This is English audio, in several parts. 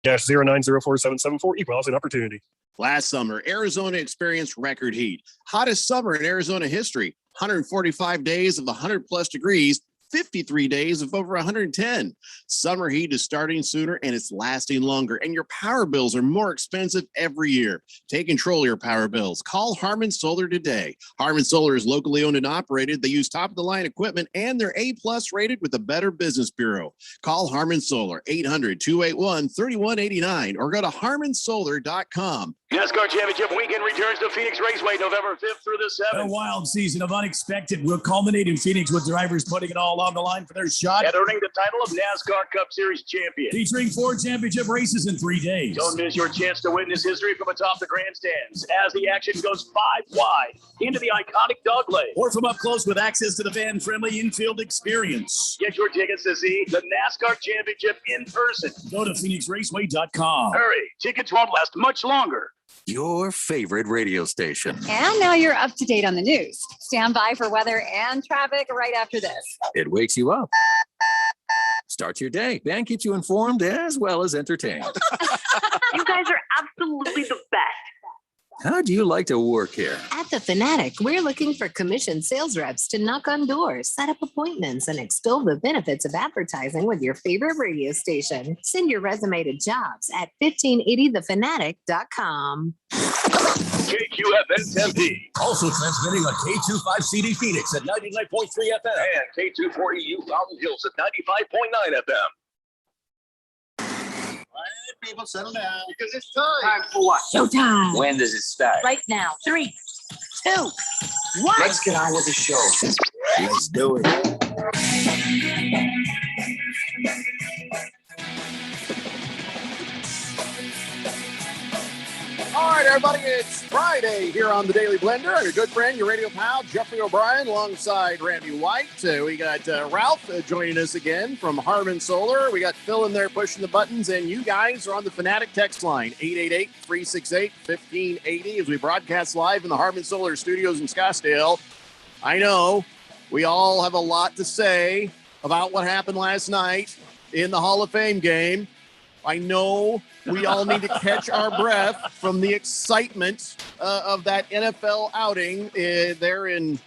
0904774 equal housing opportunity. Last summer, Arizona experienced record heat. Hottest summer in Arizona history. 145 days of 100-plus degrees, 53 days of over 110. Summer heat is starting sooner and it's lasting longer, and your power bills are more expensive every year. Take control of your power bills. Call Harmon Solar today. Harmon Solar is locally owned and operated. They use top-of-the-line equipment, and they're A-plus rated with the Better Business Bureau. Call Harmon Solar, 800-281-3189, or go to harmonsolar.com. NASCAR Championship Weekend returns to Phoenix Raceway November 5th through the 7th. A wild season of unexpected will culminate in Phoenix with drivers putting it all on the line for their shot and earning the title of NASCAR Cup Series champion. Featuring 4 championship races in 3 days. Don't miss your chance to witness history from atop the grandstands as the action goes 5 wide into the iconic dog leg. Or from up close with access to the fan-friendly infield experience. Get your tickets to see the NASCAR Championship in person. Go to PhoenixRaceway.com. Hurry, tickets won't last much longer. Your favorite radio station. And now you're up to date on the news. Stand by for weather and traffic right after this. It wakes you up, starts your day, and keeps you informed as well as entertained. You guys are absolutely the best. How do you like to work here? At The Fanatic, we're looking for commissioned sales reps to knock on doors, set up appointments, and extol the benefits of advertising with your favorite radio station. Send your resume to jobs at 1580thefanatic.com. KQFN Tempe. Also transmitting on K25CD Phoenix at 99.3 FM. And K240U Fountain Hills at 95.9 FM. All right, people, settle down because it's time. Time for what? Showtime. When does it start? Right now. 3, 2, 1. Let's get on with the show. Let's do it. All right, everybody, it's Friday here on the Daily Blender. Your good friend, your radio pal, Jeffrey O'Brien, alongside Randy White. We got Ralph joining us again from Harmon Solar. We got Phil in there pushing the buttons, and you guys are on the Fanatic text line, 888-368-1580, as we broadcast live in the Harmon Solar studios in Scottsdale. I know we all have a lot to say about what happened last night in the Hall of Fame game. I know we all need to catch our breath from the excitement of that NFL outing there in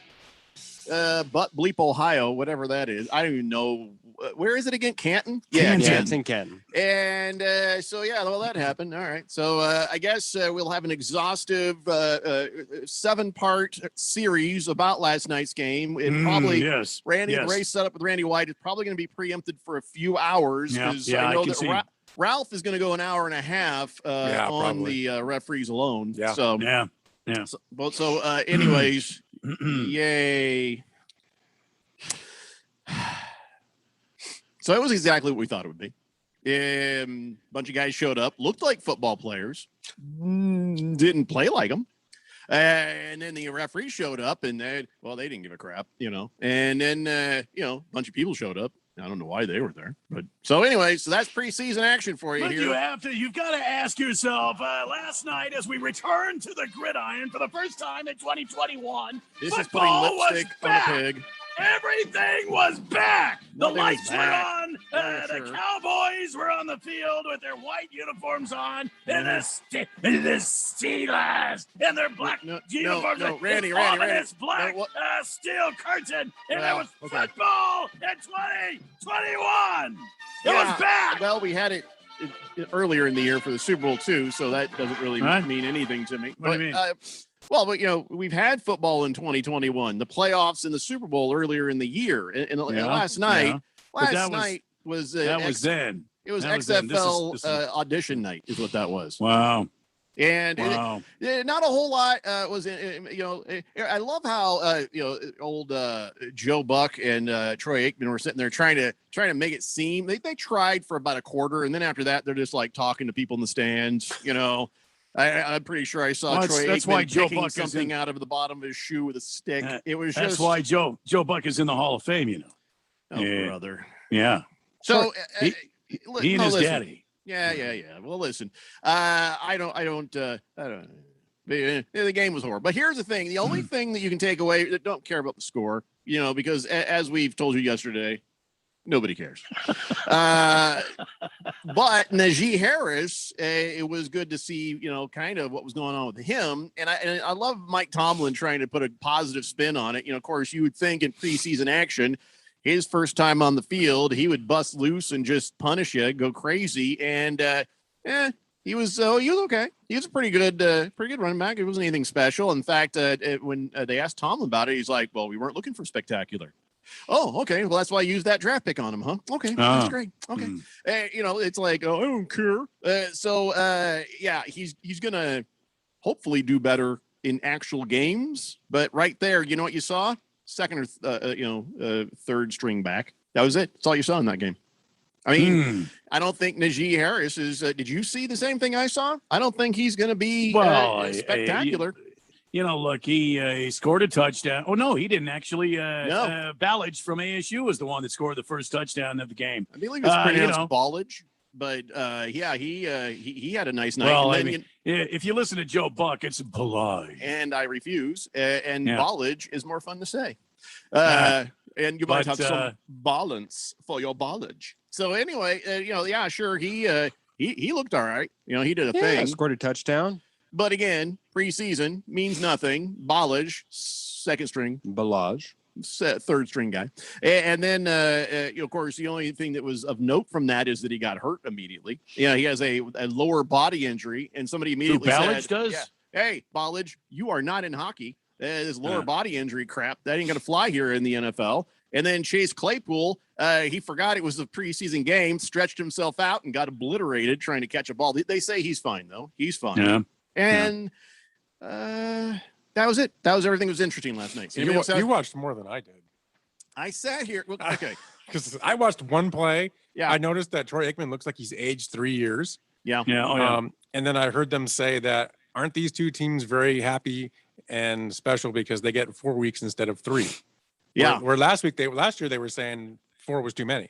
Butt Bleep, Ohio, whatever that is. I don't even know. Where is it again? Canton? Yeah, it's in Canton. And so, yeah, well, that happened. All right. So I guess we'll have an exhaustive 7-part series about last night's game. It probably, yes. Randy, the race set up with Randy White is probably going to be preempted for a few hours. Yeah, I know I can that see. Ralph is going to go an hour and a half on the referees alone. Yeah. So, yeah. So, anyways, yay. So it was exactly what we thought it would be. Bunch of guys showed up, looked like football players, didn't play like them. And then the referee showed up, and they didn't give a crap, And then, a bunch of people showed up. I don't know why they were there, but so anyway, so that's preseason action for you But here. you've got to ask yourself, last night as we returned to the gridiron for the first time in 2021, This is putting lipstick on a pig. Everything was back. The Nothing was lights were back. on. Yeah, The sure. Cowboys were on the field with their white uniforms on, and the Steelers and their black uniforms. no, Randy, ominous Randy. black No, what- steel curtain, and Well, it was okay. football in 2021. It was back. Well, we had it earlier in the year for the Super Bowl too, so that doesn't really Huh? mean anything to me. What do you mean? But we've had football in 2021, the playoffs and the Super Bowl earlier in the year. And last night, was that was then. It was That was then. XFL This is- audition night, is what that was. Wow. And Wow. not a whole lot was, I love how, old Joe Buck and Troy Aikman were sitting there trying to make it seem they tried for about a quarter. And then after that, they're just like talking to people in the stands, I'm pretty sure I saw Troy that's Aikman why Joe picking Buck is something out of the bottom of his shoe with a stick. It was That's just why Joe Buck is in the Hall of Fame, brother. Yeah. So he and his daddy. Yeah. Well, listen, I don't. The game was horrible. But here's the thing: the only thing that you can take away, don't care about the score, because as we've told you yesterday, Nobody cares. But Najee Harris, it was good to see, kind of what was going on with him. And I love Mike Tomlin trying to put a positive spin on it. Of course, you would think in preseason action, his first time on the field, he would bust loose and just punish you, go crazy. And he was okay. He was a pretty good running back. It wasn't anything special. In fact, when they asked Tomlin about it, he's like, "Well, we weren't looking for spectacular." Oh, okay. Well, that's why I used that draft pick on him, huh? Okay, that's great. Okay, it's like, oh, I don't care. Yeah, he's gonna hopefully do better in actual games. But right there, you know what you saw? Second or third string back. That was it. That's all you saw in that game. I mean, I don't think Najee Harris is. Did you see the same thing I saw? I don't think he's going to be spectacular. Look, he scored a touchdown. Oh, no, he didn't actually. No. Ballage from ASU was the one that scored the first touchdown of the game. I believe it's pronounced Ballage, but he had a nice night. Well, if you listen to Joe Buck, it's Ballage. And I refuse. Ballage is more fun to say. And you might have some balance for your ballage. So anyway, sure, he looked all right. He did a thing. Scored a touchdown. But again, preseason means nothing. Ballage, second string. Ballage. Third string guy. And then, of course, the only thing that was of note from that is that he got hurt immediately. He has a lower body injury, and somebody immediately said, does? Hey, Ballage, you are not in hockey. This lower body injury crap, that ain't going to fly here in the NFL. And then Chase Claypool, he forgot it was the preseason game, stretched himself out and got obliterated trying to catch a ball. They say he's fine, though. He's fine. Yeah. And that was it. That was everything that was interesting last night. You watched more than I did. I sat here. Okay. Because I watched one play. Yeah. I noticed that Troy Aikman looks like he's aged 3 years. Yeah. Yeah. Oh, yeah. And then I heard them say that aren't these two teams very happy and special because they get 4 weeks instead of 3? Yeah. Where last year they were saying 4 was too many.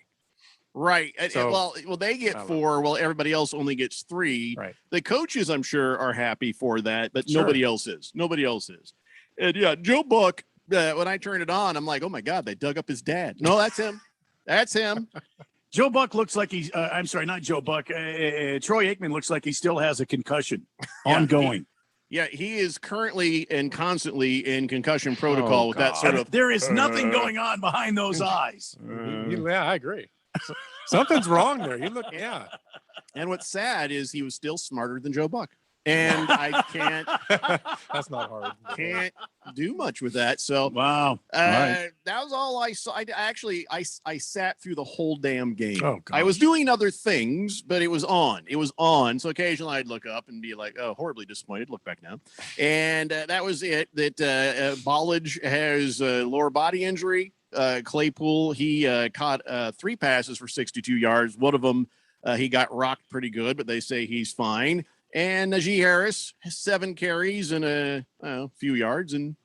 Right. So, well, they get 4. Well, everybody else only gets 3. Right. The coaches, I'm sure, are happy for that, but Sure. nobody else is. Nobody else is. And yeah, Joe Buck, when I turned it on, I'm like, oh my God, they dug up his dad. No, that's him. That's him. Joe Buck looks like he's. I'm sorry, not Joe Buck. Troy Aikman looks like he still has a concussion ongoing. He is currently and constantly in concussion protocol with that sort of. There is nothing going on behind those eyes. Yeah, I agree. Something's wrong there. You look, And what's sad is he was still smarter than Joe Buck. And I can't. That's not hard. Can't do much with that. So wow. Right. That was all I saw. I sat through the whole damn game. Oh, I was doing other things, but it was on. It was on. So occasionally I'd look up and be like, oh, horribly disappointed. Look back now. And that was it. That Ballage has a lower body injury. Claypool, he caught 3 passes for 62 yards. One of them, he got rocked pretty good, but they say he's fine. And Najee Harris, 7 carries and a few yards. And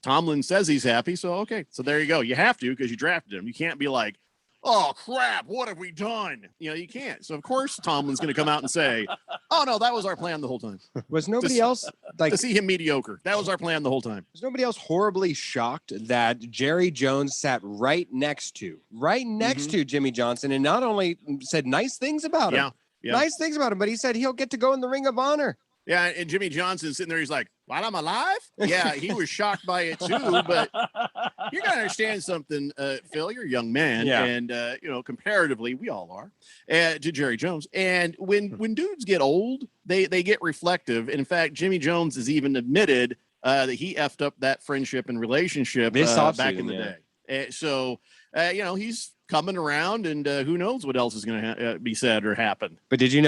Tomlin says he's happy. So, okay. So there you go. You have to because you drafted him. You can't be like, oh, crap, what have we done? You can't. So, of course, Tomlin's going to come out and say, oh, no, that was our plan the whole time. Was nobody else to see him mediocre? That was our plan the whole time. Was nobody else horribly shocked that Jerry Jones sat right next to Jimmy Johnson and not only said nice things about him, nice things about him, but he said he'll get to go in the Ring of Honor. Yeah, and Jimmy Johnson sitting there, he's like, while I'm alive? Yeah, he was shocked by it too, but you got to understand something, Phil, you're a young man, and, comparatively, we all are, to Jerry Jones. And when dudes get old, they get reflective. In fact, Jimmy Jones has even admitted that he effed up that friendship and relationship back in the day. So, he's coming around, and who knows what else is going to be said or happen. But did you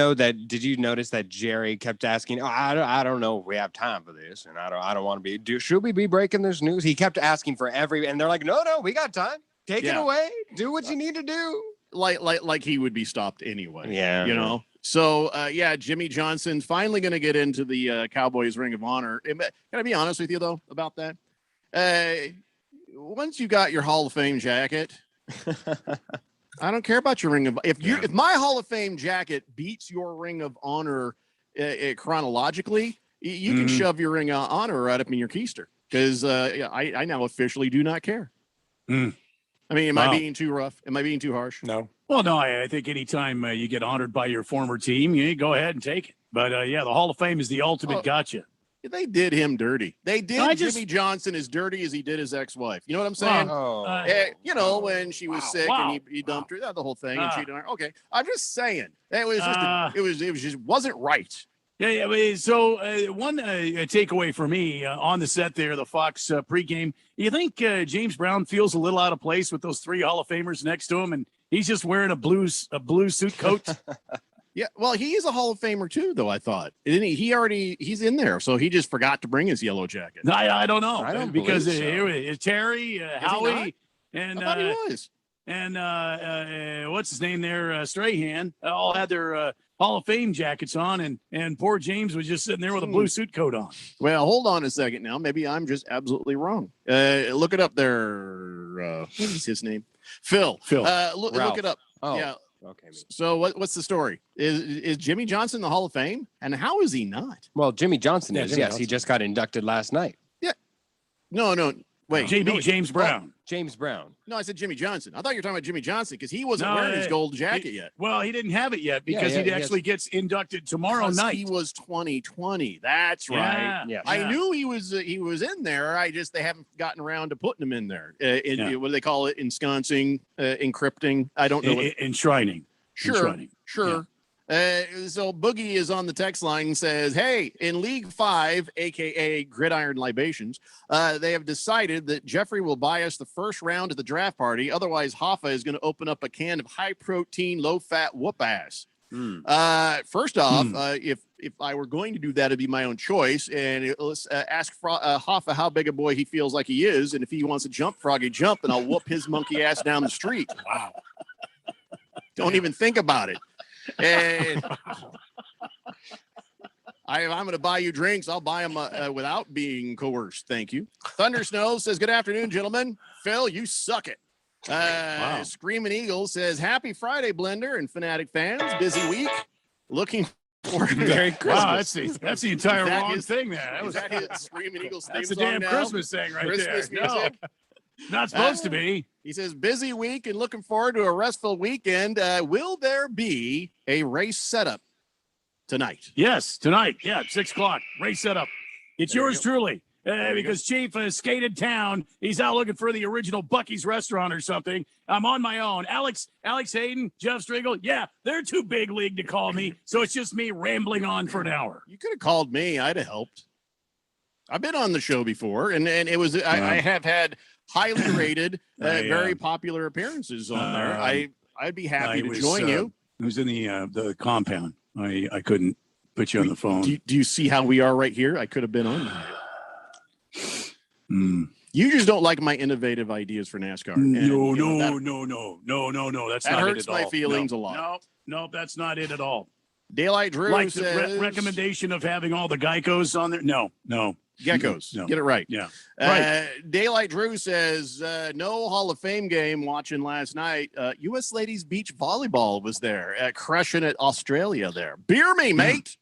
notice that Jerry kept asking, I don't know if we have time for this, and I don't want to be, should we be breaking this news? He kept asking for and they're like, no, we got time. Take it away. Do what you need to do. Like he would be stopped anyway. Yeah. So, Jimmy Johnson's finally going to get into the Cowboys Ring of Honor. Can I be honest with you, though, about that? Once you got your Hall of Fame jacket, I don't care about your Ring of if my Hall of Fame jacket beats your Ring of Honor chronologically, you can shove your Ring of Honor right up in your keister because I now officially do not care. I mean, am Wow. I being too rough? Am I being too harsh? No. Well, no, I think anytime you get honored by your former team, you go ahead and take it. But yeah, the Hall of Fame is the ultimate Oh. gotcha. They did him dirty. They did I just- Jimmy Johnson as dirty as he did his ex-wife. You know what I'm saying? Oh. You know, when she was sick Wow. and he dumped her, the whole thing, and Ah. cheated on her. Okay, I'm just saying it was just Ah. it was just wasn't right. Yeah. So one takeaway for me on the set there, the Fox pregame. You think James Brown feels a little out of place with those 3 Hall of Famers next to him, and he's just wearing a blue suit coat? Yeah, well, he is a Hall of Famer too, though. I thought didn't he? He's in there, so he just forgot to bring his yellow jacket. I don't know. I don't because believe so. here is Terry, Howie, and I thought he was. and what's his name there, Strahan, all had their Hall of Fame jackets on, and poor James was just sitting there with a blue suit coat on. Well, hold on a second now. Maybe I'm just absolutely wrong. Look it up there. What is his name? Phil. Phil. Look Ralph. it up. Oh. Yeah. Okay. So what's the story? Is Jimmy Johnson the Hall of Fame? And how is he not? Well, Jimmy Johnson Yeah, is. Jimmy Yes, he Johnson. just got inducted last night. No. Wait. James Brown. James Brown. No, I said Jimmy Johnson. I thought you were talking about Jimmy Johnson because he wasn't No, wearing his gold jacket yet. Well, he didn't have it yet because yeah, he he actually gets inducted tomorrow 'Cause night. He was 2020. That's right. Yeah, Yes. I yeah. knew he was in there. They haven't gotten around to putting him in there. What do they call it? Ensconcing, encrypting. I don't know. Enshrining. Sure. Enshrining. Sure. So Boogie is on the text line and says, hey, in League 5, aka Gridiron Libations, they have decided that Jeffrey will buy us the first round at the draft party. Otherwise, Hoffa is going to open up a can of high protein, low fat whoop ass. First off, if I were going to do that, it'd be my own choice. And let's ask Hoffa how big a boy he feels like he is. And if he wants to jump, Froggy, jump, and I'll whoop his monkey ass down the street. Wow. Don't even think about it. And I'm going to buy you drinks. I'll buy them without being coerced. Thank you. Thunder Snow says, good afternoon, gentlemen. Phil, you suck it. Wow. Screaming Eagle says, happy Friday, Blender and Fanatic fans. Busy week. Looking forward to Merry Christmas. Wow, that's the entire Is that wrong his- thing there. That Is was that his Screaming Eagles theme that's the song damn now? Christmas thing right Christmas there. No, music? not supposed to be. He says, busy week and looking forward to a restful weekend. Will there be a race setup tonight? Yes, tonight. Yeah, 6:00. Race setup. It's There you yours truly. Because Chief skated town. He's out looking for the original Bucky's restaurant or something. I'm on my own. Alex Hayden, Jeff Striegel. Yeah, they're too big league to call me. So it's just me rambling on for an hour. You could have called me. I'd have helped. I've been on the show before, and it was I have had highly rated, very popular appearances on there. I'd be happy to join you. It was in the compound. I couldn't put you on the phone. Do you see how we are right here? I could have been on there. Mm. You just don't like my innovative ideas for NASCAR. No. That's that not hurts it at my all. feelings a lot. No, that's not it at all. Daylight Drew Like says the recommendation of having all the Geicos on there. No. geckos. No. Get it right. Yeah. Daylight Drew says no Hall of Fame game watching last night. U.S. Ladies Beach Volleyball was there, crushing it. Australia there. Beer me, mate.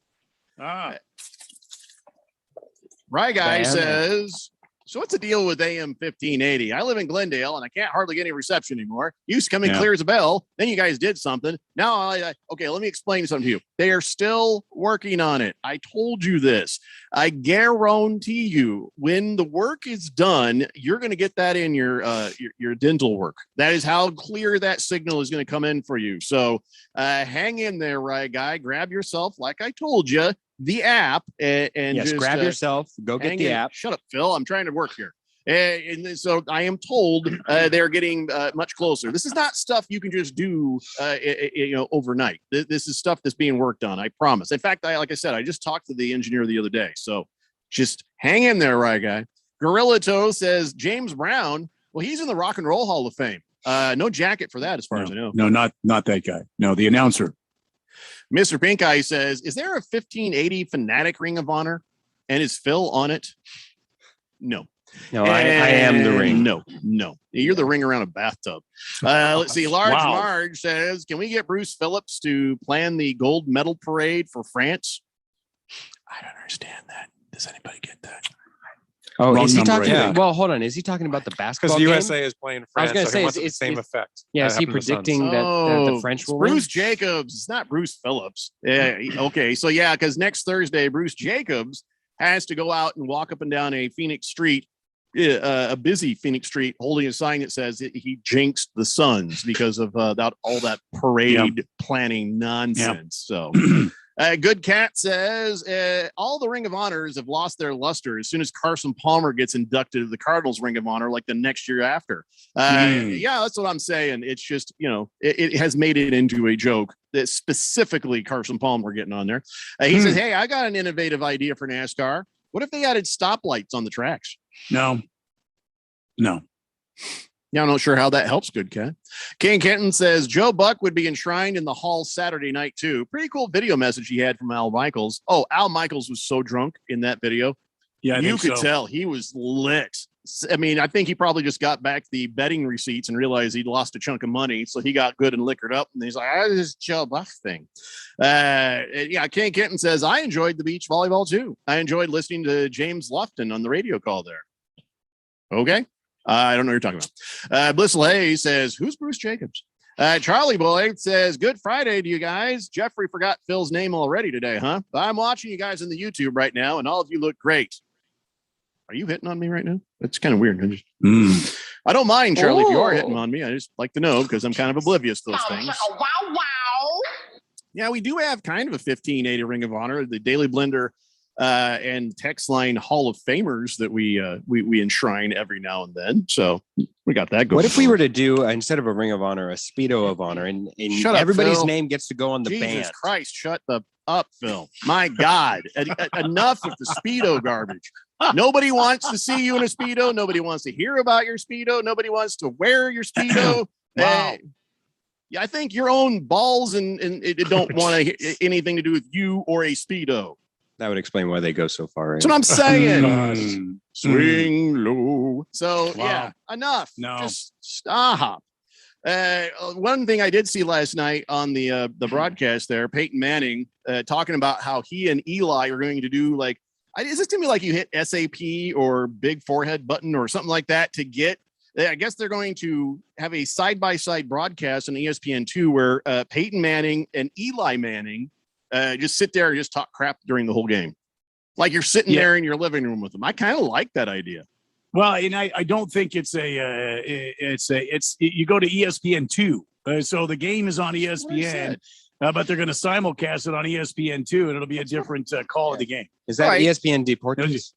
Right guy says, so what's the deal with AM 1580? I live in Glendale and I can't hardly get any reception anymore. Used to come in clear as a bell. Then you guys did something. Now, okay, let me explain something to you. They are still working on it. I told you this. I guarantee you, when the work is done, you're going to get that in your dental work. That is how clear that signal is going to come in for you. So hang in there, right guy. Grab yourself, like I told you, the app and yes, just grab yourself, go get the app. Shut up, Phil. I'm trying to work here. And so I am told they're getting much closer. This is not stuff you can just do, overnight. This is stuff that's being worked on. I promise. In fact, like I said, I just talked to the engineer the other day. So just hang in there, right guy. Gorilla Toe says James Brown. Well, he's in the Rock and Roll Hall of Fame. No jacket for that, as far as I know. No, not that guy. No, the announcer. Mr. Pink Eye says, is there a 1580 Fanatic Ring of Honor? And is Phil on it? No. No, I am the ring. No. You're the ring around a bathtub. Let's see. Large Wow. Marge says, can we get Bruce Phillips to plan the gold medal parade for France? I don't understand that. Does anybody get that? Oh, Wrong is he number, talking? I think. Well, hold on. Is he talking about the basketball Because the game? USA is playing I was France, gonna so say, he wants is- the same is- effect. Yeah, that is he happened to the Suns. predicting that the French will win? Bruce Jacobs. It's not Bruce Phillips. Yeah. Okay. So yeah, because next Thursday, Bruce Jacobs has to go out and walk up and down a Phoenix street, a busy Phoenix street, holding a sign that says he jinxed the Suns because of that all that parade planning nonsense. So. Good Cat says all the Ring of Honors have lost their luster as soon as Carson Palmer gets inducted to the Cardinals Ring of Honor, like the next year after. Yeah, that's what I'm saying. It's just, it has made it into a joke that specifically Carson Palmer getting on there. He says, hey, I got an innovative idea for NASCAR. What if they added stoplights on the tracks? No. Yeah, I'm not sure how that helps. Good Cat. King Kenton says Joe Buck would be enshrined in the hall Saturday night too. Pretty cool video message he had from Al Michaels. Oh, Al Michaels was so drunk in that video. Yeah, you could tell he was lit. I mean, I think he probably just got back the betting receipts and realized he'd lost a chunk of money, so he got good and liquored up. And he's like, "This is Joe Buck thing." Yeah, King Kenton says I enjoyed the beach volleyball too. I enjoyed listening to James Lofton on the radio call there. Okay. I don't know what you're talking about. Blissful Hayes says, who's Bruce Jacobs? Charlie Boy says, good Friday to you guys. Jeffrey forgot Phil's name already today, huh? I'm watching you guys on the YouTube right now, and all of you look great. Are you hitting on me right now? That's kind of weird. I don't mind, Charlie, if you are hitting on me. I just like to know because I'm kind of oblivious to those things. Yeah, we do have kind of a 1580 Ring of Honor, the Daily Blender and text line Hall of Famers that we enshrine every now and then. So we got that going. What if we were to do instead of a Ring of Honor, a Speedo of Honor, and Shut up, everybody's Phil. name gets to go on the Jesus band? Christ, shut up, Phil. My God. Enough with the Speedo garbage. Nobody wants to see you in a Speedo. Nobody wants to hear about your Speedo. Nobody wants to wear your Speedo. Wow. Yeah, I think your own balls and it don't want anything to do with you or a Speedo. That would explain why they go so far. That's what I'm saying. Swing low. So yeah, enough. No. Just stop. One thing I did see last night on the broadcast there, Peyton Manning talking about how he and Eli are going to do like, is this to me like you hit SAP or big forehead button or something like that to get? I guess they're going to have a side-by-side broadcast on ESPN2 where Peyton Manning and Eli Manning just sit there and just talk crap during the whole game. Like you're sitting there in your living room with them. I kind of like that idea. Well, and I don't think it's you go to ESPN2. So the game is on ESPN, but they're going to simulcast it on ESPN2 and it'll be a different call of the game. Is that ESPN Deportes?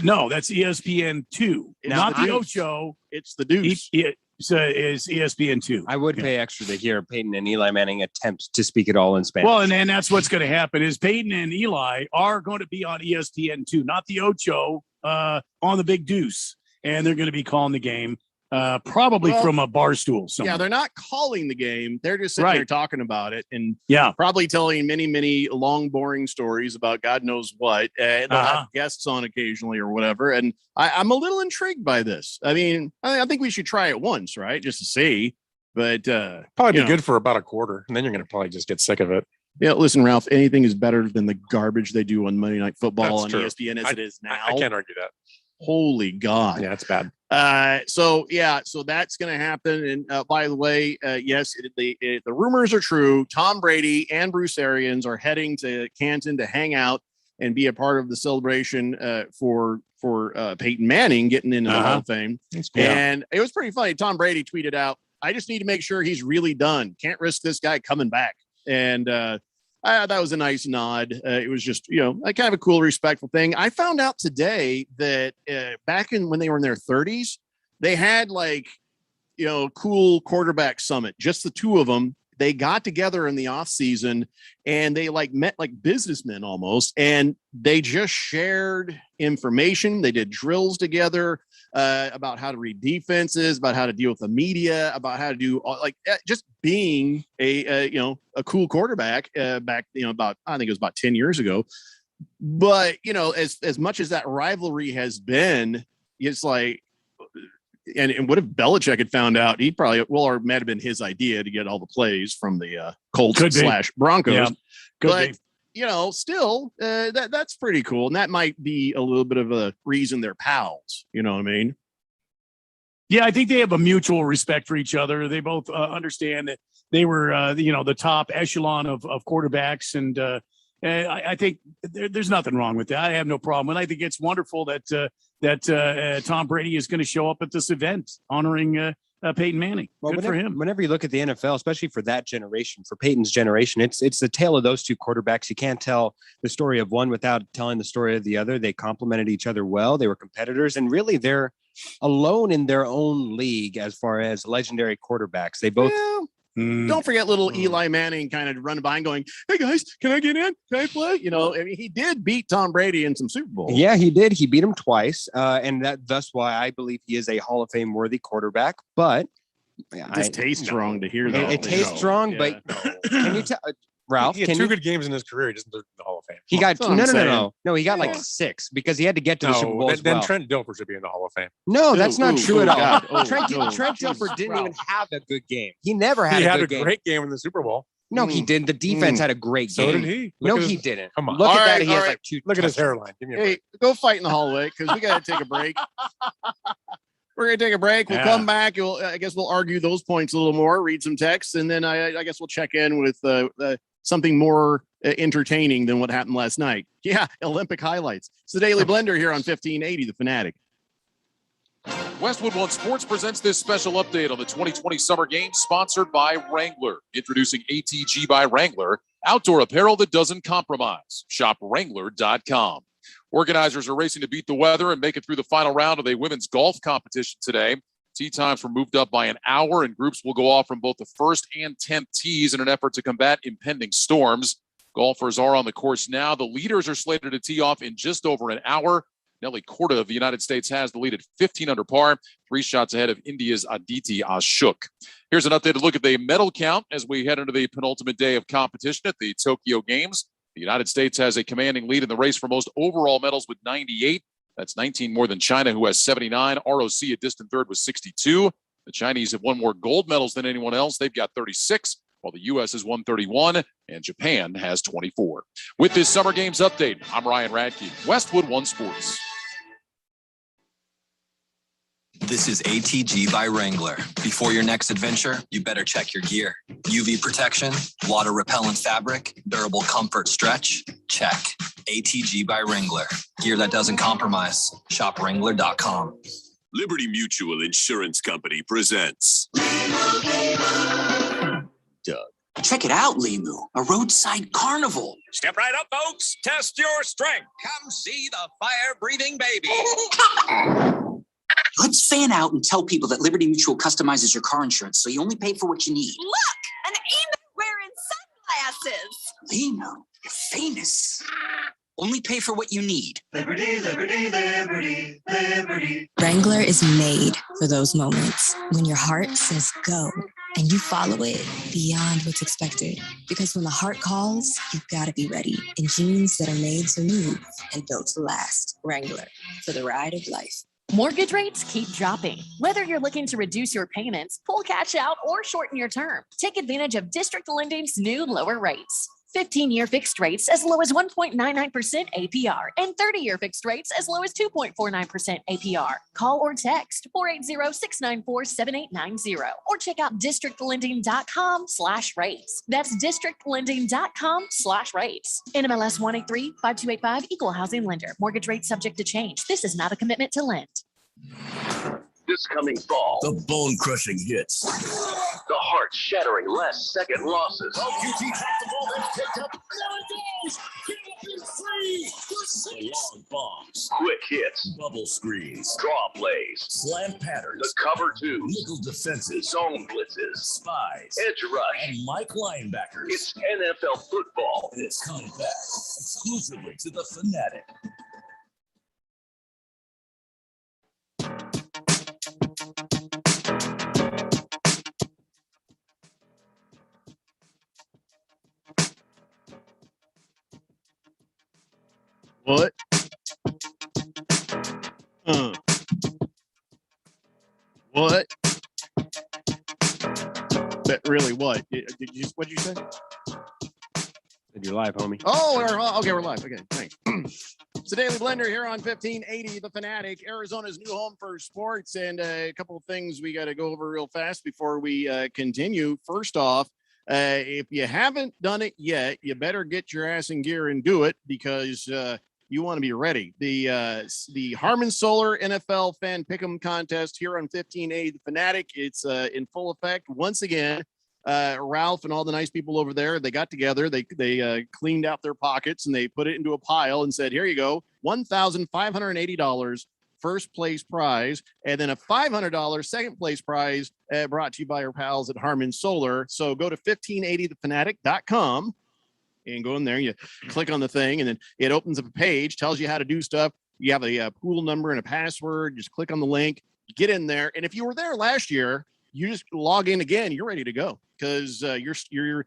No, that's ESPN2, not the Ocho. It's the Deuce. Is ESPN2. I would pay extra to hear Peyton and Eli Manning attempt to speak it all in Spanish. Well, and that's what's going to happen is Peyton and Eli are going to be on ESPN2, not the Ocho, on the Big Deuce. And they're going to be calling the game probably from a bar stool somewhere. Yeah, they're not calling the game. They're just sitting there talking about it and probably telling many, many long, boring stories about God knows what. They'll have guests on occasionally or whatever. And I'm a little intrigued by this. I mean, I think we should try it once, right? Just to see. But probably be good for about a quarter. And then you're going to probably just get sick of it. Yeah, listen, Ralph, anything is better than the garbage they do on Monday Night Football on true. ESPN as it is now. I can't argue that. Holy God. Yeah, it's bad. So that's going to happen. And by the way, yes, the rumors are true. Tom Brady and Bruce Arians are heading to Canton to hang out and be a part of the celebration for Peyton Manning getting into the Hall of Fame. And it was pretty funny. Tom Brady tweeted out, I just need to make sure he's really done. Can't risk this guy coming back. And that was a nice nod. It was just, a kind of a cool, respectful thing. I found out today that back when they were in their 30s, they had cool quarterback summit, just the two of them. They got together in the off season and they met like businessmen almost. And they just shared information. They did drills together about how to read defenses, about how to deal with the media, about how to do just being a cool quarterback back, about, I think it was about 10 years ago. But, as much as that rivalry has been, it's like, and what if Belichick had found out? He'd probably, or it might have been his idea to get all the plays from the Colts / Broncos. Yeah, could but, still, that's pretty cool. And that might be a little bit of a reason they're pals. You know what I mean? Yeah, I think they have a mutual respect for each other. They both understand that they were, the top echelon of quarterbacks, and I think there's nothing wrong with that. I have no problem. And I think it's wonderful that Tom Brady is going to show up at this event honoring Peyton Manning. Well, Good for him. Whenever you look at the NFL, especially for that generation, for Peyton's generation, it's the tale of those two quarterbacks. You can't tell the story of one without telling the story of the other. They complemented each other well. They were competitors, and really they're alone in their own league as far as legendary quarterbacks. They both. Don't forget little Eli Manning kind of running by and going, "Hey guys, can I get in? Can I play?" I mean, he did beat Tom Brady in some Super Bowls. Yeah, he did. He beat him twice, and that's why I believe he is a Hall of Fame worthy quarterback. But it tastes wrong to hear that. It tastes wrong, but can you tell? Ralph, he had two good games in his career. He doesn't deserve the Hall of Fame. He got no. He got like 6 because he had to get to the Super Bowl. Then Trent Dilfer should be in the Hall of Fame. No, that's not true at all. Trent Dilfer Dilfer didn't even have a good game. He never had. He had a game. great game in the Super Bowl. No, he didn't. The defense had a great game. So did he. He didn't. Come on. Look at that. He has like 2. Look at his hairline. Give me a break. Go fight in the hallway because we got to take a break. We're going to take a break. We'll come back. I guess we'll argue those points a little more, read some texts, and then I guess we'll check in with something more entertaining than what happened last night. Yeah, Olympic highlights. It's the Daily Blender here on 1580 The Fanatic. Westwood One Sports presents this special update on the 2020 Summer Games, sponsored by Wrangler. Introducing ATG by Wrangler, outdoor apparel that doesn't compromise. Shop Wrangler.com. Organizers are racing to beat the weather and make it through the final round of a women's golf competition today. Tee times were moved up by an hour, and groups will go off from both the first and 10th tees in an effort to combat impending storms. Golfers are on the course now. The leaders are slated to tee off in just over an hour. Nelly Korda of the United States has the lead at 15 under par, 3 shots ahead of India's Aditi Ashok. Here's an updated look at the medal count as we head into the penultimate day of competition at the Tokyo Games. The United States has a commanding lead in the race for most overall medals with 98. That's 19 more than China, who has 79. ROC, a distant third, with 62. The Chinese have won more gold medals than anyone else. They've got 36, while the U.S. has won 31, and Japan has 24. With this Summer Games update, I'm Ryan Radke, Westwood One Sports. This is ATG by Wrangler. Before your next adventure, you better check your gear. UV protection, water repellent fabric, durable comfort stretch, check. ATG by Wrangler. Gear that doesn't compromise. Shop Wrangler.com. Liberty Mutual Insurance Company presents Doug. Check it out, Limu, a roadside carnival. Step right up, folks. Test your strength. Come see the fire-breathing baby. Let's fan out and tell people that Liberty Mutual customizes your car insurance, so you only pay for what you need. Look, an emo wearing sunglasses. Lino, you're famous. Only pay for what you need. Liberty, liberty, liberty, liberty. Wrangler is made for those moments when your heart says go and you follow it beyond what's expected. Because when the heart calls, you've got to be ready in jeans that are made to move and built to last. Wrangler, for the ride of life. Mortgage rates keep dropping. Whether you're looking to reduce your payments, pull cash out, or shorten your term, take advantage of District Lending's new lower rates. 15-year fixed rates as low as 1.99% APR and 30-year fixed rates as low as 2.49% APR. Call or text 480-694-7890 or check out districtlending.com/rates. That's districtlending.com/rates. NMLS 183-5285, Equal Housing Lender. Mortgage rate subject to change. This is not a commitment to lend. This coming fall, the bone-crushing hits, the heart-shattering last-second losses. The long bombs, quick hits, bubble screens, draw plays, slant patterns, the cover two, nickel defenses, zone blitzes, spies, edge rush, and Mike linebackers. It's NFL football, and it's coming back exclusively to the Fanatic. What? What? That really what? What'd you say? Said you're live, homie. Oh, okay, we're live. Okay, thanks. It's the Daily Blender here on 1580 The Fanatic, Arizona's new home for sports, and a couple of things we got to go over real fast before we continue. First off, if you haven't done it yet, you better get your ass in gear and do it because you want to be ready. The Harmon Solar NFL Fan Pick'em contest here on 1580 The Fanatic. It's in full effect once again. Ralph and all the nice people over there, they got together, they cleaned out their pockets and they put it into a pile and said, here you go, $1,580 first place prize, and then a $500 second place prize brought to you by our pals at Harmon Solar. So go to 1580thefanatic.com and go in there, you click on the thing, and then it opens up a page, tells you how to do stuff. You have a pool number and a password. Just click on the link, get in there, and if you were there last year, you just log in again, you're ready to go because you're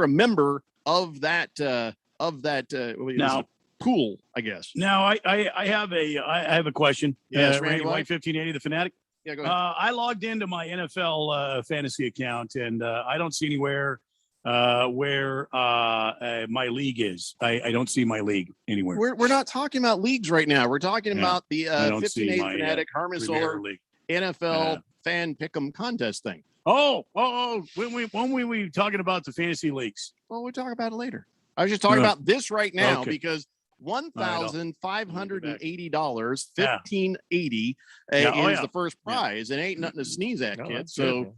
a member of that pool, I guess. Now I have a question. Yes, Randy White, 1580 The Fanatic. Yeah, go ahead. I logged into my NFL fantasy account and I don't see anywhere where my league is. I don't see my league anywhere. We're not talking about leagues right now. We're talking about the 1580 Fanatic Harmon Solar League. NFL Fan Pick'em contest thing. Oh! When we were talking about the fantasy leagues. Well, we'll talk about it later. I was just talking about this right now because $1,580, $1,580 is the first prize, and ain't nothing to sneeze at, kids. So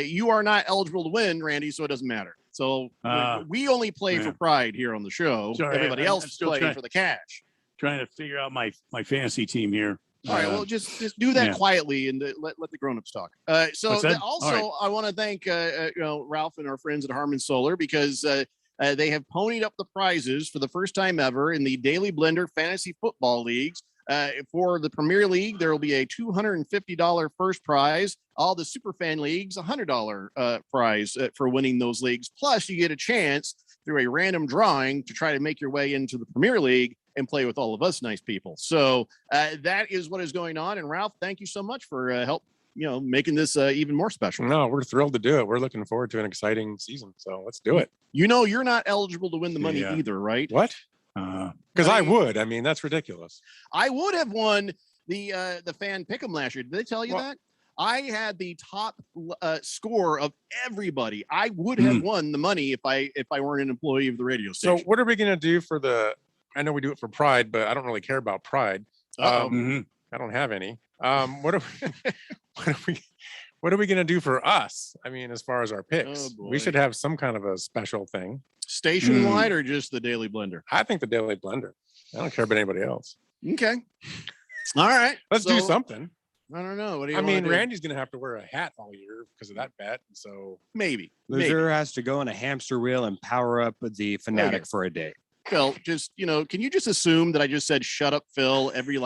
you are not eligible to win, Randy. So it doesn't matter. So we only play for pride here on the show. Sorry, everybody else is playing for the cash. Trying to figure out my fantasy team here. All right, well, just do that quietly and let the grown-ups talk. Also, I want to thank Ralph and our friends at Harmon Solar because they have ponied up the prizes for the first time ever in the Daily Blender Fantasy Football Leagues. For the Premier League, there will be a $250 first prize. All the Superfan Leagues, $100 prize for winning those leagues. Plus, you get a chance through a random drawing to try to make your way into the Premier League and play with all of us nice people. So that is what is going on. And Ralph, thank you so much for help, making this even more special. No, we're thrilled to do it. We're looking forward to an exciting season. So let's do it. You're not eligible to win the money either, right? What? Because I would. I mean, that's ridiculous. I would have won the Fan Pick'em last year. Did they tell you that? I had the top score of everybody. I would have won the money if I weren't an employee of the radio station. So what are we going to do for I know we do it for Pride, but I don't really care about Pride. I don't have any. What are we going to do for us? I mean, as far as our picks, we should have some kind of a special thing. Station wide or just the Daily Blender? I think the Daily Blender. I don't care about anybody else. Okay. All right. Let's do something. I don't know. What do you I mean, do? Randy's going to have to wear a hat all year because of that bet. So maybe. Loser has to go on a hamster wheel and power up the Fanatic for a day. Phil, just, can you just assume that I just said, shut up, Phil, every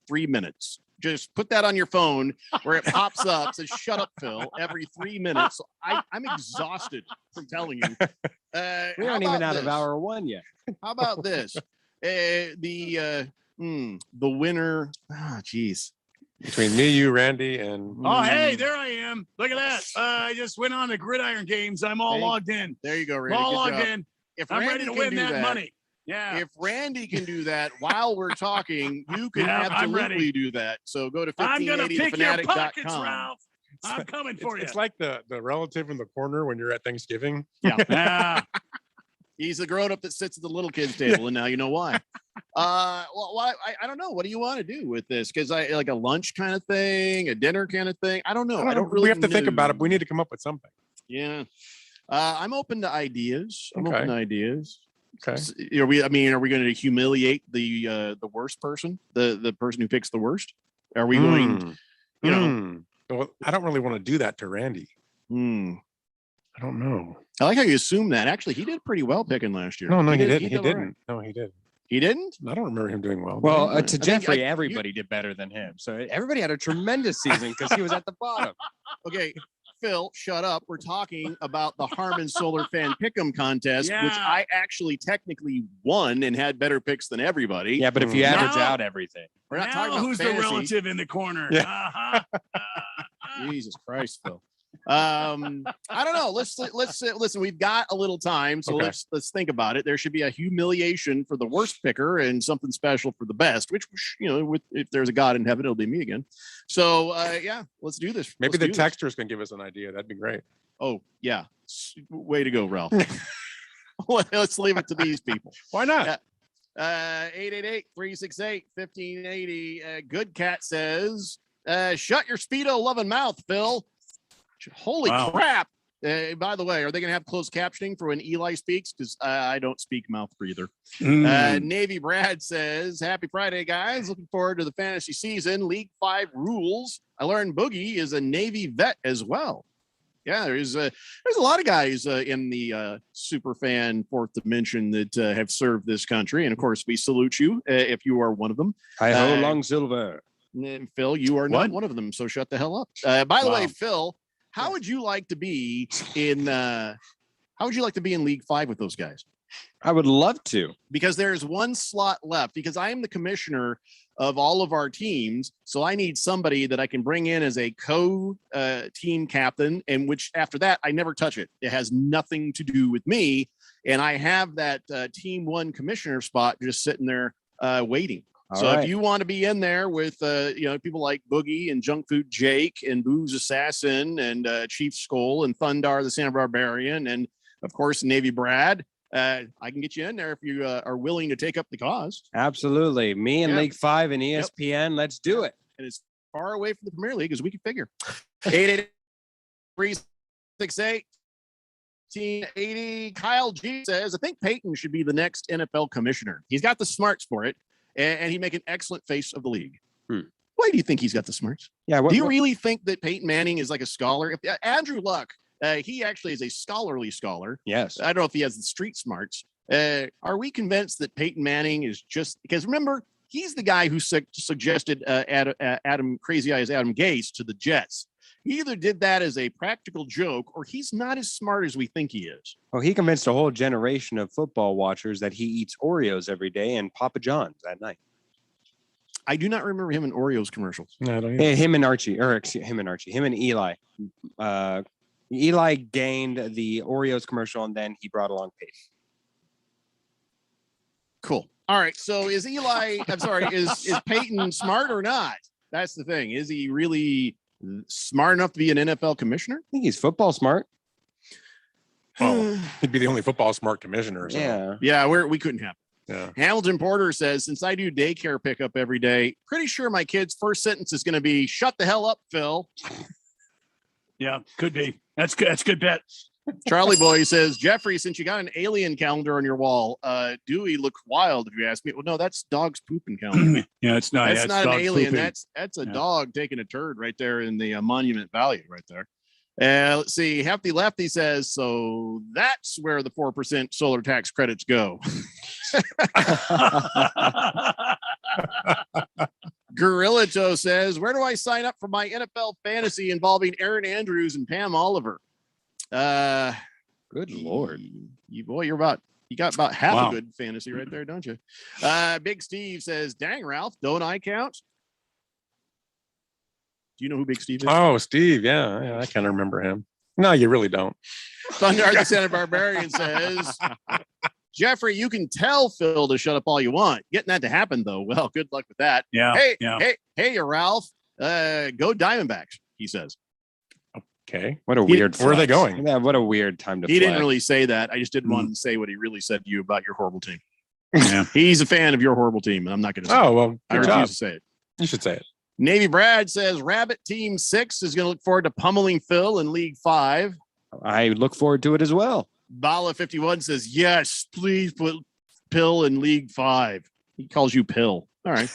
3 minutes? Just put that on your phone where it pops up, says, shut up, Phil, every 3 minutes. I'm exhausted from telling you. We aren't even out of hour one yet. How about this? The winner. Geez. Between me, you, Randy, and oh, hey, there I am. Look at that. I just went on the Gridiron Games. I'm all logged in. There you go, Randy. All logged in. If I'm Randy ready to win can do that money. Yeah. If Randy can do that while we're talking, you can I'm absolutely ready. do that. So go to I'm gonna pick your pockets, 1580thefanatic.com. Ralph. I'm coming for you. It's like the relative in the corner when you're at Thanksgiving. Yeah. He's the grown-up that sits at the little kids' table, and now you know why. I don't know. What do you want to do with this? Because I like a lunch kind of thing, a dinner kind of thing. I don't know. I don't really. We have to think about it. We need to come up with something. Yeah. I'm open to ideas. I'm open to ideas. Okay. Are we going to humiliate the worst person, the person who picks the worst? Are we going? Well, I don't really want to do that to Randy. I don't know. I like how you assume that. Actually, he did pretty well picking last year. No, he didn't. He did didn't. right. No, he didn't. He didn't? I don't remember him doing well. Well, to Jeffrey, everybody did better than him. So everybody had a tremendous season because he was at the bottom. Okay, Phil, shut up. We're talking about the Harmon Solar Fan Pick'em contest, which I actually technically won and had better picks than everybody. Yeah, but if you average out everything. We're not talking about who's fantasy. the relative in the corner? Yeah. Jesus Christ, Phil. I don't know. Let's listen. We've got a little time, so Okay. let's think about it. There should be a humiliation for the worst picker and something special for the best. Which if there's a God in heaven, it'll be me again. So yeah, let's do this. Maybe Let's the do this. texters can give us an idea. That'd be great. Oh yeah, way to go, Ralph. Let's leave it to these people. Why not? 888-368-1580. Good Cat says, shut your Speedo loving mouth, Phil. Holy crap. By the way, are they going to have closed captioning for when Eli speaks? Because I don't speak mouth breather. Navy Brad says, happy Friday, guys. Looking forward to the fantasy season. League 5 rules. I learned Boogie is a Navy vet as well. Yeah, there's a lot of guys in the super fan fourth dimension that have served this country. And of course, we salute you if you are one of them. Hi ho, long silver. Phil, you are not one of them. So shut the hell up. By the way, Phil, how would you like to be in League 5 with those guys? I would love to, because there's one slot left, because I am the commissioner of all of our teams. So I need somebody that I can bring in as a team captain, and which after that, I never touch it. It has nothing to do with me. And I have that team 1 commissioner spot just sitting there waiting. If you want to be in there with people like Boogie and Junk Food Jake and Booze Assassin and Chief Skull and Thundar the Santa Barbarian and of course Navy Brad, I can get you in there if you are willing to take up the cause. Absolutely. Me and League 5 and ESPN, let's do it. And as far away from the Premier League as we can figure. 888-368-1880. Kyle G says, I think Peyton should be the next NFL commissioner. He's got the smarts for it, and he'd make an excellent face of the league. Why do you think he's got the smarts? Yeah. Do you really think that Peyton Manning is like a scholar? If Andrew Luck, he actually is a scholarly scholar. Yes. I don't know if he has the street smarts. Are we convinced that Peyton Manning is just because remember, he's the guy who suggested Crazy Eyes Adam Gase to the Jets. He either did that as a practical joke or he's not as smart as we think he is. Well, he convinced a whole generation of football watchers that he eats Oreos every day and Papa John's at night. I do not remember him in Oreos commercials. No, I don't him and Eli. Eli gained the Oreos commercial, and then he brought along Peyton. Cool. All right. So is Peyton smart or not? That's the thing. Is he really smart enough to be an NFL commissioner? I think he's football smart. Well, he'd be the only football smart commissioner. So. Yeah. We couldn't have. Yeah. Hamilton Porter says, since I do daycare pickup every day, pretty sure my kid's first sentence is going to be, shut the hell up, Phil. Yeah, could be. That's good. That's a good bet. Charlie Boy says, Jeffrey, since you got an alien calendar on your wall, Dewey looks wild if you ask me. Well, no, that's dog's pooping calendar. Yeah, it's not. That's not an alien. Pooping. That's a dog taking a turd right there in the Monument Valley right there. Let's see. Hefty Lefty says, so that's where the 4% solar tax credits go. Gorilla Joe says, where do I sign up for my NFL fantasy involving Aaron Andrews and Pam Oliver? Good Lord. You got about half a good fantasy right there, don't you? Big Steve says, dang, Ralph, don't I count? Do you know who Big Steve is? Oh, Steve. Yeah, I kind of remember him. No, you really don't. Thundar the Santa Barbarian says, Jeffrey, you can tell Phil to shut up all you want. Getting that to happen, though, well, good luck with that. Yeah. Hey, Ralph, go Diamondbacks, he says. Okay. What a weird Where are they going? Yeah, what a weird time to He didn't flex. really say that. I just didn't want him to say what he really said to you about your horrible team. Yeah. He's a fan of your horrible team, and I'm not going to say Oh, well, I good refuse job. to say it. You should say it. Navy Brad says Rabbit Team 6 is going to look forward to pummeling Phil in League 5. I look forward to it as well. Bala 51 says, yes, please put Pill in League 5. He calls you Pill. All right.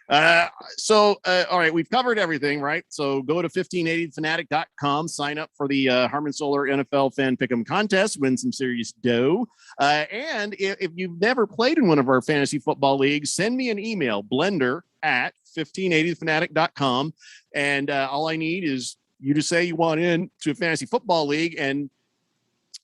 All right, we've covered everything, right? So go to 1580fanatic.com, sign up for the Harmon Solar NFL Fan Pick'em contest, win some serious dough. And if you've never played in one of our fantasy football leagues, send me an email, blender@1580fanatic.com. And all I need is you to say you want in to a fantasy football league, and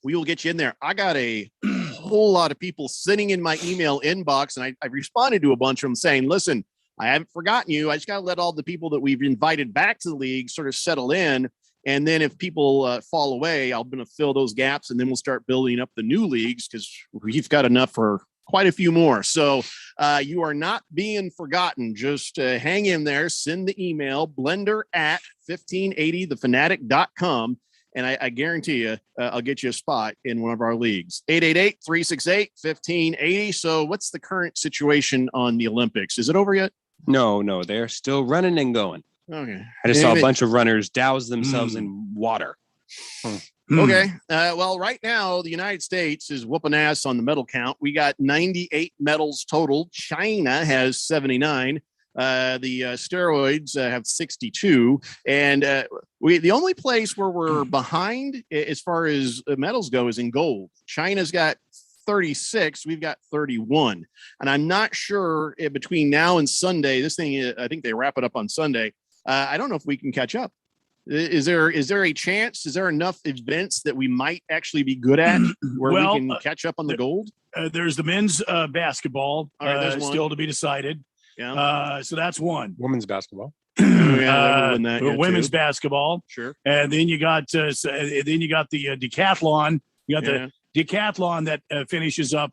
we will get you in there. I got a whole lot of people sitting in my email inbox, and I've responded to a bunch of them saying, listen, I haven't forgotten you. I just got to let all the people that we've invited back to the league sort of settle in. And then if people fall away, I'm going to fill those gaps, and then we'll start building up the new leagues because we've got enough for quite a few more. So you are not being forgotten. Just hang in there. Send the email blender@1580thefanatic.com. And I guarantee you, I'll get you a spot in one of our leagues. 888-368-1580. So what's the current situation on the Olympics? Is it over yet? No, they're still running and going. Okay. I just saw a bunch of runners douse themselves in water. Okay. Well, right now, the United States is whooping ass on the medal count. We got 98 medals total. China has 79. The steroids have 62. And the only place where we're behind as far as medals go is in gold. China's got 36. We've got 31. And I'm not sure between now and Sunday, this thing, I think they wrap it up on Sunday. I don't know if we can catch up. Is there a chance? Is there enough events that we might actually be good at where we can catch up on the gold? There's the men's basketball still to be decided. Yeah. So that's one. Women's basketball. Women's basketball. Sure. And then you got the decathlon. You got the decathlon that finishes up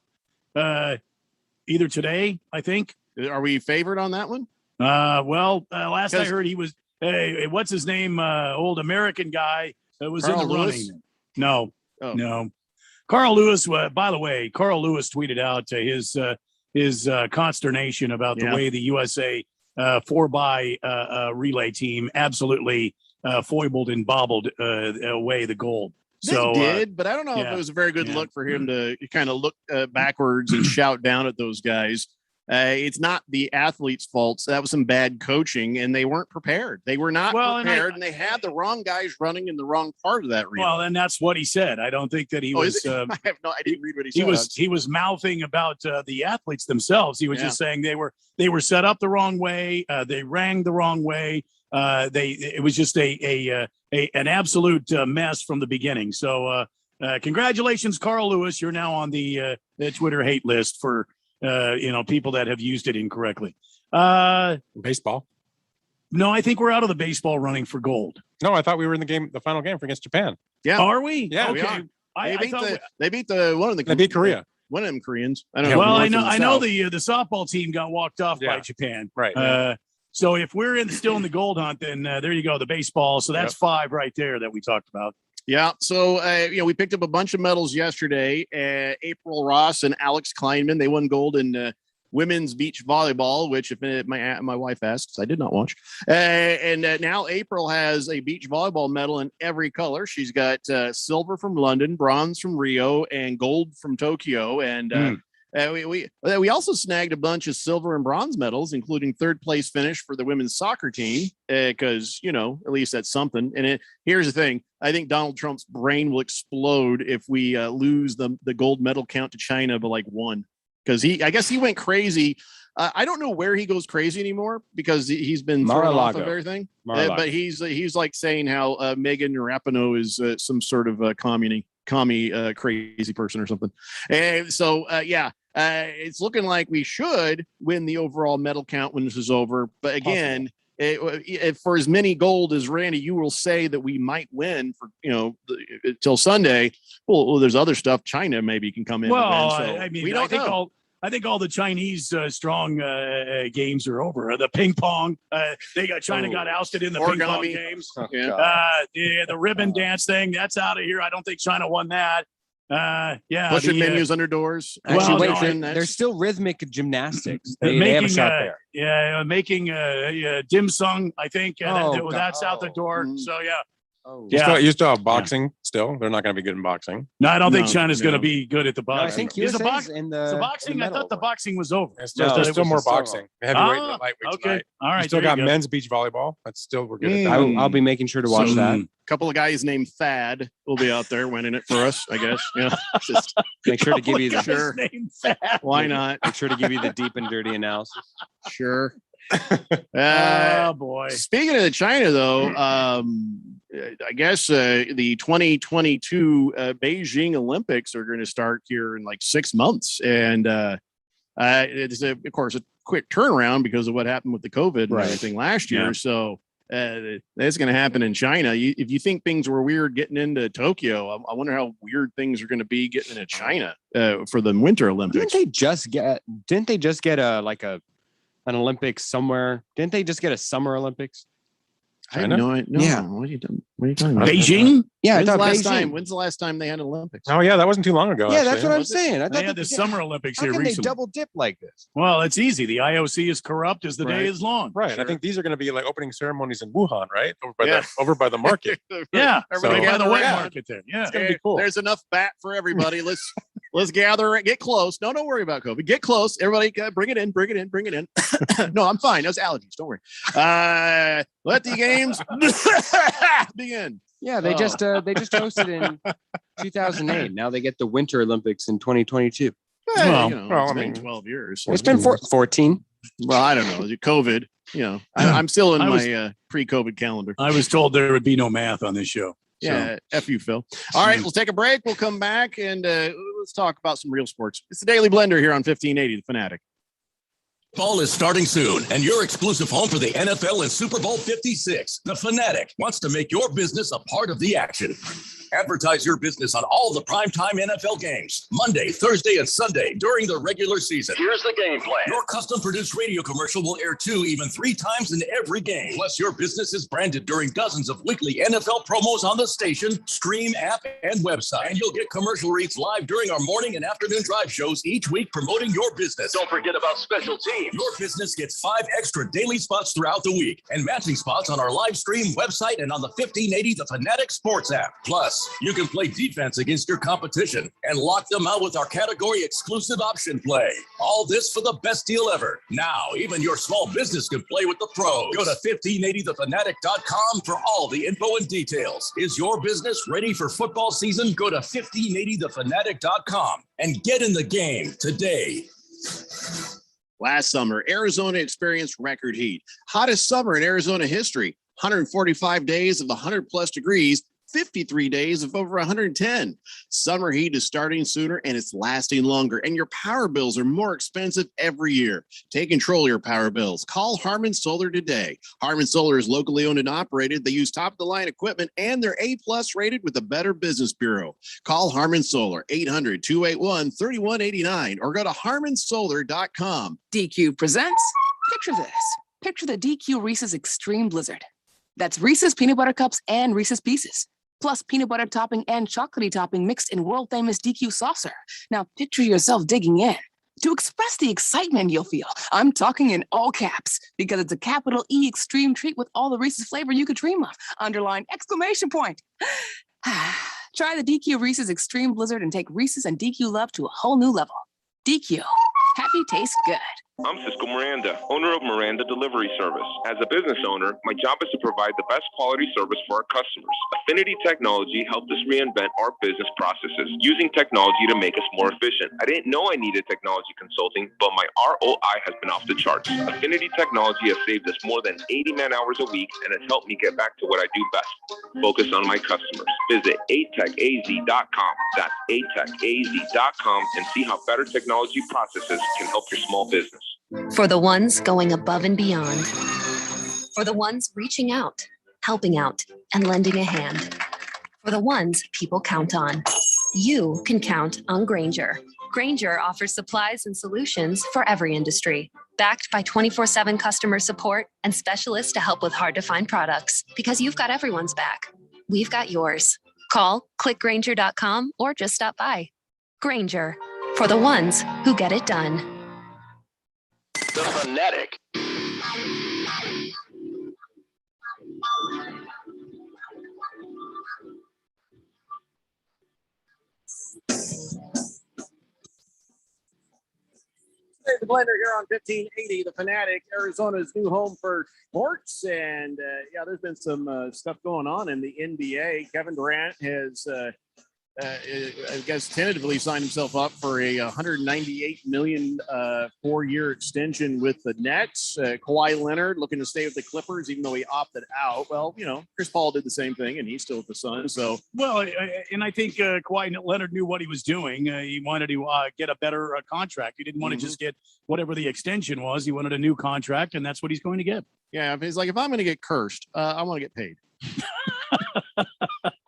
either today, I think. Are we favored on that one? Last I heard, he was. Hey, what's his name? Old American guy that was Carl in the Lewis? running. No. Carl Lewis. By the way, Carl Lewis tweeted out his consternation about the way the USA 4x relay team absolutely foibled and bobbled away the gold. They did, but I don't know if it was a very good look for him to kind of look backwards and shout down at those guys. It's not the athletes' fault. That was some bad coaching, and they weren't prepared. They were not prepared, and they had the wrong guys running in the wrong part of that relay. Well, and that's what he said. I don't think that he was. I didn't read what he said. He was mouthing about the athletes themselves. He was just saying they were set up the wrong way. They rang the wrong way. It was just an absolute mess from the beginning. So congratulations, Carl Lewis. You're now on the Twitter hate list for people that have used it incorrectly. Baseball. No, I think we're out of the baseball running for gold. No, I thought we were in the final game against Japan. Yeah. Are we? Yeah. Okay. They beat one of the. They beat Korea. One of them Koreans. I don't know. Well, I know the softball team got walked off by Japan. Right. So if we're still in the gold hunt, then there you go, the baseball. So that's 5 right there that we talked about. Yeah. So, we picked up a bunch of medals yesterday. April Ross and Alex Kleinman, they won gold in women's beach volleyball, which if my wife asks, I did not watch. And now April has a beach volleyball medal in every color. She's got silver from London, bronze from Rio, and gold from Tokyo. And we also snagged a bunch of silver and bronze medals, including 3rd place finish for the women's soccer team, because, at least that's something. And here's the thing. I think Donald Trump's brain will explode if we lose the gold medal count to China by like 1. Because I guess he went crazy. I don't know where he goes crazy anymore because he's been thrown off of everything. But he's like saying how Megan Rapinoe is some sort of commie crazy person or something. And so, it's looking like we should win the overall medal count when this is over. But again, for as many gold as Randy, you will say that we might win for, till Sunday. Well, there's other stuff. China maybe can come in. Well, we don't know. I think all the Chinese strong games are over. The ping pong, China got ousted in the ping pong games. The ribbon dance thing, that's out of here. I don't think China won that. Pushing menus under doors. There's still rhythmic gymnastics. They have a shot there. Yeah, making dim sum, I think. That's out the door. So You still have boxing. Still, they're not going to be good in boxing. No, I don't think China's going to be good at the boxing. No, I think is the boxing. boxing. I thought the boxing was over. There's still more boxing. Heavyweight, lightweight. Okay, tonight. all right. You still got men's beach volleyball. We're good at that. I'll be making sure to watch that. A couple of guys named Thad will be out there winning it for us, I guess. Yeah, just make sure to give you Why not? Make sure to give you the deep and dirty analysis. Sure. Oh boy. Speaking of China, though, I guess the 2022 Beijing Olympics are going to start here in like 6 months, and it's of course a quick turnaround because of what happened with the COVID and everything last year. So That's going to happen in China. If you think things were weird getting into Tokyo, I wonder how weird things are going to be getting into China for the Winter Olympics. Didn't they just get an Olympics somewhere? Didn't they just get a Summer Olympics? I have no idea. No, Yeah. What are you talking about? Beijing? Yeah, When's the last time they had an Olympics? Oh yeah, that wasn't too long ago. Yeah, actually. that's what I'm saying. I They thought had the Summer Olympics How here can they recently. double dip like this? Well, it's easy. The IOC is corrupt as the Right. day is long. Right. Sure. I think these are going to be like opening ceremonies in Wuhan, right? Yeah. Over by the market. Yeah. Everybody So- By the gather wet around. market there. Yeah. It's going to be cool. There's enough bat for everybody. Let's gather. Get close. No, don't worry about COVID. Get close. Everybody, bring it in. Bring it in. Bring it in. No, I'm fine. That's allergies. Don't worry. Let the games begin. Yeah, they just hosted in 2008. Now they get the Winter Olympics in 2022. Well, It's been 12 years. It's been 14. Well, I don't know. COVID. I'm still in I was- my pre-COVID calendar. I was told there would be no math on this show. So- Yeah, F you, Phil. All right, we'll take a break. We'll come back and let's talk about some real sports. It's the Daily Blender here on 1580, The Fanatic. Fall is starting soon, and your exclusive home for the NFL and Super Bowl 56, The Fanatic, wants to make your business a part of the action. Advertise your business on all the primetime NFL games, Monday, Thursday, and Sunday during the regular season. Here's the game plan. Your custom-produced radio commercial will air 2, even 3 times in every game. Plus, your business is branded during dozens of weekly NFL promos on the station, stream, app, and website. And you'll get commercial reads live during our morning and afternoon drive shows each week promoting your business. Don't forget about special teams. Your business gets 5 extra daily spots throughout the week and matching spots on our live stream website and on the 1580 The Fanatic Sports app. Plus, you can play defense against your competition and lock them out with our category exclusive option play. All this for the best deal ever. Now, even your small business can play with the pros. Go to 1580thefanatic.com for all the info and details. Is your business ready for football season? Go to 1580thefanatic.com and get in the game today. Last summer, Arizona experienced record heat. Hottest summer in Arizona history. 145 days of 100+ degrees, 53 days of over 110. Summer heat is starting sooner and it's lasting longer, and your power bills are more expensive every year. Take control of your power bills. Call Harmon Solar today. Harmon Solar is locally owned and operated. They use top-of-the-line equipment, and they're A+ rated with the Better Business Bureau. Call Harmon Solar, 800-281-3189, or go to harmonsolar.com. DQ presents, picture this. Picture the DQ Reese's Extreme Blizzard. That's Reese's Peanut Butter Cups and Reese's Pieces, plus peanut butter topping and chocolatey topping mixed in world-famous DQ saucer. Now picture yourself digging in. To express the excitement you'll feel, I'm talking in all caps because it's a capital E extreme treat with all the Reese's flavor you could dream of. Underline exclamation point. Try the DQ Reese's Extreme Blizzard and take Reese's and DQ love to a whole new level. DQ. Happy tastes good. I'm Cisco Miranda, owner of Miranda Delivery Service. As a business owner, my job is to provide the best quality service for our customers. Affinity Technology helped us reinvent our business processes, using technology to make us more efficient. I didn't know I needed technology consulting, but my ROI has been off the charts. Affinity Technology has saved us more than 80 man-hours a week and has helped me get back to what I do best, focus on my customers. Visit atechaz.com. That's atechaz.com and see how better technology processes can help your small business. For the ones going above and beyond. For the ones reaching out, helping out, and lending a hand. For the ones people count on. You can count on Grainger. Grainger offers supplies and solutions for every industry. Backed by 24/7 customer support and specialists to help with hard-to-find products. Because you've got everyone's back. We've got yours. Call, click Grainger.com, or just stop by. Grainger. For the ones who get it done. The Fanatic. The Blender here on 1580, The Fanatic, Arizona's new home for sports. And there's been some stuff going on in the NBA. Kevin Durant has I guess tentatively signed himself up for a 198 million 4-year extension with the Nets. Kawhi Leonard looking to stay with the Clippers, even though he opted out. Well, Chris Paul did the same thing, and he's still with the Suns. So, well, and I think Kawhi Leonard knew what he was doing. He wanted to get a better contract. He didn't want to just get whatever the extension was. He wanted a new contract, and that's what he's going to get. Yeah, he's like, if I'm going to get cursed, I want to get paid.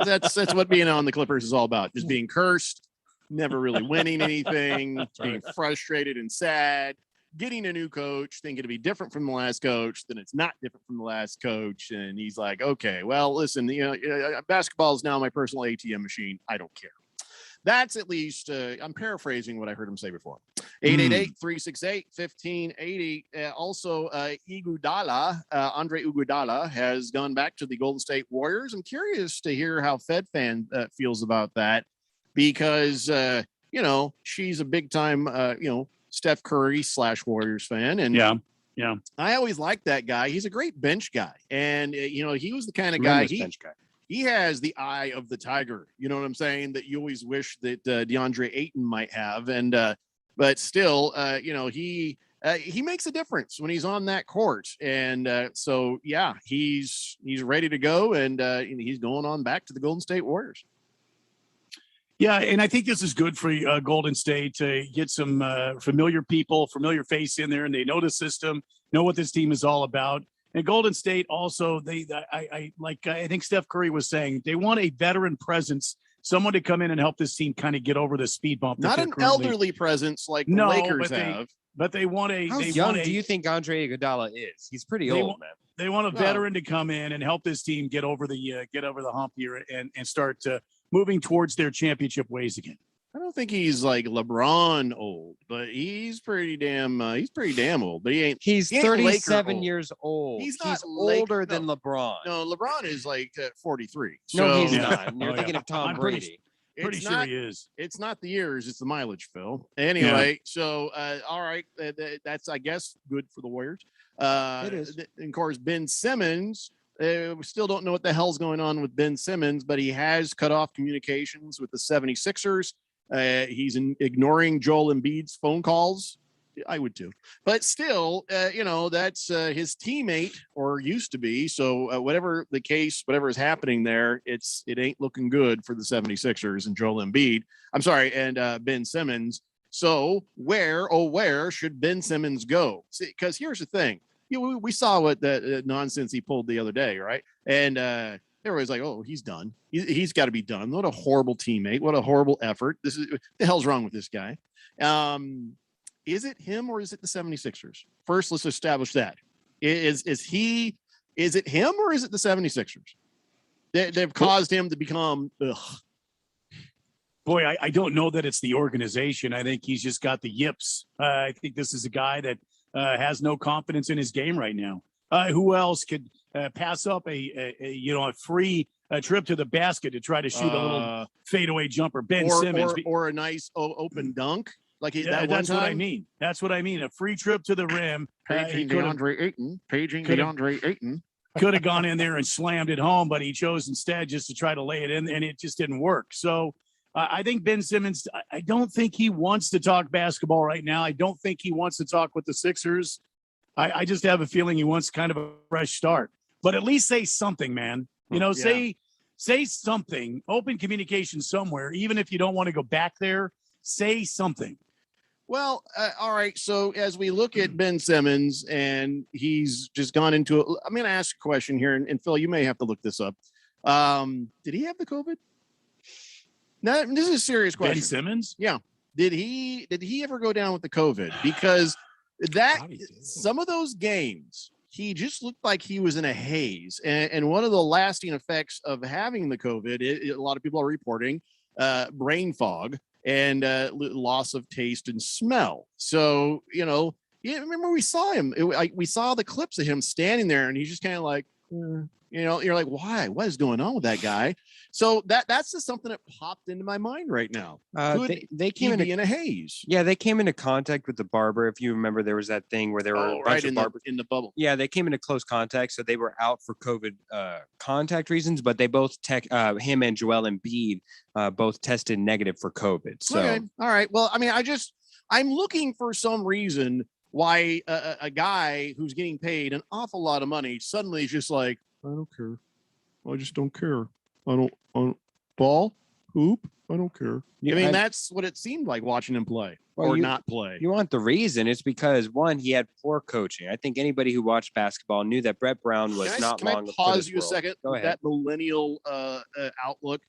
That's what being on the Clippers is all about. Just being cursed, never really winning anything, being frustrated and sad, getting a new coach, thinking to be different from the last coach, then it's not different from the last coach. And he's like, okay, well, listen, basketball is now my personal ATM machine. I don't care. That's at least, I'm paraphrasing what I heard him say before. 888-368-1580. Also, Iguodala, Andre Iguodala has gone back to the Golden State Warriors. I'm curious to hear how Fed fan feels about that because, she's a big time, Steph Curry / Warriors fan. And yeah. I always liked that guy. He's a great bench guy. And, he was the kind of guy, he has the eye of the tiger. You know what I'm saying? That you always wish that DeAndre Ayton might have. And, but still, he makes a difference when he's on that court. And so, yeah, he's ready to go. And he's going on back to the Golden State Warriors. Yeah, and I think this is good for Golden State to get some familiar face in there, and they know the system, know what this team is all about. And Golden State also, I think Steph Curry was saying, they want a veteran presence, someone to come in and help this team kind of get over the speed bump. Not an elderly presence like the Lakers have. But they want a. How young do you think Andre Iguodala is? He's pretty old, man. They want a veteran to come in and help this team get over the hump here and start moving towards their championship ways again. I don't think he's like LeBron old, but he's pretty damn old. But he's 37 years old. He's not older than LeBron. No, LeBron is like 43. No, he's not. You're thinking of Tom Brady. Pretty sure he is. It's not the years, it's the mileage, Phil. Anyway, so all right, that's I guess good for the Warriors. It is. And of course, Ben Simmons. We still don't know what the hell's going on with Ben Simmons, but he has cut off communications with the 76ers. He's ignoring Joel Embiid's phone calls. I would too, but still, that's his teammate or used to be. So whatever the case, whatever is happening there, it ain't looking good for the 76ers and Joel Embiid. I'm sorry. And Ben Simmons. So where should Ben Simmons go? Because here's the thing. We saw what the nonsense he pulled the other day. Right. And, everybody's like, oh, he's done. He's got to be done. What a horrible teammate. What a horrible effort. The hell's wrong with this guy? Is it him or is it the 76ers? First, let's establish that. Is it him or is it the 76ers? They've caused him to become, Boy, I don't know that it's the organization. I think he's just got the yips. I think this is a guy that has no confidence in his game right now. Who else could pass up a free trip to the basket to try to shoot a little fadeaway jumper? Ben Simmons or a nice open dunk. That's what I mean. That's what I mean. A free trip to the rim. Paging DeAndre Ayton. Could have gone in there and slammed it home, but he chose instead just to try to lay it in, and it just didn't work. So I think Ben Simmons, I don't think he wants to talk basketball right now. I don't think he wants to talk with the Sixers. I just have a feeling he wants kind of a fresh start. But at least say something, man. Say something. Open communication somewhere, even if you don't want to go back there. Say something. Well, all right. So as we look at Ben Simmons and he's just gone into it, I'm going to ask a question here. And Phil, you may have to look this up. Did he have the COVID? No, this is a serious question. Ben Simmons? Yeah. Did he ever go down with the COVID? Because some of those games, he just looked like he was in a haze. And one of the lasting effects of having the COVID, a lot of people are reporting brain fog and loss of taste and smell. So, remember we saw him. We saw the clips of him standing there and he's just kind of like, You know, you're like, why? What is going on with that guy? So that's just something that popped into my mind right now. They came in a haze. Yeah, they came into contact with the barber. If you remember, there was that thing where there were a bunch of barbers in the bubble. Yeah, they came into close contact, so they were out for COVID contact reasons. But they both him and Joel Embiid both tested negative for COVID. So okay. All right. Well, I mean, I'm looking for some reason why a guy who's getting paid an awful lot of money suddenly is just like, I don't care. I just don't care. I don't ball, hoop. I don't care. I mean, that's what it seemed like watching him play not play. You want the reason? It's because one, he had poor coaching. I think anybody who watched basketball knew that Brett Brown was Can I for pause this you a world. second? Go ahead. That millennial outlook.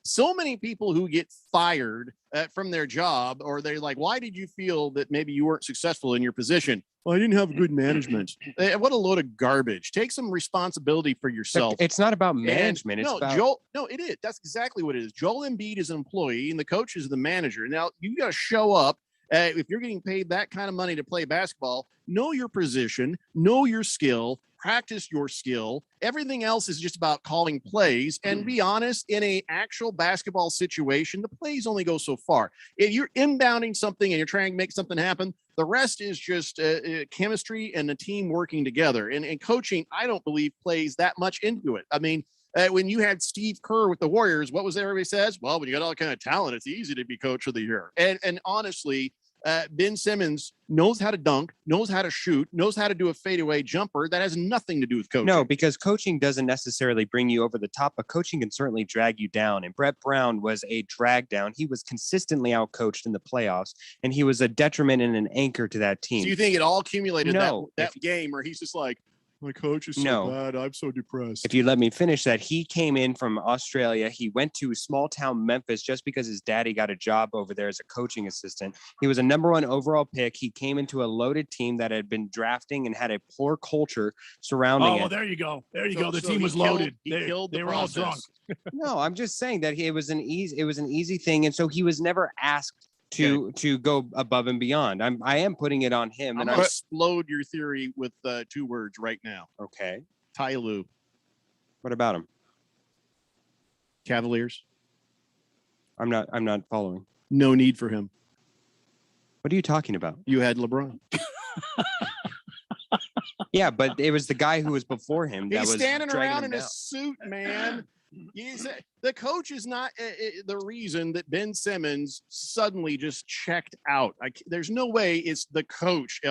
So many people who get fired from their job, or they're like, why did you feel that maybe you weren't successful in your position? Well, I didn't have good management. What a load of garbage. Take some responsibility for yourself. It's not about management. It's about it is. That's exactly what it is. Joel Embiid is an employee and the coach is the manager. Now you got to show up. If you're getting paid that kind of money to play basketball, know your position, know your skill, practice your skill. Everything else is just about calling plays. And be honest, in a actual basketball situation, the plays only go so far. If you're inbounding something and you're trying to make something happen, the rest is just chemistry and the team working together. And coaching, I don't believe, plays that much into it. I mean, when you had Steve Kerr with the Warriors, what was that everybody says? Well, when you got all kind of talent, it's easy to be coach of the year. And honestly, Ben Simmons knows how to dunk, knows how to shoot, knows how to do a fadeaway jumper. That has nothing to do with coaching. No, because coaching doesn't necessarily bring you over the top, but coaching can certainly drag you down. And Brett Brown was a drag down. He was consistently outcoached in the playoffs, and he was a detriment and an anchor to that team. So you think it all accumulated No. that game where he's just like, my coach is so bad, I'm so depressed. If you let me finish that, he came in from Australia. He went to small town Memphis just because his daddy got a job over there as a coaching assistant. He was a #1 overall pick. He came into a loaded team that had been drafting and had a poor culture surrounding it. Oh, well, there you go. There you go. The So team he was killed- loaded. he They killed the were all process. drunk. No, I'm just saying that it was an easy thing, and so he was never asked to go above and beyond. I am putting it on him, I'm and gonna explode your theory with 2 words right now. Okay. Ty Lue. What about him? Cavaliers. I'm not following. No need for him. What are you talking about? You had LeBron. Yeah, but it was the guy who was before him that He's was standing dragging around him in a down. suit, man. The coach is not the reason that Ben Simmons suddenly just checked out. There's no way it's the coach.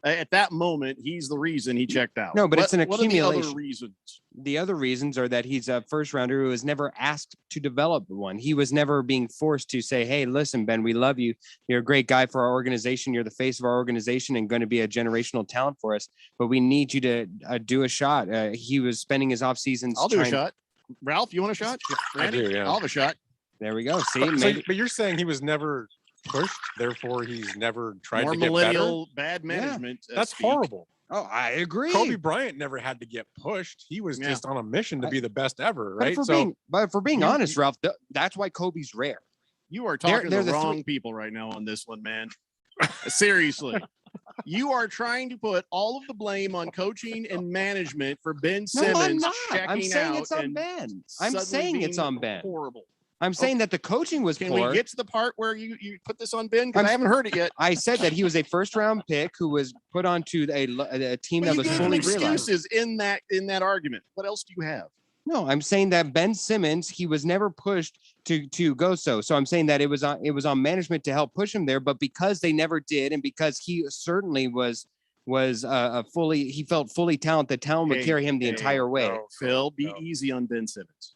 At that moment, he's the reason he checked out. No, but it's an What are the accumulation. other reasons? The other reasons are that he's a first rounder who was never asked to develop one. He was never being forced to say, hey, listen, Ben, we love you. You're a great guy for our organization. You're the face of our organization and going to be a generational talent for us. But we need you to do a shot. He was spending his off seasons. I'll do a shot. Ralph, you want a shot? Randy? I do, yeah. I'll have a shot. There we go. See, But you're saying he was never pushed, therefore he's never tried More to get millennial better? bad management. That's horrible. Oh, I agree. Kobe Bryant never had to get pushed. He was just on a mission to be the best ever, But right? if we're being honest, Ralph, that's why Kobe's rare. You are talking They're to the the wrong three- people right now on this one, man. Seriously. You are trying to put all of the blame on coaching and management for Ben No, I'm Simmons not. checking I'm saying out it's on and Ben. I'm suddenly saying it's being on Ben. Horrible. I'm saying that the coaching was Can poor. we get to the part where you put this on Ben? Because I haven't heard it yet. I said that he was a first round pick who was put onto a team But that you was gave fully him realized. excuses in that argument. What else do you have? No, I'm saying that Ben Simmons, he was never pushed to go so. So I'm saying that it was on management to help push him there, but because they never did, and because he certainly was he felt fully talented. Talent would carry him the entire way. Phil, be easy on Ben Simmons.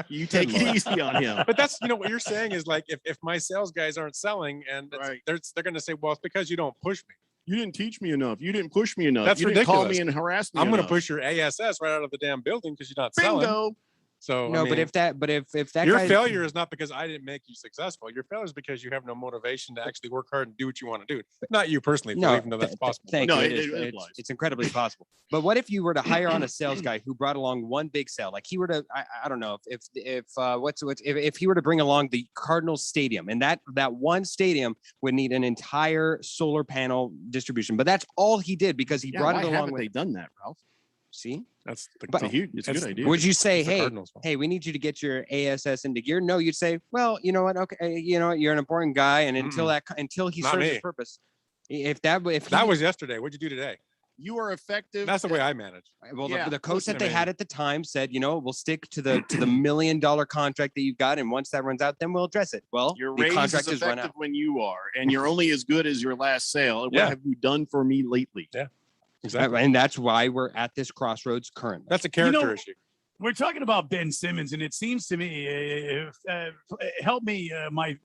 You take it easy on him. But that's what you're saying is like if my sales guys aren't selling and they're going to say, well, it's because you don't push me. You didn't teach me enough. You didn't push me enough. That's you ridiculous. Didn't call me and harass me. I'm going to enough. push your ASS right out of the damn building because you're not selling. Bingo. So No, I but mean, if that your guy, failure is not because I didn't make you successful. Your failure is because you have no motivation to actually work hard and do what you want to do. Not you personally, Phil, No, even though that's possible. Thank No, you. it applies. It's incredibly possible. But what if you were to hire on a sales guy who brought along one big sale? Like he were to, I don't know if he were to bring along the Cardinals stadium, and that one stadium would need an entire solar panel distribution. But that's all he did because he brought why it along haven't with. they done that, Ralph? See, That's But- the, It's a good idea. would you say, it's the hey, Cardinals' fault. hey, we need you to get your ASS into gear? No, you'd say, well, you know what? Okay, you know what? You're an important guy, and until he Not serves me. his purpose, if that was yesterday. What'd you do today? You are effective. That's the way I manage. well, Yeah, the coach listen that to they me. had at the time said, you know, we'll stick to the $1 million contract that you've got, and once that runs out, then we'll address it. Well, Your the raise contract is is run effective out. when you are, and you're only as good as your last sale. What Yeah. have you done for me lately? Yeah, exactly. And that's why we're at this crossroads currently. That's a character know, issue. We're talking about Ben Simmons, and it seems to me, help me, my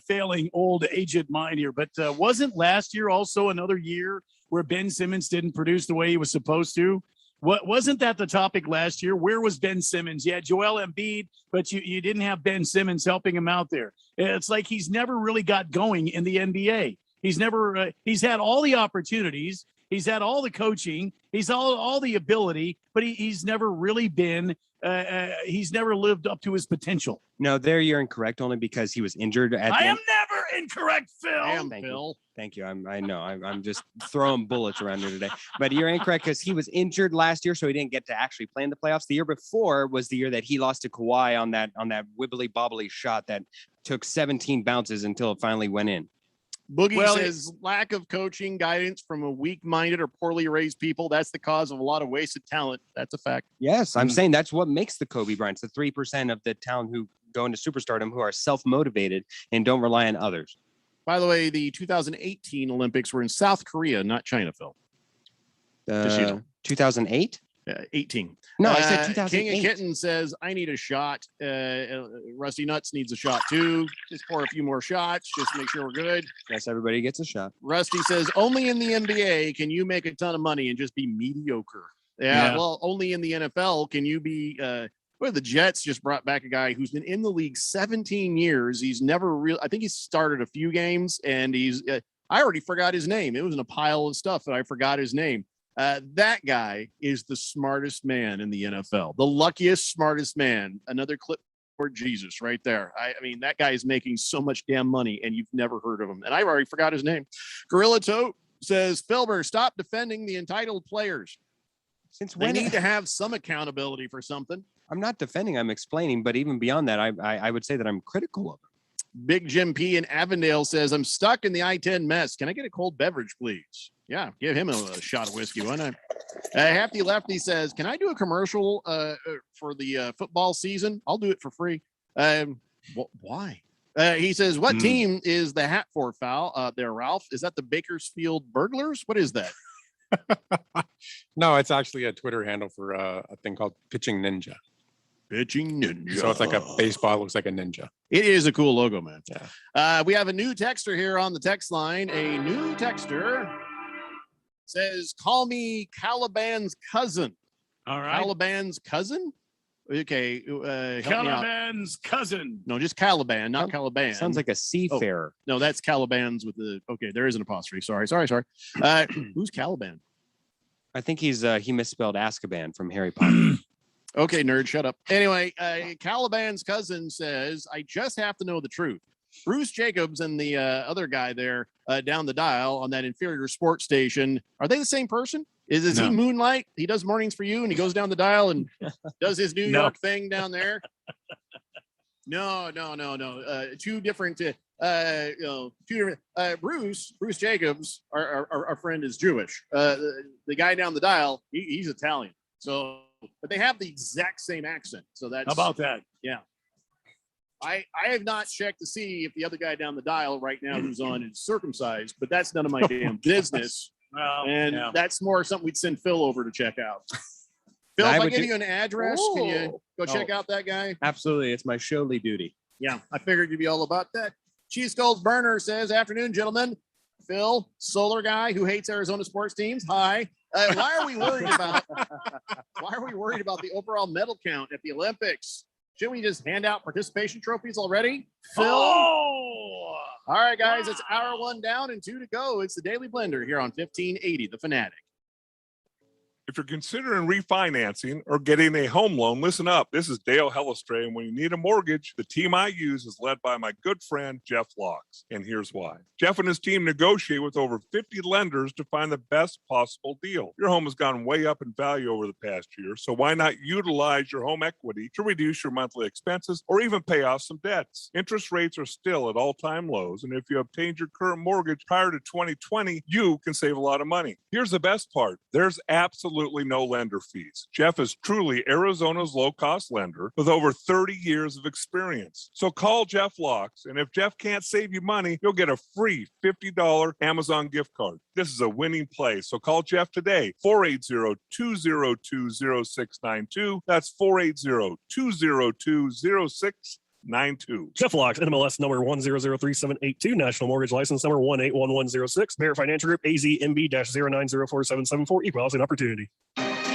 failing old aged mind here, but wasn't last year also another year where Ben Simmons didn't produce the way he was supposed to? Wasn't that the topic last year? Where was Ben Simmons? You had Joel Embiid, but you didn't have Ben Simmons helping him out there. It's like he's never really got going in the NBA. He's never. He's had all the opportunities. He's had all the coaching. He's all the ability, but he's never really been. He's never lived up to his potential. No, there you're incorrect. Only because he was injured at. I am never incorrect, Phil. Damn, Thank Phil. you. Thank you. I know. I'm just throwing bullets around here today. But you're incorrect because he was injured last year, so he didn't get to actually play in the playoffs. The year before was the year that he lost to Kawhi on that wibbly bobbly shot that took 17 bounces until it finally went in. Boogie says lack of coaching guidance from a weak-minded or poorly raised people. That's the cause of a lot of wasted talent. That's a fact. Yes, I'm saying that's what makes the Kobe Bryants, the 3% of the talent who go into superstardom who are self-motivated and don't rely on others. By the way, the 2018 Olympics were in South Korea, not China, Phil. 2008? 18. No, I said King 2008. of Kitten says, I need a shot. Rusty Nuts needs a shot too. Just pour a few more shots. Just make sure we're good. Yes, everybody gets a shot. Rusty says, only in the NBA can you make a ton of money and just be mediocre. Yeah. Well, only in the NFL can you be. Well, the Jets just brought back a guy who's been in the league 17 years. He's never real. I think he started a few games, and he's. I already forgot his name. It was in a pile of stuff, and I forgot his name. That guy is the smartest man in the NFL, the luckiest, smartest man. Another clip for Jesus right there. I mean, that guy is making so much damn money, and you've never heard of him. And I've already forgot his name. Gorilla Tote says, Filber, stop defending the entitled players. Since They when need to have some accountability for something. I'm not defending, I'm explaining, but even beyond that, I would say that I'm critical of it. Big Jim P in Avondale says, I'm stuck in the I-10 mess. Can I get a cold beverage, please? Yeah, give him a shot of whiskey. Why not? Hefty Lefty says, can I do a commercial for the football season? I'll do it for free. Why? He says, what team is the hat for, foul there, Ralph? Is that the Bakersfield Burglars? What is that? No, it's actually a Twitter handle for a thing called Pitching Ninja. Pitching Ninja. So it's like a baseball, looks like a ninja. It is a cool logo, man. Yeah. We have a new texter here on the text line. A new texter says, call me Caliban's cousin. All right. Caliban's cousin? Okay. Help me out. Caliban's cousin. No, just Caliban, not Caliban. Sounds like a seafarer. No, that's Caliban's with the. Okay, there is an apostrophe. Sorry. Who's Caliban? I think he misspelled Azkaban from Harry Potter. Okay, nerd, shut up. Anyway, Caliban's cousin says, I just have to know the truth. Bruce Jacobs and the other guy there down the dial on that inferior sports station, are they the same person? Is he Moonlight? He does mornings for you and he goes down the dial and does his New York thing down there? No. Two different, Bruce Jacobs, our friend is Jewish. The guy down the dial, he's Italian. So, but they have the exact same accent. So that's. How about that? Yeah. I have not checked to see if the other guy down the dial right now who's on is circumcised, but that's none of my damn business. Well, that's more something we'd send Phil over to check out. Phil, if I give you an address, can you go check out that guy? Absolutely. It's my showly duty. Yeah, I figured you'd be all about that. Cheese Skulls Burner says, afternoon, gentlemen. Phil, solar guy who hates Arizona sports teams. Hi. Why are we worried about the overall medal count at the Olympics? Should we just hand out participation trophies already? Phil? Oh! All right, guys, it's hour one down and 2 to go. It's the Daily Blender here on 1580, The Fanatic. If you're considering refinancing or getting a home loan, listen up. This is Dale Hellestray, and when you need a mortgage, the team I use is led by my good friend, Jeff Locks. And here's why. Jeff and his team negotiate with over 50 lenders to find the best possible deal. Your home has gone way up in value over the past year, so why not utilize your home equity to reduce your monthly expenses or even pay off some debts? Interest rates are still at all-time lows, and if you obtained your current mortgage prior to 2020, you can save a lot of money. Here's the best part. There's absolutely no lender fees. Jeff is truly Arizona's low-cost lender with over 30 years of experience. So call Jeff Locks, and if Jeff can't save you money, you'll get a free $50 Amazon gift card. This is a winning play, so call Jeff today, 480-202-0692. That's 480-202-0692. Jeff Locks, NMLS number 1003782, National Mortgage License number 181106, Bear Financial Group, AZMB-09047774, Equal Housing Opportunity.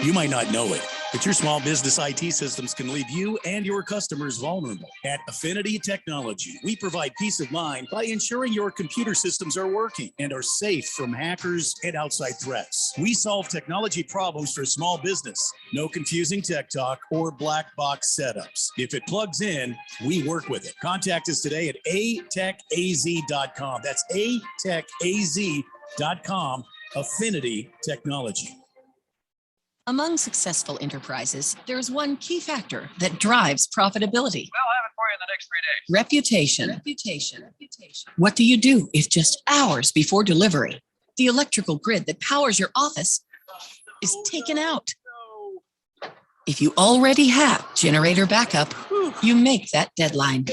You might not know it, but your small business IT systems can leave you and your customers vulnerable. At Affinity Technology, we provide peace of mind by ensuring your computer systems are working and are safe from hackers and outside threats. We solve technology problems for small business. No confusing tech talk or black box setups. If it plugs in, we work with it. Contact us today at atechaz.com. That's atechaz.com. Affinity Technology. Among successful enterprises, there's one key factor that drives profitability. We'll have it for you in the next 3 days. Reputation. What do you do if just hours before delivery, the electrical grid that powers your office is taken out? If you already have generator backup, you make that deadline.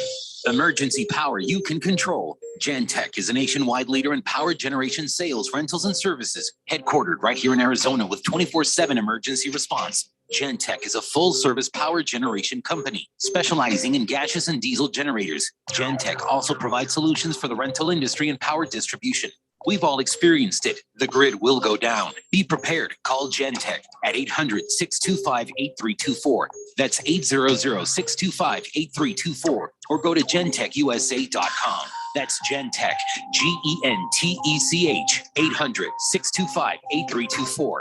Emergency power you can control. Gentech is a nationwide leader in power generation sales, rentals, and services. Headquartered right here in Arizona with 24/7 emergency response. Gentech is a full-service power generation company specializing in gaseous and diesel generators. Gentech also provides solutions for the rental industry and power distribution. We've all experienced it. The grid will go down. Be prepared. Call Gentech at 800-625-8324. That's 800-625-8324. Or go to gentechusa.com. That's Gentech, Gentech, 800-625-8324.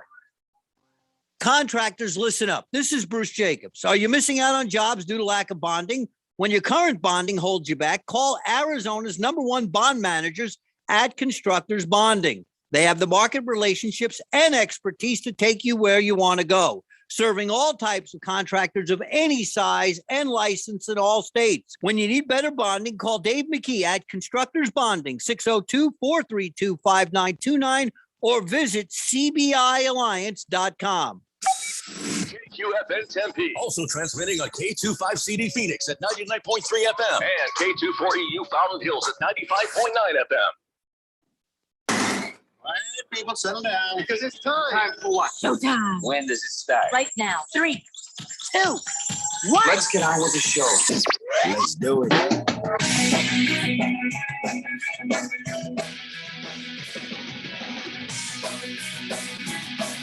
Contractors, listen up. This is Bruce Jacobs. Are you missing out on jobs due to lack of bonding? When your current bonding holds you back, call Arizona's #1 bond managers at Constructors Bonding. They have the market relationships and expertise to take you where you want to go, serving all types of contractors of any size and license in all states. When you need better bonding, call Dave McKee at Constructors Bonding, 602-432-5929, or visit cbialliance.com. KQFN Tempe. Also transmitting on K25CD Phoenix at 99.3 FM. And K240U Fountain Hills at 95.9 FM. All right, people, settle down. Because it's time. Time for what? Showtime. When does it start? Right now. 3, 2, 1. Let's get on with the show. Let's do it.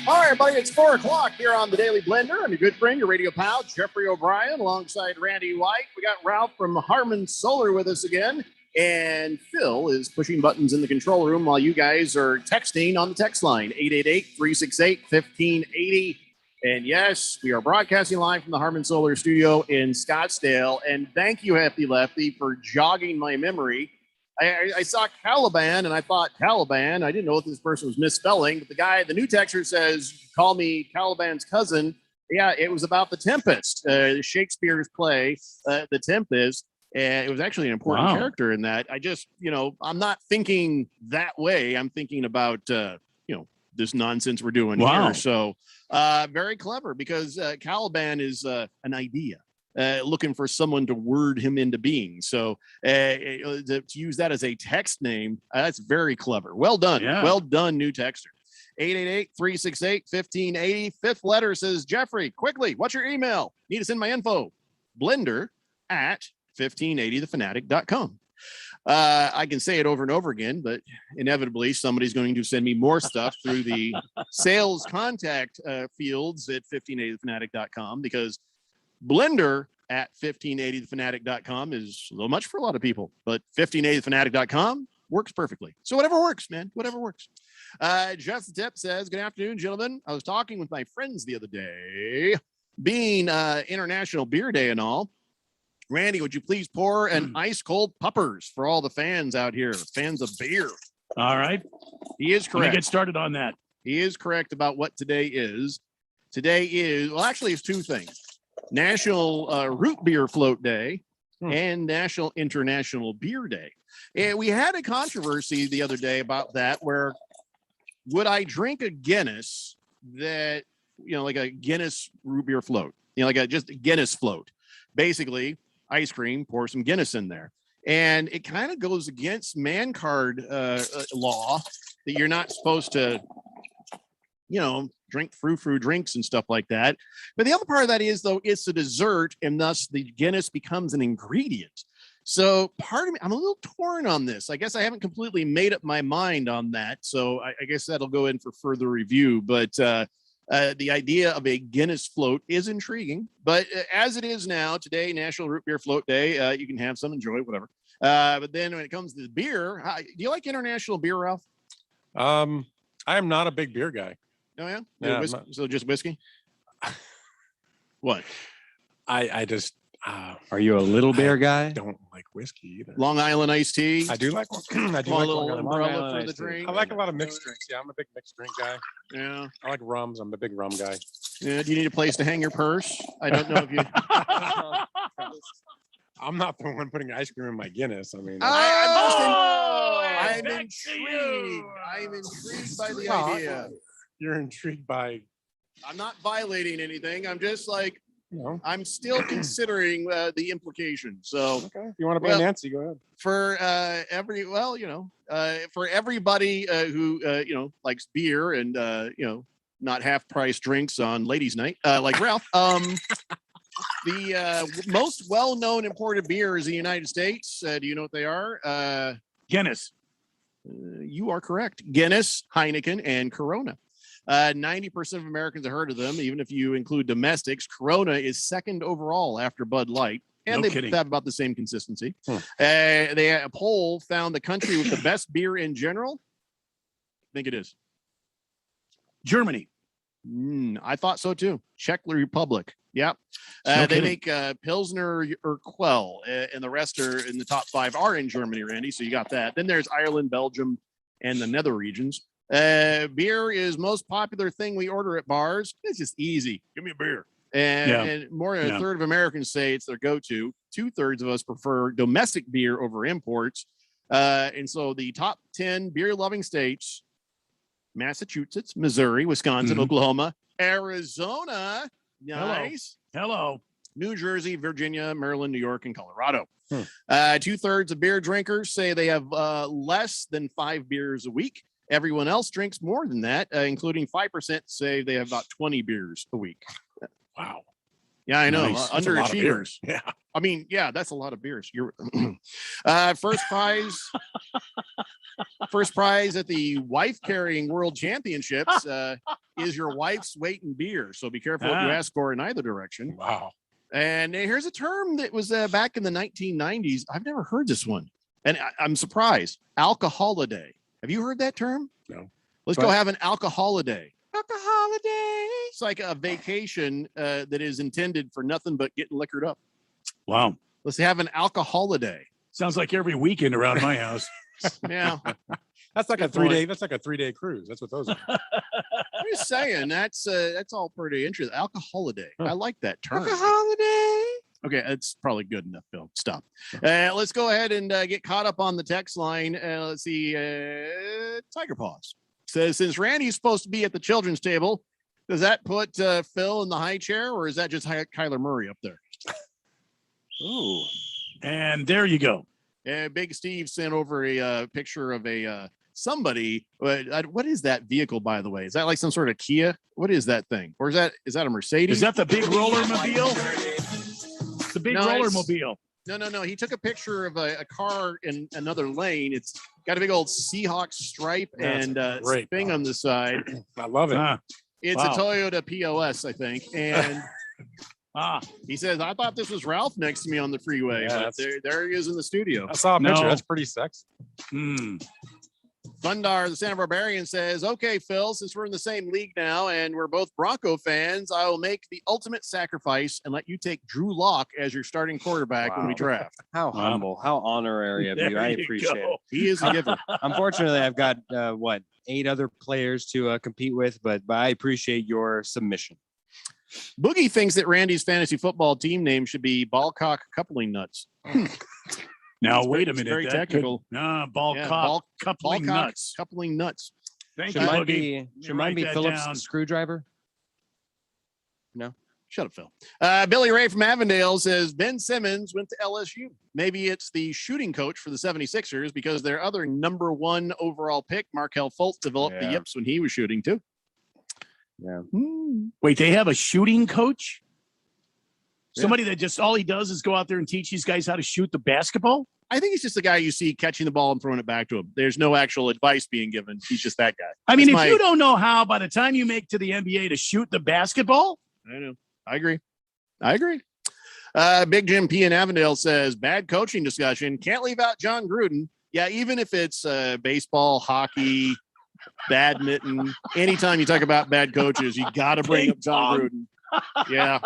All right, everybody, it's 4 o'clock here on the Daily Blender. I'm your good friend, your radio pal, Jeffrey O'Brien, alongside Randy White. We got Ralph from Harmon Solar with us again. And Phil is pushing buttons in the control room while you guys are texting on the text line, 888-368-1580. And yes, we are broadcasting live from the Harmon Solar Studio in Scottsdale. And thank you, Hefty Lefty, for jogging my memory. I saw Caliban, and I thought Caliban. I didn't know if this person was misspelling, but the new texter says, call me Caliban's cousin. Yeah, it was about The Tempest, Shakespeare's play, The Tempest. And it was actually an important character in that. I just, I'm not thinking that way. I'm thinking about, this nonsense we're doing here. So very clever, because Caliban is an idea, looking for someone to word him into being. So to use that as a text name, that's very clever. Well done. Yeah. Well done, new texter. 888-368-1580. Fifth letter says, Jeffrey, quickly, what's your email? Need to send my info. Blender@1580thefanatic.com. I can say it over and over again, but inevitably somebody's going to send me more stuff through the sales contact fields at 1580thefanatic.com, because Blender@1580thefanatic.com is a little much for a lot of people, but 1580thefanatic.com works perfectly. So whatever works, man, whatever works. Just the Tip says, good afternoon, gentlemen. I was talking with my friends the other day, being International Beer Day and all. Randy, would you please pour an ice cold puppers for all the fans out here, fans of beer? All right. He is Let me correct. get started on that. He is correct about what today is. Today is, well, actually, it's two things. National Root Beer Float Day and National International Beer Day. And we had a controversy the other day about that, where would I drink a Guinness that, like a Guinness root beer float, like just a Guinness float, basically ice cream, pour some Guinness in there. And it kind of goes against man card law that you're not supposed to, drink frou-frou drinks and stuff like that. But the other part of that is, though, it's a dessert, and thus the Guinness becomes an ingredient. So part of me, I'm a little torn on this. I guess I haven't completely made up my mind on that. So I guess that'll go in for further review. But the idea of a Guinness float is intriguing. But as it is now, today, National Root Beer Float Day, you can have some, enjoy it, whatever. But then when it comes to beer, do you like international beer, Ralph? I am not a big beer guy. Oh, yeah? Yeah, So just whiskey? What? I just Are you a little beer guy? don't like whiskey either. Long Island iced tea? I do like I do Small like little Long Island. umbrella for Island the iced tea. drink? I like a lot of mixed drinks. Yeah, I'm a big mixed drink guy. Yeah. I like rums. I'm a big rum guy. Yeah. Do you need a place to hang your purse? I don't know if you. I'm not the one putting ice cream in my Guinness. I mean, I'm back to intrigued. you. I'm intrigued by the No, idea. you're intrigued by, I'm not violating anything. I'm just like, you know. I'm still considering the implication. So Okay, if you want to be Well, a Nancy, go ahead. for for everybody who likes beer and not half price drinks on ladies' night, like Ralph, the most well-known imported beers in the United States. Do you know what they are? Guinness. You are correct. Guinness, Heineken, and Corona. 90% of Americans have heard of them, even if you include domestics. Corona is second overall after Bud Light, and No they kidding. have about the same consistency. A poll found the country with the best beer in general. I think it is Germany. I thought so too. Czech Republic. Yep. No They kidding. make Pilsner or Quell, and the rest are in the top 5 are in Germany, Randy. So you got that. Then there's Ireland, Belgium, and the nether regions. Beer is most popular thing we order at bars. It's just easy. Give me a beer. And more than a third of Americans say it's their go-to. 2/3 of us prefer domestic beer over imports. And so the top 10 beer-loving states: Massachusetts, Missouri, Wisconsin, Oklahoma, Arizona. Nice. Hello. New Jersey, Virginia, Maryland, New York, and Colorado. 2/3 of beer drinkers say they have less than 5 beers a week. Everyone else drinks more than that, including 5% say they have about 20 beers a week. Wow. Yeah, I know. Nice. That's a lot of beers. Underachievers. Yeah. I mean, yeah, that's a lot of beers. You're first prize. First prize at the wife carrying world championships is your wife's weight in beer. So be careful what you ask for in either direction. Wow. And here's a term that was back in the 1990s. I've never heard this one, and I'm surprised. Alcoholiday. Have you heard that term? No. Let's go have an alcoholiday. Alcoholiday. It's like a vacation that is intended for nothing but getting liquored up. Wow. Let's have an alcoholiday. Sounds like every weekend around my house. Yeah. That's like a Good point. 3-day. That's like a 3-day cruise. That's what those are. I'm just saying that's all pretty interesting. Alcoholiday. I like that term. Holiday. Okay, that's probably good enough, Bill. Stop. Let's go ahead and get caught up on the text line. Let's see. Tiger Paws says, since Randy's supposed to be at the children's table, does that put Phil in the high chair, or is that just Kyler Murray up there? Ooh. And there you go. Big Steve sent over a picture of a somebody. What is that vehicle, by the way? Is that like some sort of Kia? What is that thing? Or is that a Mercedes? Is that the big roller mobile? The big No, roller it's- mobile. No. He took a picture of a car in another lane. It's got a big old Seahawks stripe That's and great. thing on the side. I love it. It's Wow. a Toyota POS, I think. And Ah, he says, I thought this was Ralph next to me on the freeway. Yeah, But there he is in the studio. I saw a picture. No. That's pretty sexy. hmm. Fundar, the Santa Barbarian, says, okay, Phil, since we're in the same league now and we're both Bronco fans, I will make the ultimate sacrifice and let you take Drew Lock as your starting quarterback when we draft. How humble, how honorary of you. There I you appreciate go. it. He is a giver. Unfortunately, I've got, 8 other players to compete with, but I appreciate your submission. Boogie thinks that Randy's fantasy football team name should be Ballcock Coupling Nuts. Now, It's wait a it's minute. very that technical. Could, nah, ball Yeah, cock, coupling Ballcock nuts. Coupling Nuts. Thank Should you, mine Boogie. be, Let me should mine write be that Phillips down. Screwdriver? Shut up, Phil. Billy Ray from Avondale says Ben Simmons went to LSU. Maybe it's the shooting coach for the 76ers because their other number 1 overall pick, Markelle Fultz, developed the Yeah. yips when he was shooting too. Yeah. Wait, they have a shooting coach? Yeah. Somebody that just all he does is go out there and teach these guys how to shoot the basketball? I think he's just the guy you see catching the ball and throwing it back to him. There's no actual advice being given. He's just that guy. I mean, That's if you don't know how by the time you make to the NBA to shoot the basketball, I know. I agree. Big Jim P in Avondale says bad coaching discussion. Can't leave out John Gruden. Yeah, even if it's baseball, hockey, badminton, anytime you talk about bad coaches, you got to bring up John Gruden. Yeah,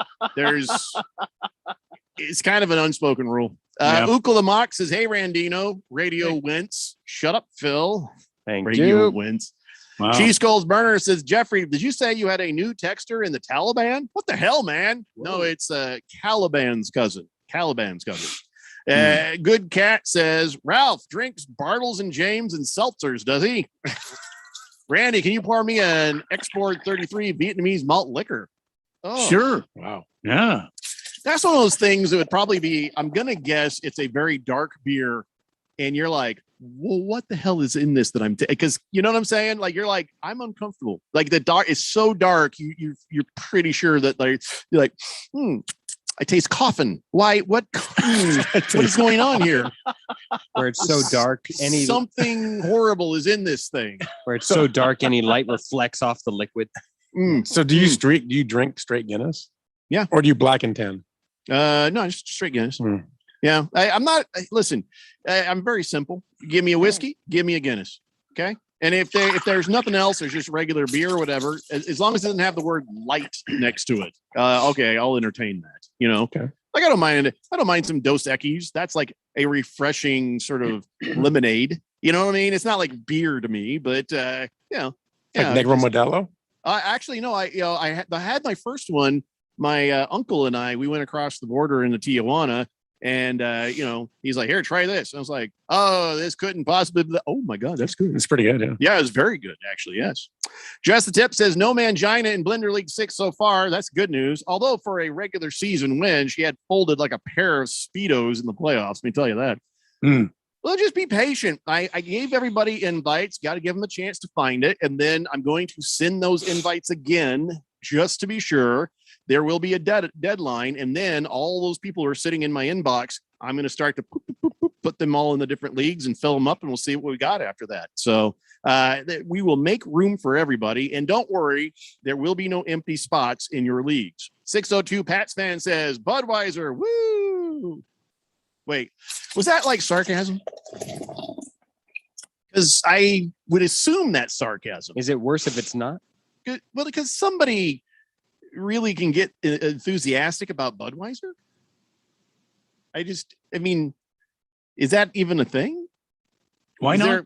it's kind of an unspoken rule. Uka Lamock says, hey, Randino, radio wins. Shut up, Phil. Thank Radio you. wins. wow. Cheese Skulls Burner says, Jeffrey, did you say you had a new texter in the Taliban? What the hell, man? No, it's Caliban's cousin. Good Cat says, Ralph drinks Bartles and James and seltzers, does he? Randy, can you pour me an Export 33 Vietnamese malt liquor? Oh, Sure. Wow. Yeah. That's one of those things that would probably be, I'm going to guess it's a very dark beer. And you're like, well, what the hell is in this that I'm because you know what I'm saying? Like, you're like, I'm uncomfortable. Like the dark is so dark. You're pretty sure that like, you're like, I taste coffin. Why? What is going on here? Where it's so dark, something horrible is in this thing. Where it's so dark, any light reflects off the liquid. So do you drink straight Guinness? Yeah. Or do you black and tan? No, just straight Guinness. Yeah. I'm not, listen, I'm very simple. Give me a whiskey, give me a Guinness. Okay. And if there's nothing else, there's just regular beer or whatever, as long as it doesn't have the word light next to it. Okay. I'll entertain that, you know? Okay. Like I don't mind some Dos Equis. That's like a refreshing sort of lemonade. You know what I mean? It's not like beer to me, but you know, Like Negro Modelo? actually, no, I had my first one. My uncle and we went across the border into Tijuana, and he's like, here, try this. And I was like, oh, this couldn't possibly be. Oh my God, that's good. It's pretty good. Yeah. Yeah, it's very good, actually. Yes. Just the Tip says no mangina in Blender League 6 so far. That's good news. Although for a regular season win, she had folded like a pair of Speedos in the playoffs. Let me tell you that. Well, just be patient. I gave everybody invites. Got to give them a chance to find it. And then I'm going to send those invites again just to be sure. There will be a deadline. And then all those people who are sitting in my inbox, I'm going to start to put them all in the different leagues and fill them up. And we'll see what we got after that. So we will make room for everybody. And don't worry, there will be no empty spots in your leagues. 602 Pats fan says, Budweiser, woo! Wait, was that like sarcasm? Because I would assume that's sarcasm. Is it worse if it's not? Well, because somebody really can get enthusiastic about Budweiser. I mean, is that even a thing? Why not?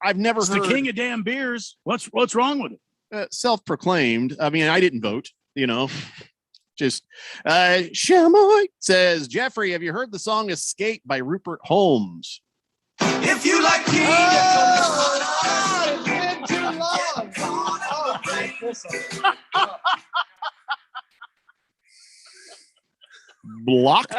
I've never heard. The king of damn beers. What's wrong with it? Self-proclaimed. I mean, I didn't vote, you know. Just Shamoy says, Jeffrey, have you heard the song Escape by Rupert Holmes? If you like me, Blocked.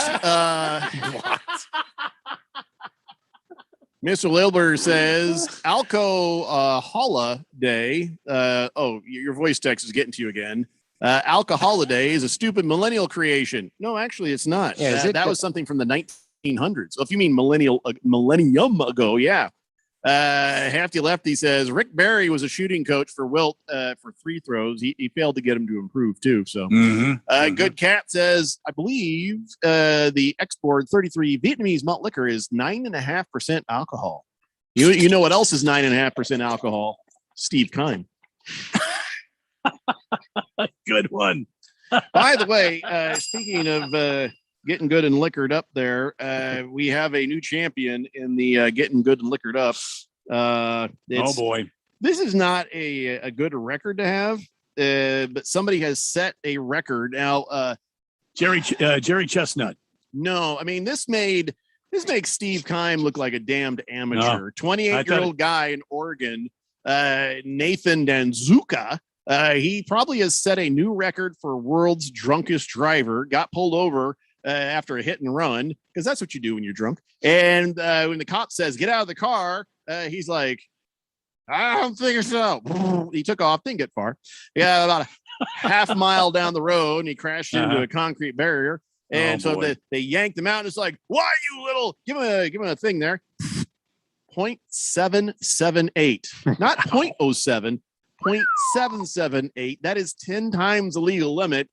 Mr. Lilber says Alco Holiday. Your voice text is getting to you again. Alka Holiday is a stupid millennial creation. No, actually, it's not. Yeah, that was something from the 1900s. So if you mean millennium ago, yeah. Hefty Lefty says Rick Barry was a shooting coach for Wilt for free throws. He failed to get him to improve too. So Good Cat says, I believe the Export 33 Vietnamese malt liquor is 9.5% alcohol. You know what else is 9.5% alcohol? Steve Keim. Good one. By the way, speaking of getting good and liquored up there, we have a new champion in the getting good and liquored up. Oh boy. This is not a good record to have, but somebody has set a record. Now, Jerry Chestnut. No, I mean, this makes Steve Keim look like a damned amateur. No. 28-year-old guy in Oregon, Nathan Danzuka. He probably has set a new record for world's drunkest driver. Got pulled over after a hit and run, because that's what you do when you're drunk. And when the cop says, "Get out of the car," he's like, "I don't think so." He took off, didn't get far. Yeah, about a half mile down the road, and he crashed into a concrete barrier. And they yanked him out. And it's like, "Why, you little?" Give him a thing there. 0.778, not 0.07. 0.778. That is 10 times the legal limit.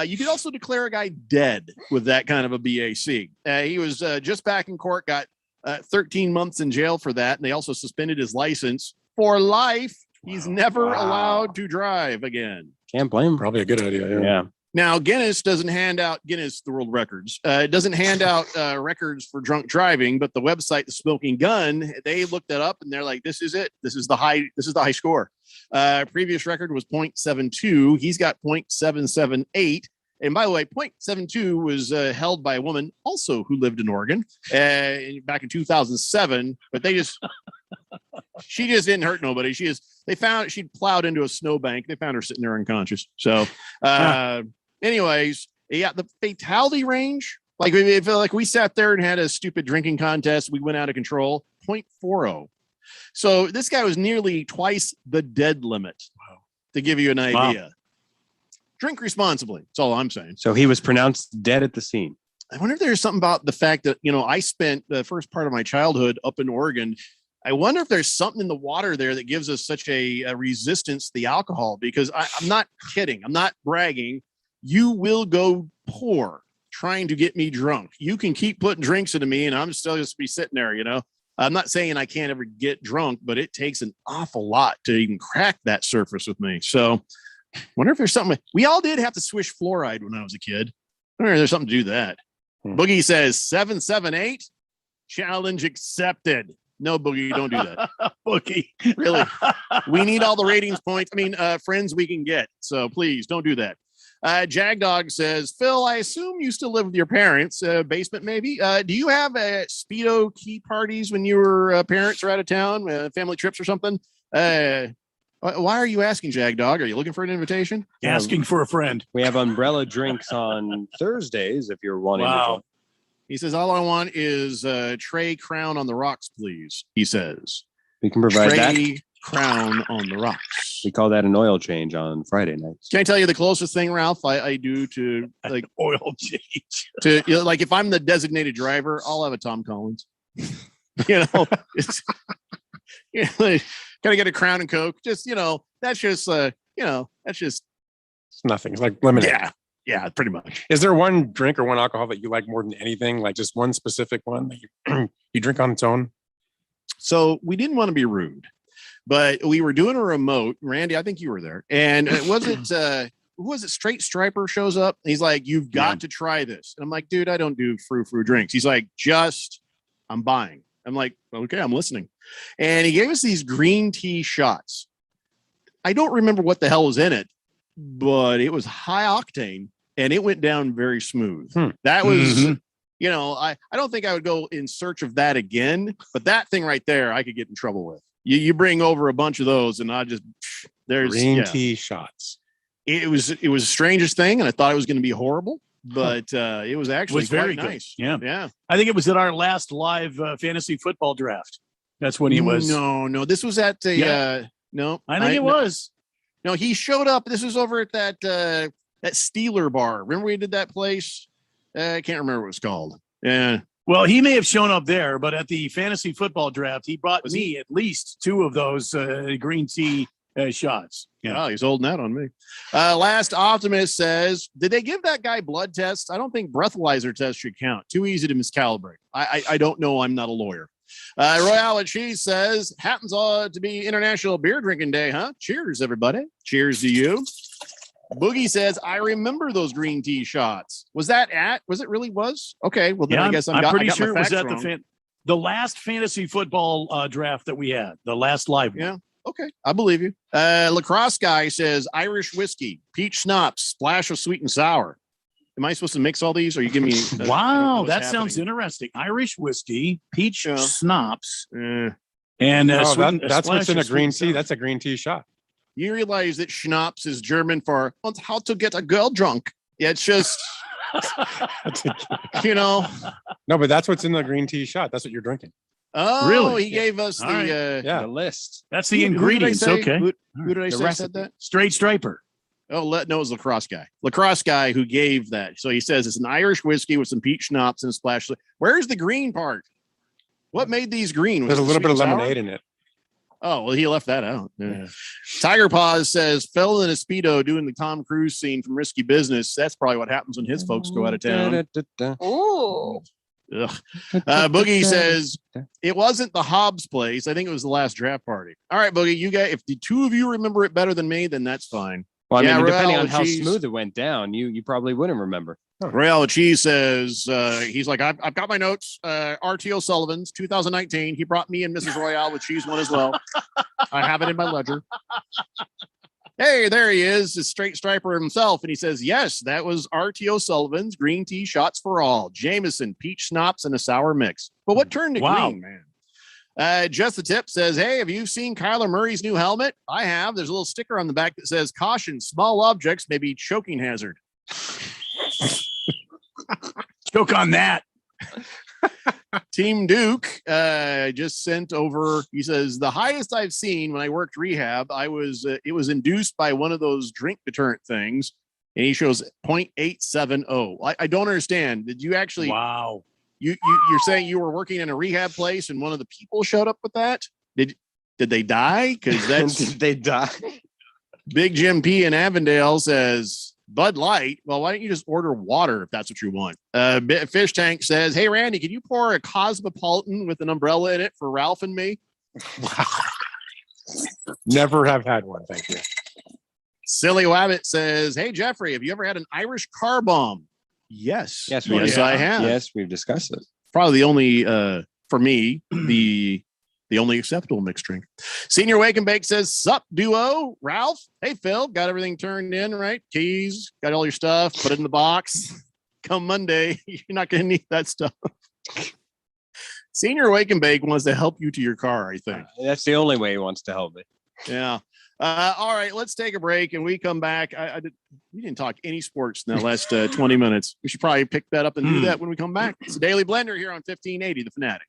You could also declare a guy dead with that kind of a BAC. He was just back in court, got 13 months in jail for that. And they also suspended his license for life. He's never allowed to drive again. Can't blame him. Probably a good idea. Yeah. Now, Guinness doesn't hand out the world records. It doesn't hand out records for drunk driving, but the website, The Smoking Gun, they looked that up and they're like, "This is it. This is the high score." Previous record was 0.72. He's got 0.778. And by the way, 0.72 was held by a woman also who lived in Oregon back in 2007. But she just didn't hurt nobody. They found she'd plowed into a snowbank. They found her sitting there unconscious. So, anyways, yeah, the fatality range, like we sat there and had a stupid drinking contest, we went out of control, 0.40. So this guy was nearly twice the dead limit. Wow. To give you an idea. Wow. Drink responsibly. That's all I'm saying. So he was pronounced dead at the scene. I wonder if there's something about the fact that, I spent the first part of my childhood up in Oregon. I wonder if there's something in the water there that gives us such a resistance to the alcohol, because I'm not kidding. I'm not bragging. You will go poor trying to get me drunk. You can keep putting drinks into me and I'm still just be sitting there, I'm not saying I can't ever get drunk, but it takes an awful lot to even crack that surface with me. So wonder if there's something. We all did have to swish fluoride when I was a kid. I wonder if there's something to do that. Boogie says 778. Challenge accepted. No, Boogie, don't do that. Boogie. Really? We need all the ratings points. I mean, friends we can get. So please don't do that. Jagdog says, "Phil, I assume you still live with your parents, basement maybe. Do you have Speedo key parties when your parents are out of town, family trips or something? Why are you asking, Jagdog? Are you looking for an invitation?" Asking for a friend. We have umbrella drinks on Thursdays if you're wanting to join. He says, "All I want is Trey Crown on the rocks, please." He says, "We can provide that. Crown on the rocks." We call that an oil change on Friday nights. Can I tell you the closest thing, Ralph, I do to like oil change? To like if I'm the designated driver, I'll have a Tom Collins. It's gotta get a Crown and Coke. Just that's just it's nothing. It's like lemonade. Yeah, pretty much. Is there one drink or one alcohol that you like more than anything? Like just one specific one that you drink on its own? So we didn't want to be rude, but we were doing a remote. Randy, I think you were there. And who was it? Straight Striper shows up. He's like, "You've got to try this." And I'm like, "Dude, I don't do frou drinks." He's like, "I'm buying." I'm like, "Okay, I'm listening." And he gave us these green tea shots. I don't remember what the hell was in it, but it was high octane and it went down very smooth. That was, I don't think I would go in search of that again, but that thing right there, I could get in trouble with. You bring over a bunch of those and there's green tea shots. It was the strangest thing. And I thought it was going to be horrible, but it was actually very nice. Good. Yeah. I think it was at our last live fantasy football draft. That's when he was. No, this was at no, I think it was. No, he showed up. This was over at that Steeler bar. Remember we did that place? I can't remember what it was called. Yeah. Well, he may have shown up there, but at the fantasy football draft, he brought me at least two of those green tea shots. Yeah, he's holding that on me. Last Optimist says, "Did they give that guy blood tests? I don't think breathalyzer tests should count. Too easy to miscalibrate." I don't know. I'm not a lawyer. Royale with Cheese says, happens to be International Beer Drinking Day, huh? Cheers, everybody. Cheers to you. Boogie says, I remember those green tea shots. Was it really was? Okay, well, then Yeah, I guess I'm pretty sure it was at at the last fantasy football draft that we had, the last live one. Yeah. Okay, I believe you. Lacrosse guy says Irish whiskey, peach schnapps, splash of sweet and sour. Am I supposed to mix all these, or you give me? Wow, that sounds interesting. Irish whiskey, peach schnapps, and that's what's in a green tea. That's a green tea shot. You realize that schnapps is German for how to get a girl drunk. Yeah, it's just, No, but that's what's in the green tea shot. That's what you're drinking. Oh, really? He gave us the list. That's the ingredients. Okay. Who did I say said that? Straight striper. Oh, no, it was Lacrosse guy. Lacrosse guy who gave that. So he says it's an Irish whiskey with some peach schnapps and a splash. Where's the green part? What made these green? There's a little bit of lemonade in it. Oh, well, he left that out. Yeah. Tiger Paws says, Phil in a Speedo doing the Tom Cruise scene from Risky Business. That's probably what happens when his folks go out of town. Ooh. Boogie says it wasn't the Hobbs place. I think it was the last draft party. All right, Boogie, you guys, if the two of you remember it better than me, then that's fine. Well, I mean, depending on how smooth it went down, you probably wouldn't remember. Royale Cheese says he's like, I've got my notes. R.T. O'Sullivan's 2019. He brought me and Mrs. Royale with Cheese one as well. I have it in my ledger. Hey, there he is, the straight striper himself. And he says, yes, that was R.T. O'Sullivan's green tea shots for all. Jameson, peach schnapps, and a sour mix. But what turned to green, man? Just the Tip says, hey, have you seen Kyler Murray's new helmet? I have. There's a little sticker on the back that says, caution, small objects may be choking hazard. Choke on that. Team Duke just sent over. He says the highest I've seen when I worked rehab, it was induced by one of those drink deterrent things, and he shows 0.870. I don't understand. Did you actually? Wow. You're saying you were working in a rehab place and one of the people showed up with that? Did they die? Because that's did they die? Big Jim P in Avondale says Bud Light. Well, why don't you just order water if that's what you want? Fish Tank says, hey, Randy, can you pour a Cosmopolitan with an umbrella in it for Ralph and me? Wow. Never have had one. Thank you. Silly Wabbit says, hey, Jeffrey, have you ever had an Irish car bomb? Yes. Yes, I have. Yes, we've discussed it. Probably the only, for me, the only acceptable mixed drink. Senior Wake and Bake says, sup, duo. Ralph, hey, Phil, got everything turned in, right? Keys, got all your stuff, put it in the box. Come Monday, you're not going to need that stuff. Senior Wake and Bake wants to help you to your car, I think. That's the only way he wants to help me. Yeah. All right, let's take a break and we come back. We didn't talk any sports in the last 20 minutes. We should probably pick that up and do that when we come back. It's the Daily Blender here on 1580, The Fanatic.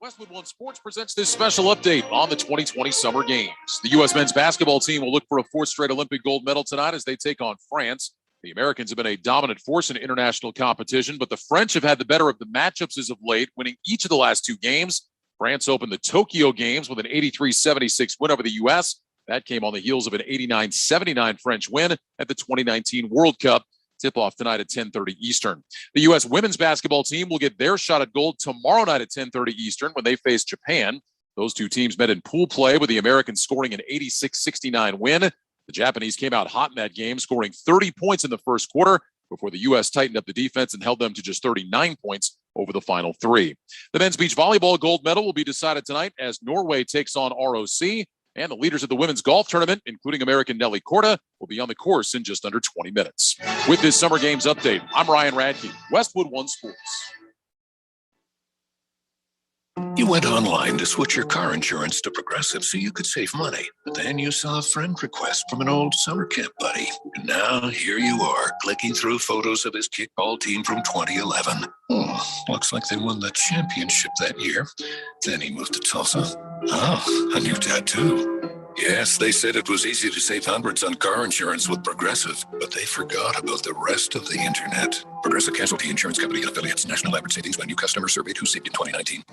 Westwood One Sports presents this special update on the 2020 Summer Games. The U.S. men's basketball team will look for a fourth straight Olympic gold medal tonight as they take on France. The Americans have been a dominant force in international competition, but the French have had the better of the matchups as of late, winning each of the last two games. France opened the Tokyo Games with an 83-76 win over the U.S. That came on the heels of an 89-79 French win at the 2019 World Cup. Tip-off tonight at 10:30 Eastern. The U.S. women's basketball team will get their shot at gold tomorrow night at 10:30 Eastern when they face Japan. Those two teams met in pool play with the Americans scoring an 86-69 win. The Japanese came out hot in that game, scoring 30 points in the first quarter before the U.S. tightened up the defense and held them to just 39 points over the final three. The men's beach volleyball gold medal will be decided tonight as Norway takes on ROC. And the leaders of the women's golf tournament, including American Nelly Korda, will be on the course in just under 20 minutes. With this Summer Games update, I'm Ryan Radke, Westwood One Sports. You went online to switch your car insurance to Progressive so you could save money. But then you saw a friend request from an old summer camp buddy. And now here you are, clicking through photos of his kickball team from 2011. Looks like they won the championship that year. Then he moved to Tulsa. Oh, a new tattoo. Yes, they said it was easy to save hundreds on car insurance with Progressive, but they forgot about the rest of the internet. Progressive Casualty Insurance Company and Affiliates. National average savings by new customer surveyed who saved in 2019.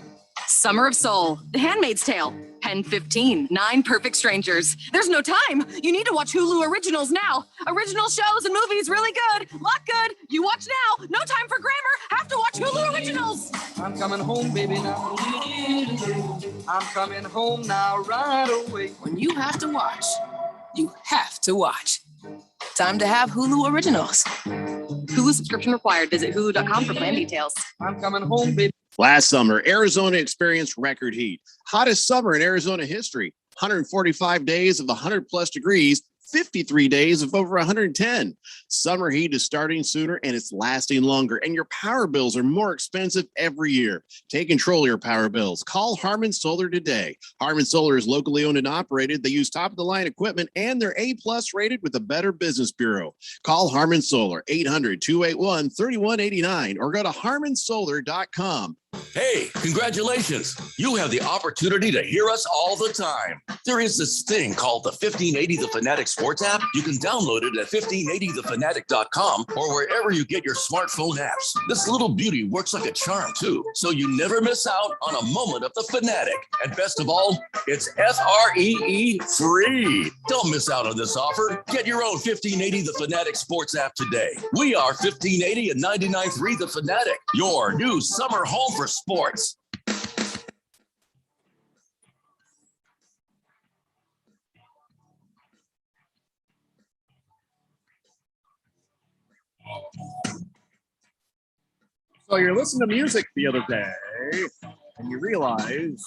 Summer of Soul, The Handmaid's Tale, Pen 15, 9 Perfect Strangers. There's no time. You need to watch Hulu Originals now. Original shows and movies really good. Lot good. You watch now. No time for grammar. Have to watch Hulu Originals. I'm coming home, baby, now. I'm coming home now, right away. When you have to watch, you have to watch. Time to have Hulu Originals. Hulu subscription required. Visit hulu.com for plan details. I'm coming home, baby. Last summer, Arizona experienced record heat. Hottest summer in Arizona history. 145 days of 100+ degrees, 53 days of over 110. Summer heat is starting sooner and it's lasting longer, and your power bills are more expensive every year. Take control of your power bills. Call Harmon Solar today. Harmon Solar is locally owned and operated. They use top-of-the-line equipment, and they're A+ rated with the Better Business Bureau. Call Harmon Solar, 800-281-3189, or go to harmonsolar.com. Hey, congratulations. You have the opportunity to hear us all the time. There is this thing called the 1580 The Fanatic Sports app. You can download it at 1580thefanatic.com or wherever you get your smartphone apps. This little beauty works like a charm too, so you never miss out on a moment of the Fanatic. And best of all, it's FREE free. Don't miss out on this offer. Get your own 1580 The Fanatic Sports app today. We are 1580 and 99.3 The Fanatic, your new summer home for sports. So you're listening to music the other day, and you realize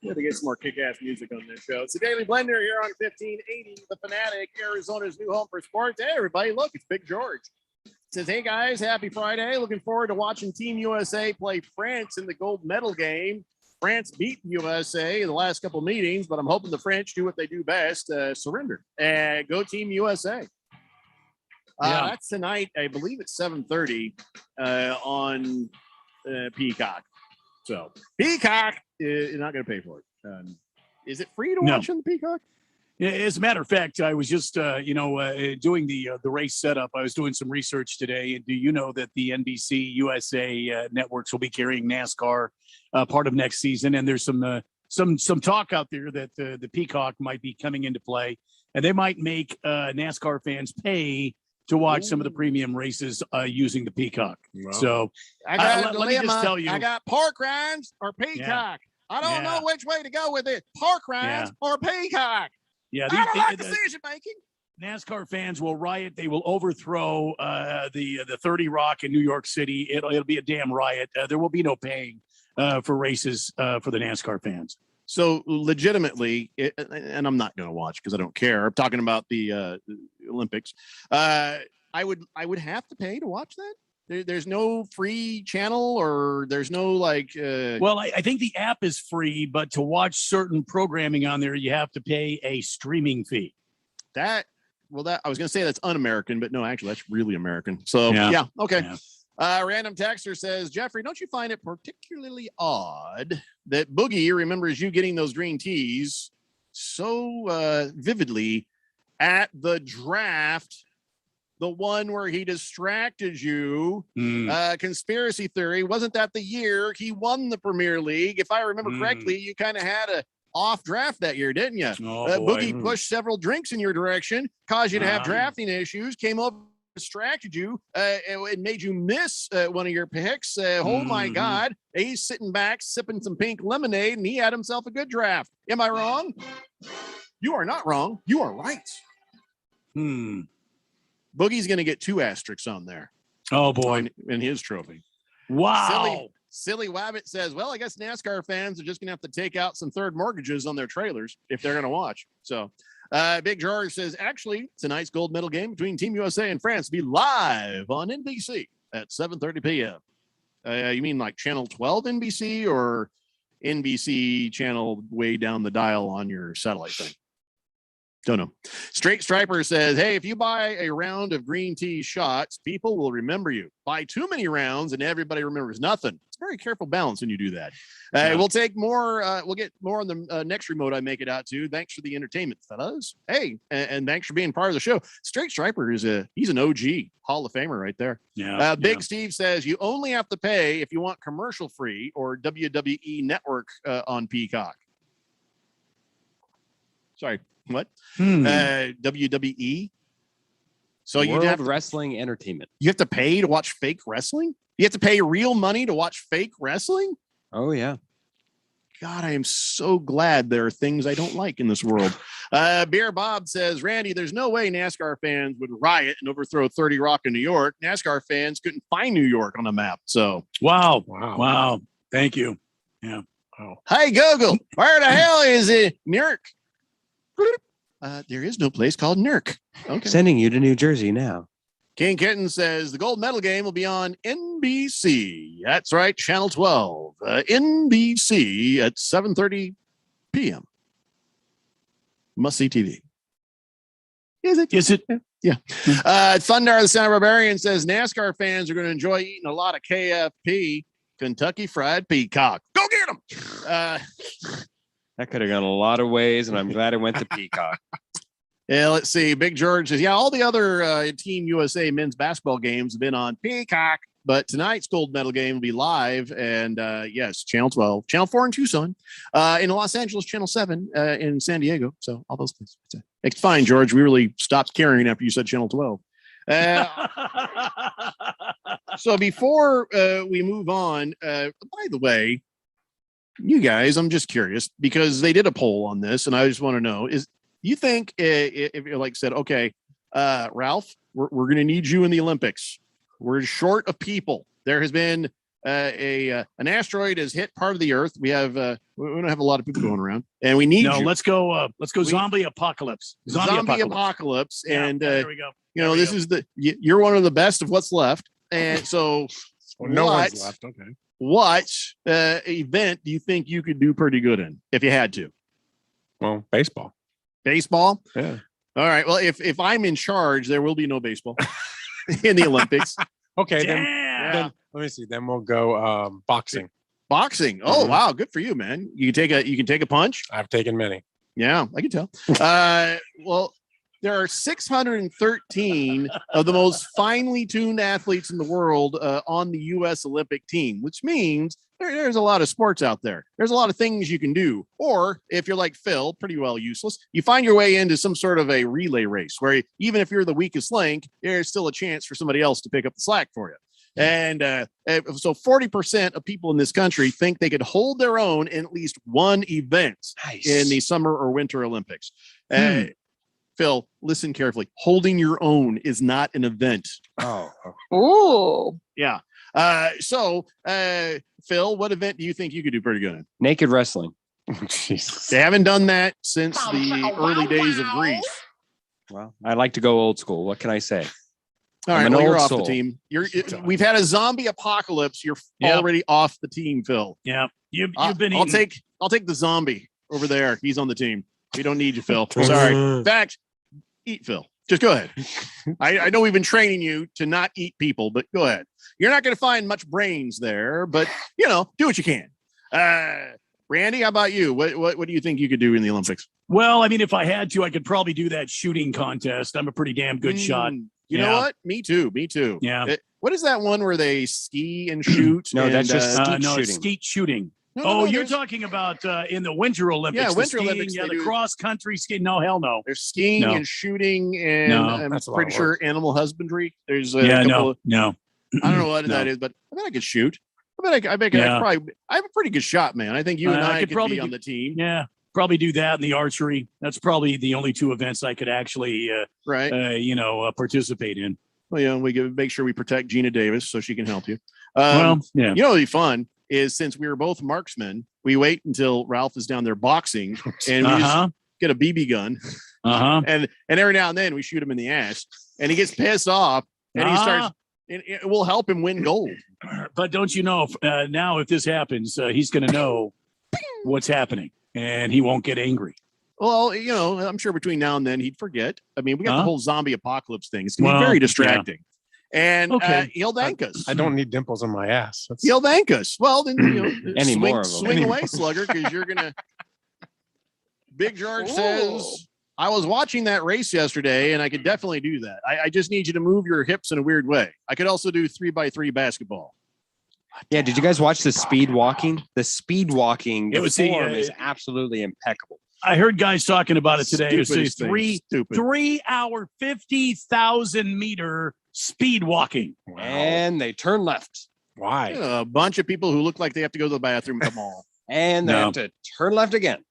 we had to get some more kick-ass music on this show. It's the Daily Blender here on 1580 The Fanatic, Arizona's new home for sports. Hey, everybody, look, it's Big George. Says, hey guys, happy Friday. Looking forward to watching Team USA play France in the gold medal game. France beat USA in the last couple meetings, but I'm hoping the French do what they do best, surrender. Go Team USA. That's tonight. I believe it's 7:30 on Peacock. So Peacock is not going to pay for it. Is it free to watch on the Peacock? As a matter of fact, I was just, doing the race setup. I was doing some research today. And do you know that the NBC USA networks will be carrying NASCAR part of next season? And there's some talk out there that the Peacock might be coming into play, and they might make NASCAR fans pay to watch some of the premium races using the Peacock. Wow. So I got let me just tell you, I got park rinds or Peacock. I don't know which way to go with it. Park rinds or Peacock. Yeah, I don't like decision making. NASCAR fans will riot. They will overthrow the 30 Rock in New York City. It'll be a damn riot. There will be no paying for races for the NASCAR fans. So legitimately, and I'm not going to watch because I don't care. I'm talking about the Olympics. I would have to pay to watch that. There's no free channel, or there's no Well, I think the app is free, but to watch certain programming on there, you have to pay a streaming fee. That I was going to say that's un-American, but no, actually that's really American. So yeah okay. Yeah. Random texter says, Jeffrey, don't you find it particularly odd that Boogie remembers you getting those green teas so vividly at the draft? The one where he distracted you, conspiracy theory. Wasn't that the year he won the Premier League? If I remember correctly, you kind of had a off draft that year, didn't you? Boogie pushed several drinks in your direction, caused you to have drafting issues, came over, distracted you, and made you miss one of your picks. Oh my God. He's sitting back, sipping some pink lemonade, and he had himself a good draft. Am I wrong? You are not wrong. You are right. Boogie's going to get 2 asterisks on there. Oh boy. In his trophy. Wow. Silly Wabbit says, well, I guess NASCAR fans are just going to have to take out some third mortgages on their trailers if they're going to watch. So Big George says, actually, tonight's gold medal game between Team USA and France will be live on NBC at 7:30 p.m. You mean like channel 12 NBC or NBC channel way down the dial on your satellite thing? Don't know. Straight Striper says, hey, if you buy a round of green tea shots, people will remember you. Buy too many rounds and everybody remembers nothing. It's a very careful balance when you do that. We'll take more. We'll get more on the next remote I make it out to. Thanks for the entertainment, fellas. Hey, and thanks for being part of the show. Straight Striper he's an OG Hall of Famer right there. Yeah. Big Steve says you only have to pay if you want commercial free or WWE Network on Peacock. Sorry. What? WWE? So you World have Wrestling Entertainment. You have to pay to watch fake wrestling? You have to pay real money to watch fake wrestling? Oh, yeah. God, I am so glad there are things I don't like in this world. Beer Bob says, Randy, there's no way NASCAR fans would riot and overthrow 30 Rock in New York. NASCAR fans couldn't find New York on the map. So, wow. Thank you. Yeah. Oh. Hey, Google, where the hell is it? Newark? There is no place called Newark. Okay. Sending you to New Jersey now. King Kitten says the gold medal game will be on NBC. That's right, Channel 12. NBC at 7:30 p.m. Must see TV. Is it? Is it? Yeah. Thunder, the Sound Barbarian says NASCAR fans are going to enjoy eating a lot of KFP, Kentucky Fried Peacock. Go get them. That could have gone a lot of ways, and I'm glad it went to Peacock. Yeah, let's see. Big George says, yeah, all the other Team USA men's basketball games have been on Peacock, but tonight's gold medal game will be live. And yes, Channel 12, Channel 4 in Tucson, in Los Angeles, Channel 7 in San Diego. So all those places. It's fine, George. We really stopped caring after you said Channel 12. So before we move on, by the way, you guys, I'm just curious because they did a poll on this, and I just want to know you think if you like said, okay, Ralph, we're going to need you in the Olympics. We're short of people. There has been an asteroid has hit part of the Earth. We have we don't have a lot of people going around, and we need you. Let's go zombie apocalypse. Zombie apocalypse, yeah, and there we go. You know, this is you're one of the best of what's left, and so no one's left. Okay. What event do you think you could do pretty good in if you had to? Well, baseball. Baseball? Yeah. All right. Well, if I'm in charge, there will be no baseball in the Olympics. Okay. Then let me see. Then we'll go boxing. Boxing. Oh, wow. Good for you, man. You can take a punch. I've taken many. Yeah, I can tell. Well, there are 613 of the most finely tuned athletes in the world on the U.S. Olympic team, which means there's a lot of sports out there. There's a lot of things you can do. Or if you're like Phil, pretty well useless, you find your way into some sort of a relay race where even if you're the weakest link, there's still a chance for somebody else to pick up the slack for you. And so 40% of people in this country think they could hold their own in at least one event in the Summer or Winter Olympics. Phil, listen carefully. Holding your own is not an event. Oh. Yeah. So, Phil, what event do you think you could do pretty good in? Naked wrestling. Jesus. They haven't done that since the early days of Greece. Well, I like to go old school. What can I say? All right, well, you're off the team. We've had a zombie apocalypse. You're already off the team, Phil. Yeah, you've been. I'll take the zombie over there. He's on the team. We don't need you, Phil. Sorry. In fact, eat Phil. Just go ahead. I know we've been training you to not eat people, but go ahead. You're not going to find much brains there, but do what you can. Randy, how about you? What do you think you could do in the Olympics? Well, I mean, if I had to, I could probably do that shooting contest. I'm a pretty damn good shot. You know what? Me too. Yeah. What is that one where they ski and shoot? No, that's just skeet shooting. No, you're talking about in the Winter Olympics. Yeah, the Winter skiing, Olympics. Yeah, the cross country skiing. No, hell no. There's skiing and shooting, and I'm pretty sure animal husbandry. There's no. I don't know what that is, but I bet I could shoot. I bet I have a pretty good shot, man. I think you and I could probably be on the team. Yeah, probably do that in the archery. That's probably the only two events I could actually, participate in. Well, we can make sure we protect Gina Davis so she can help you. What'd be fun is since we were both marksmen, we wait until Ralph is down there boxing and we just get a BB gun. And every now and then we shoot him in the ass and he gets pissed off and he starts, it will help him win gold. But don't you know, now if this happens, he's going to know what's happening and he won't get angry. Well, I'm sure between now and then he'd forget. I mean, we got the whole zombie apocalypse thing. It's going to be very distracting. Yeah. And he'll thank us. I don't need dimples on my ass. He'll thank us. Well, then swing away, slugger, because you're gonna. Big George says, "I was watching that race yesterday, and I could definitely do that. I just need you to move your hips in a weird way. I could also do 3x3 basketball." Yeah, did you guys watch the speed walking? The speed walking form is absolutely impeccable. I heard guys talking about it today. It's a Stupidest thing. 3 hour, 50,000 meter speed walking. And they turn left. Why? A bunch of people who look like they have to go to the bathroom at the mall. And they have to turn left again.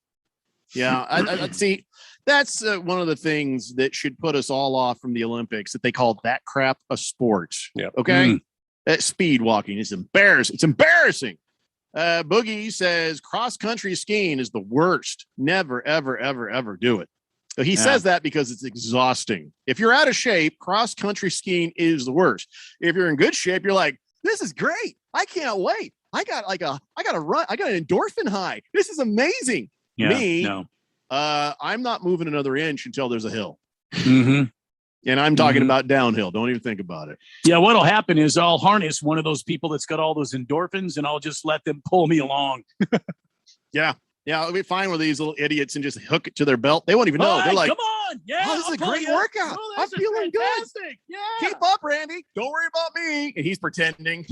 Yeah, I see. That's one of the things that should put us all off from the Olympics, that they call that crap a sport. Yeah. Okay. That speed walking is embarrassing. It's embarrassing. Boogie says cross country skiing is the worst. Never, ever, ever, ever do it. So he says that because it's exhausting. If you're out of shape, cross country skiing is the worst. If you're in good shape, you're like, this is great. I can't wait. I got a run. I got an endorphin high. This is amazing. I'm not moving another inch until there's a hill. Mm-hmm. And I'm talking about downhill. Don't even think about it. Yeah, what'll happen is I'll harness one of those people that's got all those endorphins, and I'll just let them pull me along. Yeah, I'll be fine with these little idiots and just hook it to their belt. They won't even know. They're like, come on, yeah, oh, this is a great workout. I'm feeling good. Yeah, keep up, Randy. Don't worry about me. And he's pretending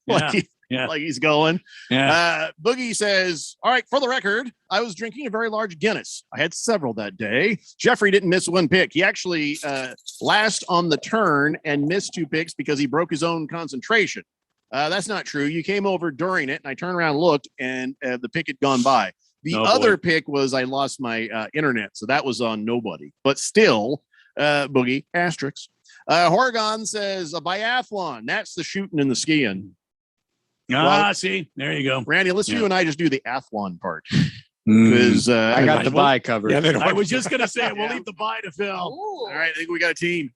like he's going. Yeah. Boogie says, all right, for the record, I was drinking a very large Guinness. I had several that day. Jeffrey didn't miss one pick. He actually last on the turn and missed 2 picks because he broke his own concentration. That's not true. You came over during it, and I turned around and looked, and the pick had gone by. The other pick was I lost my internet, so that was on nobody. But still, Boogie, asterisks. Horgon says a biathlon. That's the shooting and the skiing. See, there you go. Randy, let's you and I just do the athlon part. Because I got the bye covered. Yeah, I was just going to say, we'll leave the bye to Phil. All right, I think we got a team.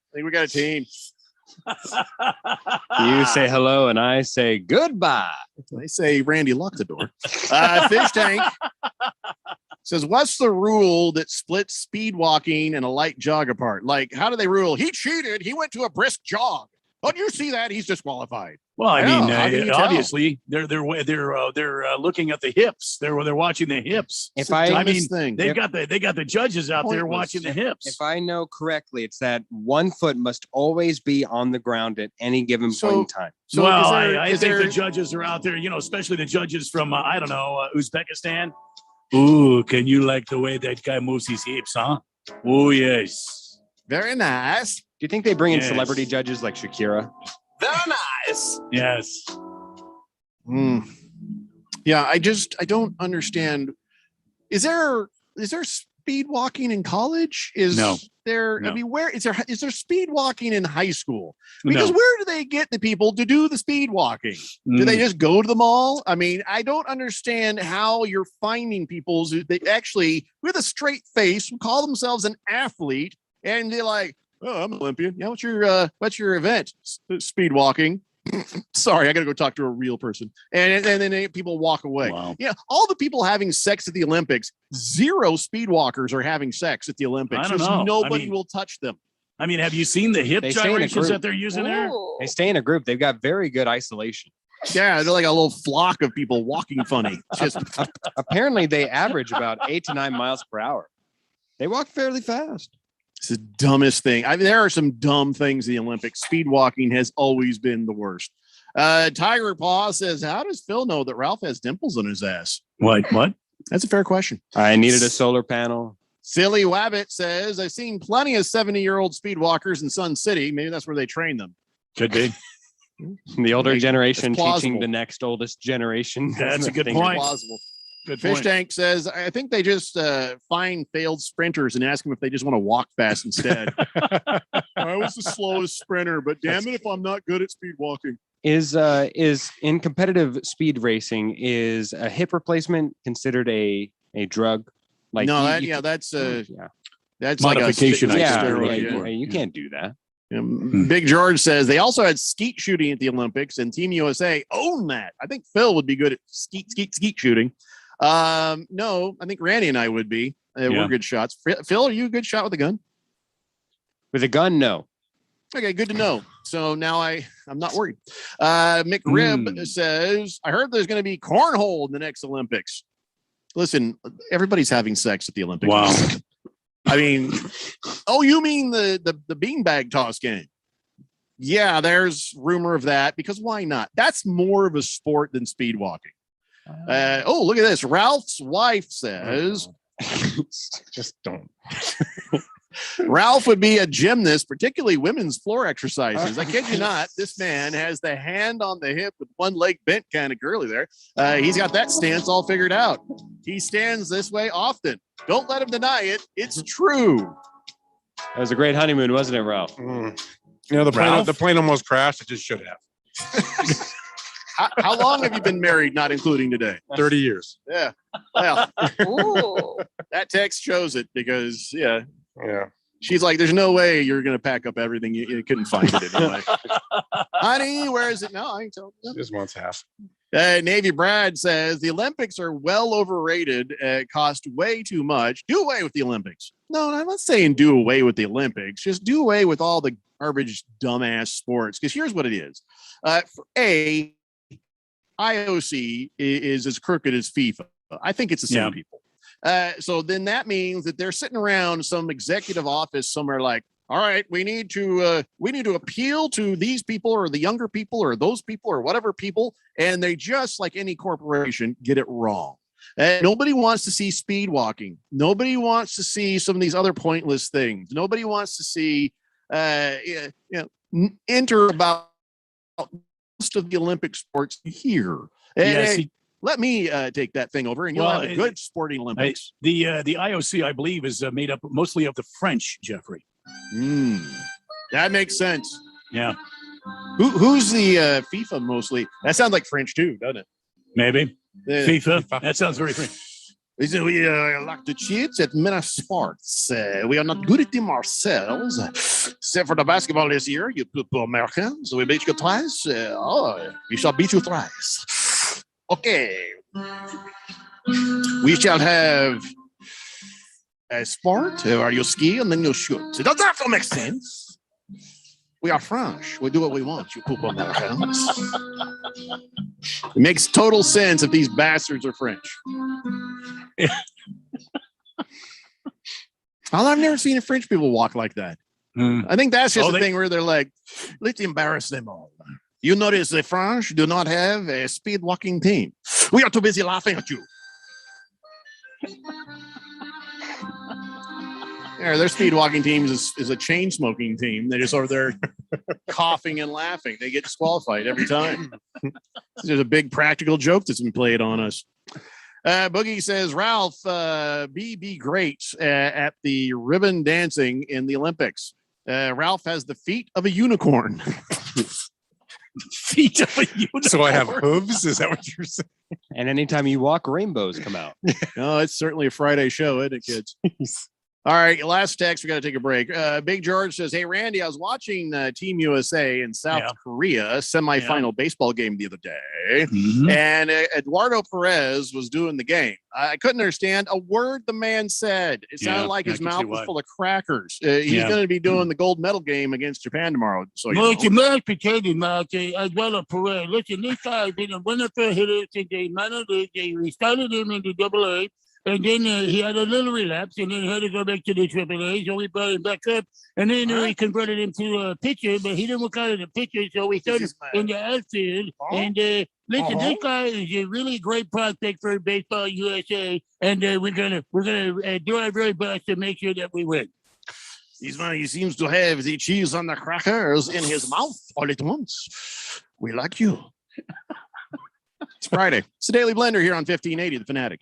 You say hello and I say goodbye. They say, Randy, lock the door. Fish Tank says, what's the rule that splits speed walking and a light jog apart? Like, how do they rule? He cheated. He went to a brisk jog. Don't you see that? He's disqualified. Well, I mean, obviously they're looking at the hips. They're watching the hips. They got the judges out there watching the hips. If I know correctly, it's that one foot must always be on the ground at any given point in time. So I think the judges are out there, especially the judges from Uzbekistan. Ooh, can you like the way that guy moves his hips, huh? Oh yes, very nice. Do you think they bring in celebrity judges like Shakira? Very nice. Yes. Yeah, I don't understand. Is there speed walking in college? No. I mean, where is there speed walking in high school? Because where do they get the people to do the speed walking? Do they just go to the mall? I mean, I don't understand how you're finding people that actually, with a straight face, call themselves an athlete, and they're like, oh, I'm an Olympian. Yeah, what's your event? Speed walking. Sorry, I got to go talk to a real person. And then people walk away. Wow. Yeah, all the people having sex at the Olympics, 0 speed walkers are having sex at the Olympics. I don't know. Nobody will touch them. I mean, have you seen the hip gyrations that they're using there? They stay in a group. They've got very good isolation. Yeah, they're like a little flock of people walking funny. Just apparently they average about 8 to 9 miles per hour. They walk fairly fast. It's the dumbest thing. I mean, there are some dumb things in the Olympics. Speed walking has always been the worst. Tiger Paw says, how does Phil know that Ralph has dimples on his ass? What? That's a fair question. I needed a solar panel. Silly Wabbit says, I've seen plenty of 70-year-old speed walkers in Sun City. Maybe that's where they train them. Could be. The older generation teaching the next oldest generation. That's a good point. Plausible. Good Fish point. Tank says, I think they just find failed sprinters and ask them if they just want to walk fast instead. I was the slowest sprinter, but damn it if I'm not good at speed walking. Is in competitive speed racing, is a hip replacement considered a drug? Like no, that's modification. Like you can't do that. Big George says they also had skeet shooting at the Olympics, and Team USA owned that. I think Phil would be good at skeet shooting. No, I think Randy and I would be. We're good shots. Phil, are you a good shot with a gun? With a gun, no. Okay, good to know. So now I'm not worried. McRib says, I heard there's going to be cornhole in the next Olympics. Listen, everybody's having sex at the Olympics. Wow. I mean, oh, you mean the beanbag toss game? Yeah, there's rumor of that because why not? That's more of a sport than speed walking. Oh, look at this. Ralph's wife says, Just don't. Ralph would be a gymnast, particularly women's floor exercises. I kid you not. This man has the hand on the hip with one leg bent, kind of curly there. He's got that stance all figured out. He stands this way often. Don't let him deny it. It's true. That was a great honeymoon, wasn't it, Ralph? You know, the plane almost crashed. It just should have. How long have you been married, not including today? 30 years. Yeah. Well, that text shows it because, yeah. She's like, there's no way you're going to pack up everything. You couldn't find it anyway. Honey, where is it? No, I ain't told you. Just wants half. Navy Brad says the Olympics are well overrated. Cost way too much. Do away with the Olympics. No, I'm not saying do away with the Olympics. Just do away with all the garbage, dumbass sports. Because here's what it is. IOC is as crooked as FIFA. I think it's the same people. So then that means that they're sitting around some executive office somewhere like, all right, we need to appeal to these people or the younger people or those people or whatever people. And they just, like any corporation, get it wrong. Nobody wants to see speed walking. Nobody wants to see some of these other pointless things. Nobody wants to see, enter about most of the Olympic sports here. Let me take that thing over, and you'll have a good sporting Olympics. The IOC, I believe, is made up mostly of the French, Jeffrey. That makes sense. Yeah. Who's the FIFA mostly? That sounds like French too, doesn't it? Maybe. FIFA. That sounds very French. We like to cheat at many sports. We are not good at them ourselves. Except for the basketball this year, you people Americans. We beat you twice. We shall beat you thrice. Okay. We shall have a sport where you ski and then you shoot. It doesn't have to make sense. We are French. We do what we want, you people Americans. It makes total sense if these bastards are French. I've never seen French people walk like that. I think that's just the thing where they're like, let's embarrass them all. You notice the French do not have a speed walking team. We are too busy laughing at you. Their speed walking team is a chain smoking team. They're just over there coughing and laughing. They get disqualified every time. There's a big practical joke that's been played on us. Boogie says, Ralph, be great at the ribbon dancing in the Olympics. Ralph has the feet of a unicorn. Feet of a unicorn. So I have hooves? Is that what you're saying? And anytime you walk, rainbows come out. No, it's certainly a Friday show, isn't it, kids? All right, last text. We got to take a break. Big George says, hey, Randy, I was watching Team USA in South Korea semifinal baseball game the other day, and Eduardo Perez was doing the game. I couldn't understand a word the man said. It sounded like his mouth was full of crackers. He's going to be doing the gold medal game against Japan tomorrow. So Eduardo Perez. Listen, this guy has been a wonderful hitter since the minor league. They started him in the AA. And then he had a little relapse, and then he had to go back to the AAA. So we brought him back up, and then we converted him to a pitcher, but he didn't work out as a pitcher, so we started in the outfield. And listen, this guy is a really great prospect for Baseball USA, and we're gonna do our very best to make sure that we win. He seems to have the cheese on the crackers in his mouth all at once. We like you. It's Friday. It's the Daily Blender here on 1580, The Fanatic.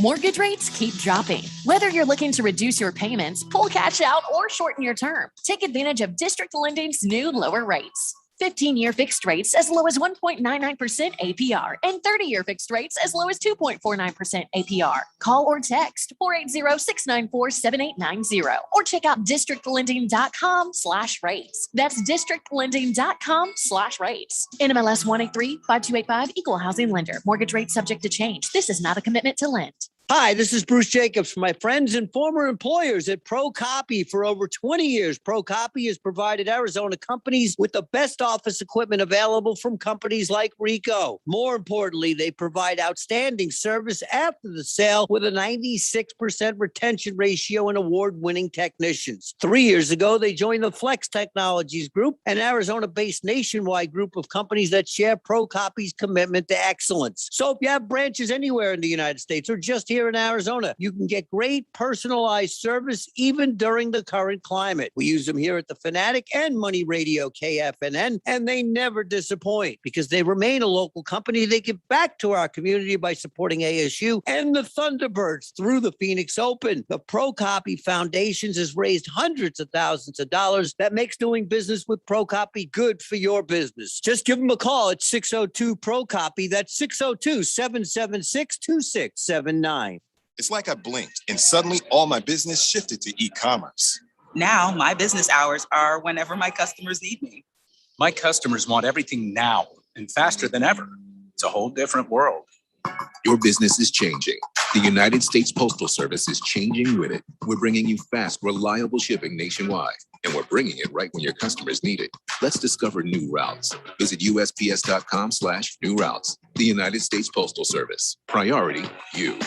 Mortgage rates keep dropping. Whether you're looking to reduce your payments, pull cash out, or shorten your term, take advantage of District Lending's new lower rates. 15-year fixed rates as low as 1.99% APR and 30-year fixed rates as low as 2.49% APR. Call or text 480-694-7890 or check out districtlending.com/rates. That's districtlending.com/rates. NMLS 183-5285, Equal Housing Lender. Mortgage rate subject to change. This is not a commitment to lend. Hi, this is Bruce Jacobs from my friends and former employers at ProCopy. For over 20 years, ProCopy has provided Arizona companies with the best office equipment available from companies like Ricoh. More importantly, they provide outstanding service after the sale with a 96% retention ratio and award-winning technicians. 3 years ago, they joined the Flex Technologies Group, an Arizona-based nationwide group of companies that share ProCopy's commitment to excellence. So if you have branches anywhere in the United States or just here in Arizona. You can get great personalized service even during the current climate. We use them here at the Fanatic and Money Radio KFNN, and they never disappoint because they remain a local company. They give back to our community by supporting ASU and the Thunderbirds through the Phoenix Open. The ProCopy Foundations has raised hundreds of thousands of dollars. That makes doing business with ProCopy good for your business. Just give them a call at 602 ProCopy. That's 602-776-2679. It's like I blinked and suddenly all my business shifted to e-commerce. Now my business hours are whenever my customers need me. My customers want everything now and faster than ever. It's a whole different world. Your business is changing. The United States Postal Service is changing with it. We're bringing you fast, reliable shipping nationwide, and we're bringing it right when your customers need it. Let's discover new routes. Visit USPS.com/new routes. The United States Postal Service. Priority, you.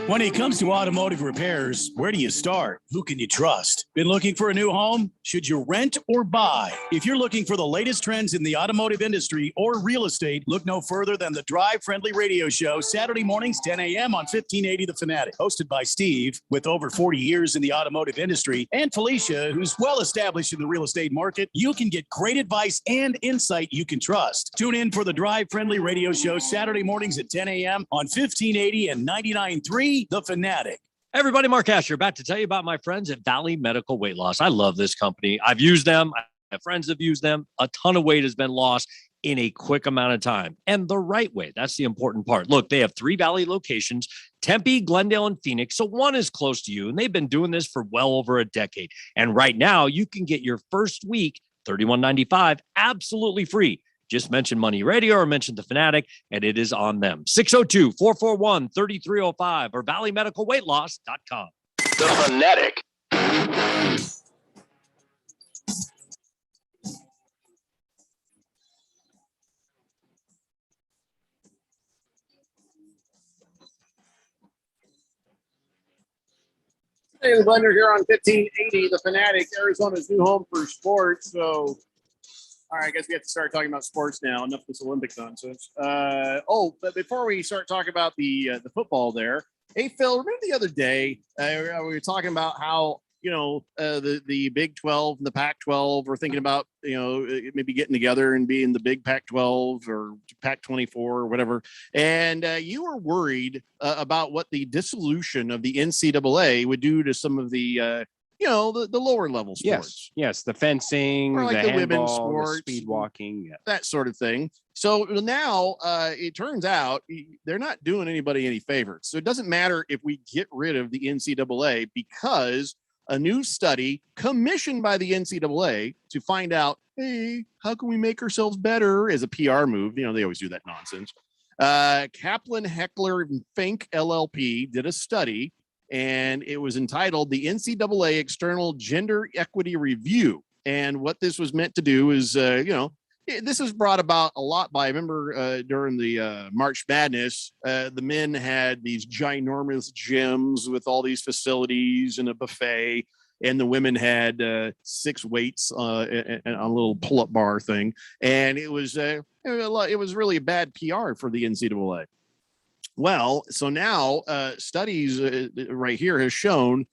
When it comes to automotive repairs, where do you start? Who can you trust? Been looking for a new home? Should you rent or buy? If you're looking for the latest trends in the automotive industry or real estate, look no further than the Drive Friendly Radio Show, Saturday mornings, 10 a.m. on 1580 The Fanatic. Hosted by Steve, with over 40 years in the automotive industry, and Felicia, who's well established in the real estate market. You can get great advice and insight you can trust. Tune in for the Drive Friendly Radio Show, Saturday mornings at 10 a.m. on 1580 and 99.3 The Fanatic. Everybody, Mark Asher, about to tell you about my friends at Valley Medical Weight Loss. I love this company. I've used them. I have friends have used them. A ton of weight has been lost in a quick amount of time, and the right way. That's the important part. Look, they have 3 Valley locations, Tempe, Glendale, and Phoenix. So one is close to you, and they've been doing this for well over a decade. And right now, you can get your first week, $31.95, absolutely free. Just mention Money Radio or mention The Fanatic, and it is on them. 602-441-3305 or valleymedicalweightloss.com. The Fanatic. Hey, the Blender here on 1580, The Fanatic, Arizona's new home for sports. So, all right, I guess we have to start talking about sports now. Enough of this Olympic nonsense. But before we start talking about the football there, hey, Phil, remember the other day we were talking about how, the Big 12 and the Pac-12 were thinking about, maybe getting together and being the big Pac-12 or Pac-24 or whatever. And you were worried about what the dissolution of the NCAA would do to some of the the lower level sports. Yes, the fencing, or like the the women's handball, sports, the speed walking, that sort of thing. So now it turns out they're not doing anybody any favors. So it doesn't matter if we get rid of the NCAA, because a new study commissioned by the NCAA to find out, hey, how can we make ourselves better as a PR move? They always do that nonsense. Kaplan, Heckler, and Fink LLP did a study, and it was entitled the NCAA External Gender Equity Review. And what this was meant to do is, this was brought about a lot by, I remember during the March Madness, the men had these ginormous gyms with all these facilities and a buffet, and the women had 6 weights and a little pull-up bar thing. And it was really bad PR for the NCAA. Well, so now studies right here has shown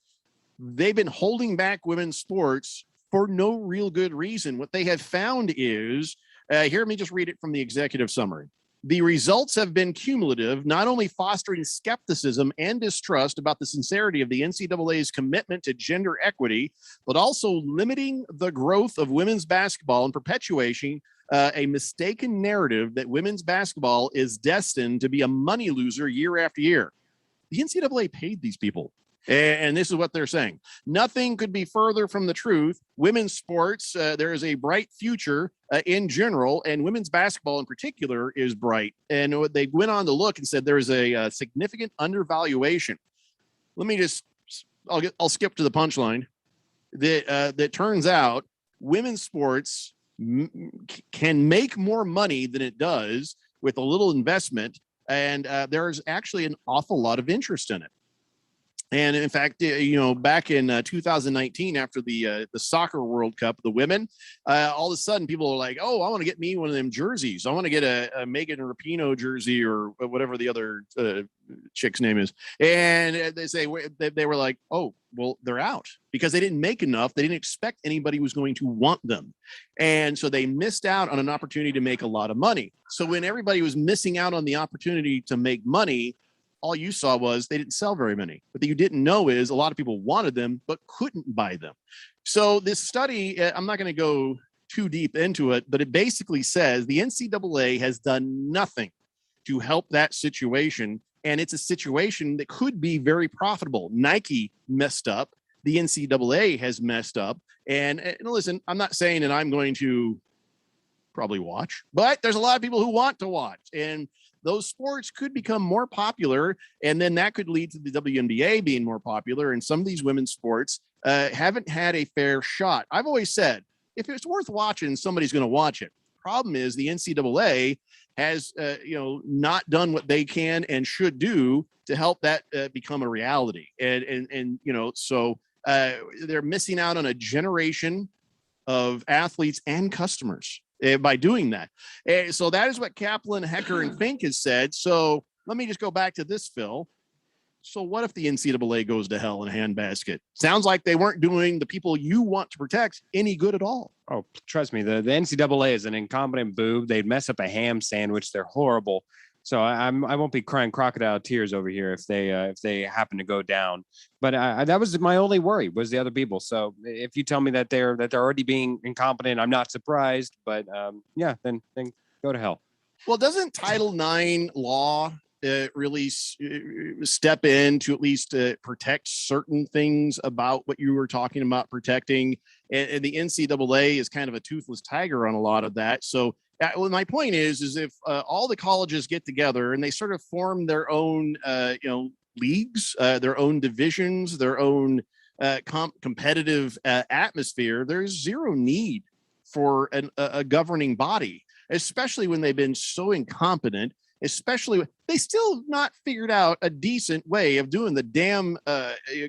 they've been holding back women's sports for no real good reason. What they have found is, here, let me just read it from the executive summary. The results have been cumulative, not only fostering skepticism and distrust about the sincerity of the NCAA's commitment to gender equity, but also limiting the growth of women's basketball and perpetuating a mistaken narrative that women's basketball is destined to be a money loser year after year. The NCAA paid these people. And this is what they're saying. Nothing could be further from the truth. Women's sports, there is a bright future in general, and women's basketball in particular is bright. And they went on to look and said there is a significant undervaluation. Let me I'll skip to the punchline. That turns out women's sports can make more money than it does with a little investment, and there's actually an awful lot of interest in it. And in fact, back in 2019, after the Soccer World Cup, the women, all of a sudden people are like, "Oh, I want to get me one of them jerseys. I want to get a Megan Rapinoe jersey or whatever the other chick's name is." And they say they were like, "Oh, well, they're out because they didn't make enough. They didn't expect anybody was going to want them, and so they missed out on an opportunity to make a lot of money. So when everybody was missing out on the opportunity to make money, all you saw was they didn't sell very many. But what you didn't know is a lot of people wanted them but couldn't buy them. So this study, I'm not going to go too deep into it, but it basically says the NCAA has done nothing to help that situation. And it's a situation that could be very profitable. Nike messed up. The NCAA has messed up. And listen, I'm not saying that I'm going to probably watch, but there's a lot of people who want to watch. And those sports could become more popular, and then that could lead to the WNBA being more popular. And some of these women's sports haven't had a fair shot. I've always said, if it's worth watching, somebody's going to watch it. Problem is the NCAA has, not done what they can and should do to help that become a reality. So they're missing out on a generation of athletes and customers by doing that. So that is what Kaplan, Hecker, and Fink has said. So let me just go back to this, Phil. So what if the NCAA goes to hell in a handbasket? Sounds like they weren't doing the people you want to protect any good at all. Oh, trust me, the NCAA is an incompetent boob. They'd mess up a ham sandwich. They're horrible. So I won't be crying crocodile tears over here if they happen to go down. But that was my only worry was the other people. So if you tell me that they're already being incompetent, I'm not surprised. But then go to hell. Well, doesn't Title IX law really step in to at least protect certain things about what you were talking about protecting? And the NCAA is kind of a toothless tiger on a lot of that. So my point is if all the colleges get together and they sort of form their own, leagues, their own divisions, their own competitive atmosphere, there's zero need for a governing body, especially when they've been so incompetent. Especially, they still not figured out a decent way of doing the damn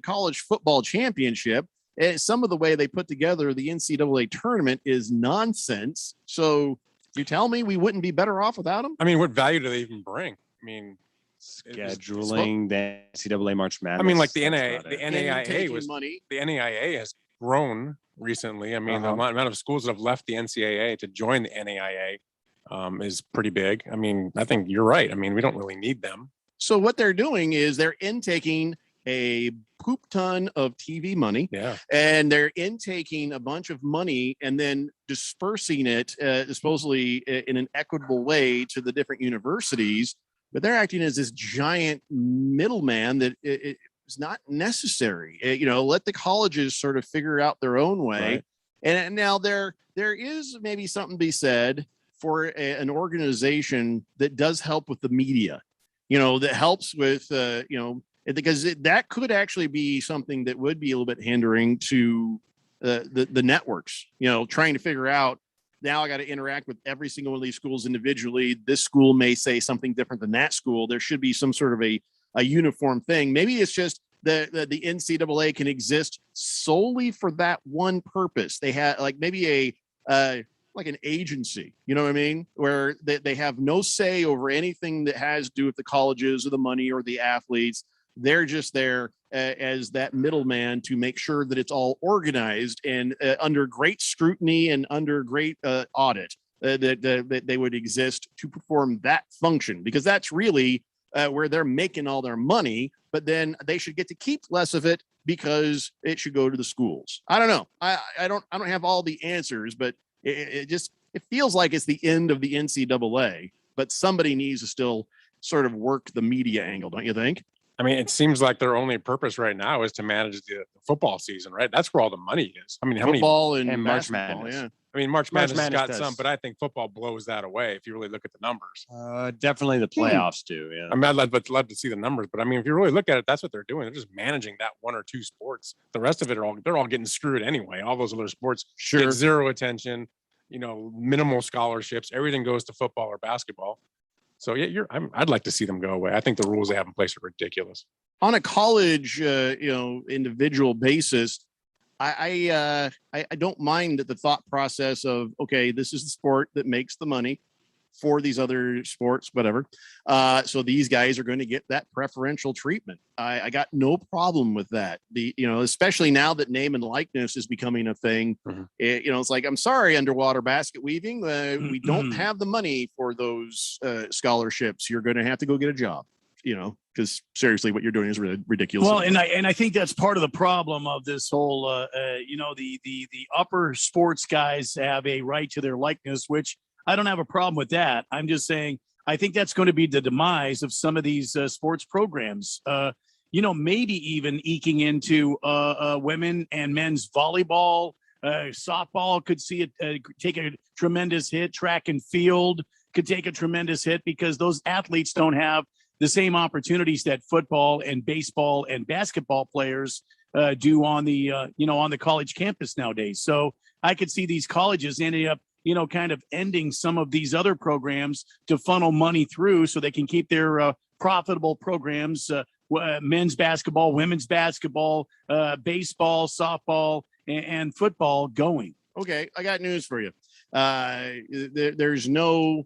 college football championship. And some of the way they put together the NCAA tournament is nonsense. So you tell me we wouldn't be better off without them? I mean, what value do they even bring? I mean, scheduling, the NCAA March Madness. I mean, like the NAIA was money. The NAIA has grown recently. I mean, the amount of schools that have left the NCAA to join the NAIA is pretty big. I mean, I think you're right. I mean, we don't really need them. So what they're doing is they're intaking a poop ton of TV money, and they're intaking a bunch of money and then dispersing it supposedly in an equitable way to the different universities. But they're acting as this giant middleman that it is not necessary. Let the colleges sort of figure out their own way. Right. And now there is maybe something to be said for an organization that does help with the media, that helps with, because that could actually be something that would be a little bit hindering to the networks, trying to figure out, now I got to interact with every single one of these schools individually. This school may say something different than that school. There should be some sort of a uniform thing. Maybe it's just the NCAA can exist solely for that one purpose. They have maybe like an agency, you know what I mean? Where they have no say over anything that has to do with the colleges or the money or the athletes. They're just there as that middleman to make sure that it's all organized and under great scrutiny and under great audit that they would exist to perform that function, because that's really where they're making all their money. But then they should get to keep less of it because it should go to the schools. I don't know. I don't have all the answers, but it feels like it's the end of the NCAA, but somebody needs to still sort of work the media angle, don't you think? I mean, it seems like their only purpose right now is to manage the football season, right? That's where all the money is. I mean, how football many and March basketball, Madness? yeah. I mean, March Madness has got does. some, but I think football blows that away if you really look at the numbers. Definitely the playoffs do. Yeah. I mean, I'd love to see the numbers, but I mean, if you really look at it, that's what they're doing. They're just managing that one or two sports. The rest of it they're all getting screwed anyway. All those other sports get zero attention, minimal scholarships. Everything goes to football or basketball. So yeah, I'd like to see them go away. I think the rules they have in place are ridiculous. On a college, individual basis, I don't mind the thought process of, okay, this is the sport that makes the money for these other sports, whatever. So these guys are going to get that preferential treatment. I got no problem with that. Especially now that name and likeness is becoming a thing. It's like, I'm sorry, underwater basket weaving. We don't have the money for those scholarships. You're going to have to go get a job. Because seriously, what you're doing is ridiculous. Well, and I think that's part of the problem of this whole, the upper sports guys have a right to their likeness, which I don't have a problem with that. I'm just saying, I think that's going to be the demise of some of these sports programs. Maybe even eking into women and men's volleyball, softball could see it take a tremendous hit. Track and field could take a tremendous hit because those athletes don't have the same opportunities that football and baseball and basketball players do on the college campus nowadays. So I could see these colleges ending up, kind of ending some of these other programs to funnel money through so they can keep their profitable programs, men's basketball, women's basketball, baseball, softball, and football going. Okay, I got news for you. There's no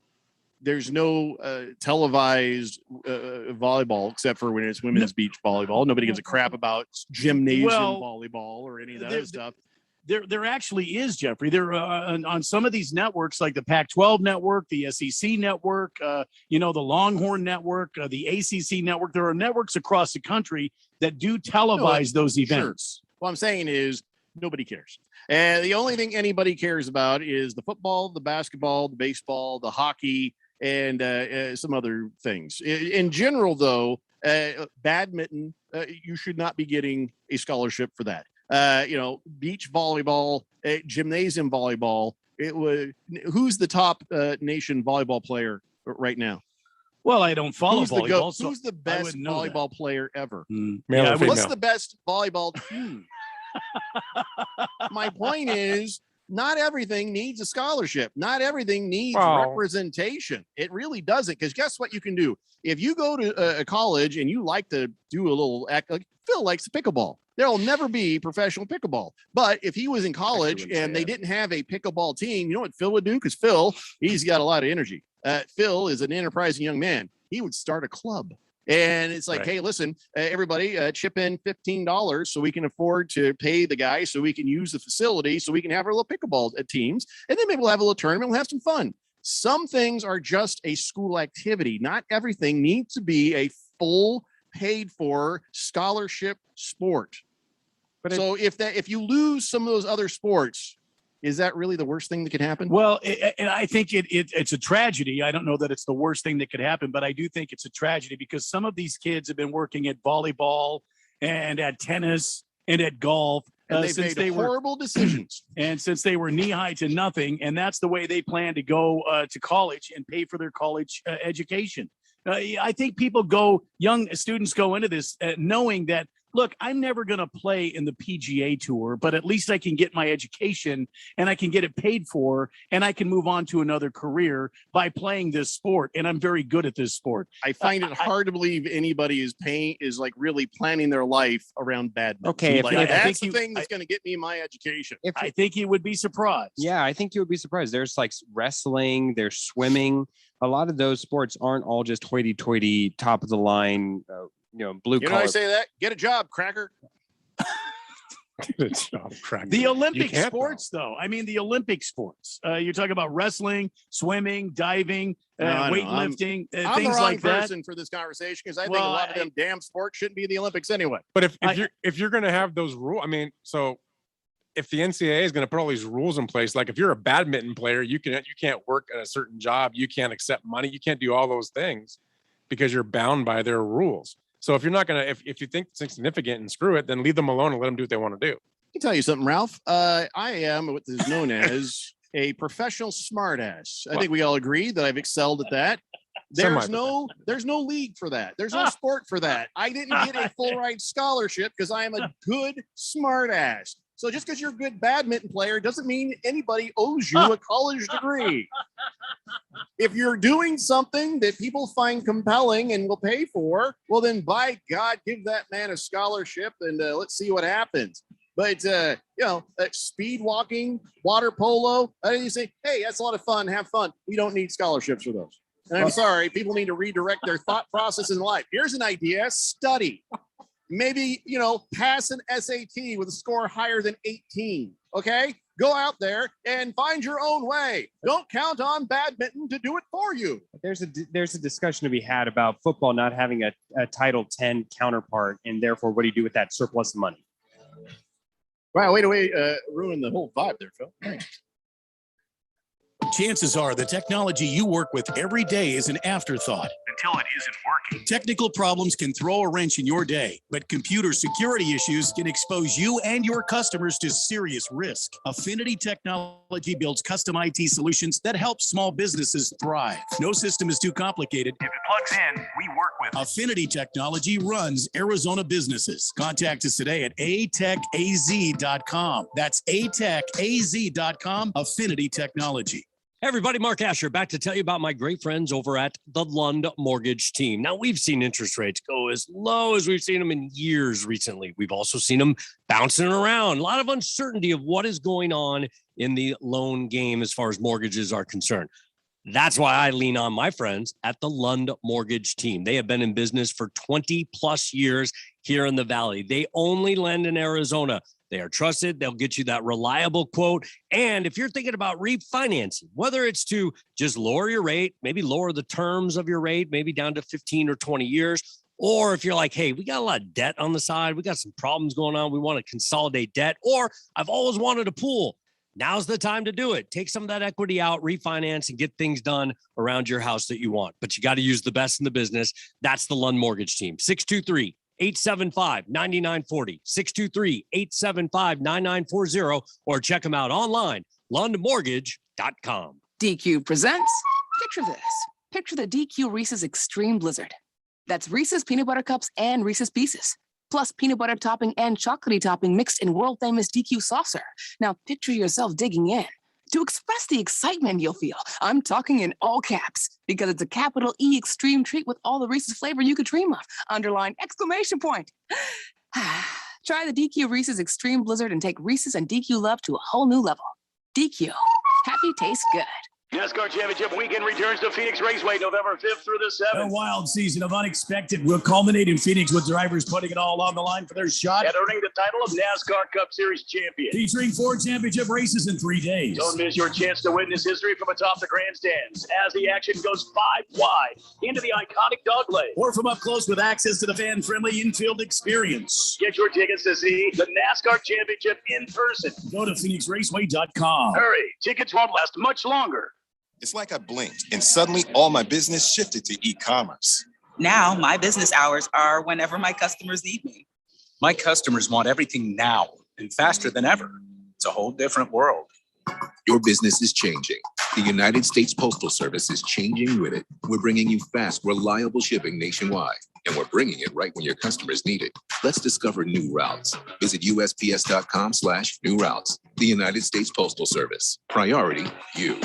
televised volleyball except for when it's women's beach volleyball. Nobody gives a crap about gymnasium volleyball or any of that other stuff. There actually is, Jeffrey. There on some of these networks, like the Pac-12 network, the SEC network, the Longhorn network, the ACC network. There are networks across the country that do televise those events. Sure. What I'm saying is nobody cares. And the only thing anybody cares about is the football, the basketball, the baseball, the hockey, and some other things. In general, though, badminton, you should not be getting a scholarship for that. Beach volleyball, gymnasium volleyball. Who's the top nation volleyball player right now? Well, I don't follow volleyball. Who's the best volleyball player ever? What's the best volleyball team? My point is, not everything needs a scholarship. Not everything needs representation. It really doesn't. Because guess what you can do? If you go to a college and you like to do a little act like Phil likes pickleball, there'll never be professional pickleball. But if he was in college and they didn't have a pickleball team, you know what Phil would do? Because Phil, he's got a lot of energy. Phil is an enterprising young man. He would start a club. And it's like, hey, listen, everybody chip in $15 so we can afford to pay the guy so we can use the facility so we can have our little pickleball teams. And then maybe we'll have a little tournament. We'll have some fun. Some things are just a school activity. Not everything needs to be a full paid for scholarship sport. But so if you lose some of those other sports, is that really the worst thing that could happen? Well, and I think it's a tragedy. I don't know that it's the worst thing that could happen, but I do think it's a tragedy because some of these kids have been working at volleyball and at tennis and at golf. And they've made horrible decisions. And since they were knee high to nothing, and that's the way they plan to go to college and pay for their college education. I think young students go into this knowing that, look, I'm never going to play in the PGA Tour, but at least I can get my education and I can get it paid for and I can move on to another career by playing this sport. And I'm very good at this sport. I find it hard to believe anybody is like really planning their life around badminton. Okay, that's the thing that's going to get me my education. I think you would be surprised. Yeah, I think you would be surprised. There's like wrestling, there's swimming. A lot of those sports aren't all just hoity-toity, top of the line, blue collar. You know, I say that. Get a job, cracker. The Olympic sports, though. I mean, the Olympic sports. You're talking about wrestling, swimming, diving, weightlifting, I'm things the wrong like that. person for this conversation because I think a lot of them damn sports shouldn't be the Olympics anyway. But if you're going to have those rules, I mean, so if the NCAA is going to put all these rules in place, like if you're a badminton player, you can't work at a certain job, you can't accept money, you can't do all those things because you're bound by their rules. So if you're not going to, if you think it's insignificant and screw it, then leave them alone and let them do what they want to do. I can tell you something, Ralph. I am what is known as a professional smartass. I think we all agree that I've excelled at that. There's no league for that. There's no sport for that. I didn't get a full ride scholarship because I am a good smartass. So just because you're a good badminton player doesn't mean anybody owes you a college degree. If you're doing something that people find compelling and will pay for, well, then by God, give that man a scholarship and let's see what happens. But, speed walking, water polo, you say, hey, that's a lot of fun. Have fun. We don't need scholarships for those. And I'm sorry, people need to redirect their thought process in life. Here's an idea. Study. Maybe, pass an SAT with a score higher than 18. Okay? Go out there and find your own way. Don't count on badminton to do it for you. There's a discussion to be had about football not having a Title 10 counterpart, and therefore, what do you do with that surplus money? Wow, wait, ruin the whole vibe there, Phil. Thanks. Chances are the technology you work with every day is an afterthought. Until it isn't working. Technical problems can throw a wrench in your day, but computer security issues can expose you and your customers to serious risk. Affinity Technology builds custom IT solutions that help small businesses thrive. No system is too complicated. If it plugs in, we work with it. Affinity Technology runs Arizona businesses. Contact us today at atechaz.com. That's atechaz.com. Affinity Technology. Hey everybody, Mark Asher back to tell you about my great friends over at the Lund Mortgage Team. Now, we've seen interest rates go as low as we've seen them in years recently. We've also seen them bouncing around. A lot of uncertainty of what is going on in the loan game as far as mortgages are concerned. That's why I lean on my friends at the Lund Mortgage Team. They have been in business for 20 plus years here in the Valley. They only lend in Arizona. They are trusted. They'll get you that reliable quote. And if you're thinking about refinancing, whether it's to just lower your rate, maybe lower the terms of your rate, maybe down to 15 or 20 years, or if you're like, hey, we got a lot of debt on the side, we got some problems going on, we want to consolidate debt, or I've always wanted a pool. Now's the time to do it. Take some of that equity out, refinance, and get things done around your house that you want. But you got to use the best in the business. That's the Lund Mortgage Team. 623-875-9940, 623-875-9940, or check them out online, lundmortgage.com. DQ presents, picture this. Picture the DQ Reese's Extreme Blizzard. That's Reese's Peanut Butter Cups and Reese's Pieces, plus peanut butter topping and chocolatey topping mixed in world-famous DQ soft serve. Now picture yourself digging in. To express the excitement you'll feel, I'm talking in all caps because it's a capital E extreme treat with all the Reese's flavor you could dream of. Underline exclamation point. Try the DQ Reese's Extreme Blizzard and take Reese's and DQ love to a whole new level. DQ. Happy tastes good. NASCAR Championship Weekend returns to Phoenix Raceway November 5th through the 7th. A wild season of unexpected will culminate in Phoenix with drivers putting it all on the line for their shot And earning the title of NASCAR Cup Series champion. featuring 4 championship races in 3 days. Don't miss your chance to witness history from atop the grandstands as the action goes 5 wide into the iconic dog leg. Or from up close with access to the fan-friendly infield experience. Get your tickets to see the NASCAR Championship in person. Go to phoenixraceway.com. Hurry, tickets won't last much longer. It's like I blinked and suddenly all my business shifted to e-commerce. Now, my business hours are whenever my customers need me. My customers want everything now and faster than ever. It's a whole different world. Your business is changing. The United States Postal Service is changing with it. We're bringing you fast, reliable shipping nationwide, and we're bringing it right when your customers need it. Let's discover new routes. Visit USPS.com/new routes. The United States Postal Service. Priority, you.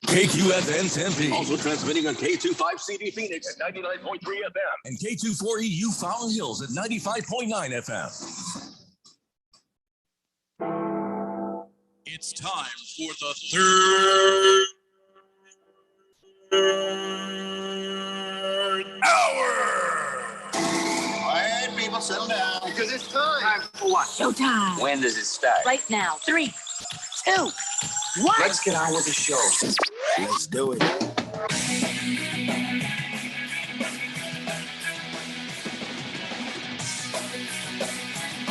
KQFN Tempe. Also transmitting on K25CD Phoenix at 99.3 FM. And K24EU Fountain Hills at 95.9 FM. It's time for the third hour. All right, people, settle down. Because it's time. Time for what? Showtime. When does it start? Right now. 3, 2, 1. Let's get on with the show. Let's do it.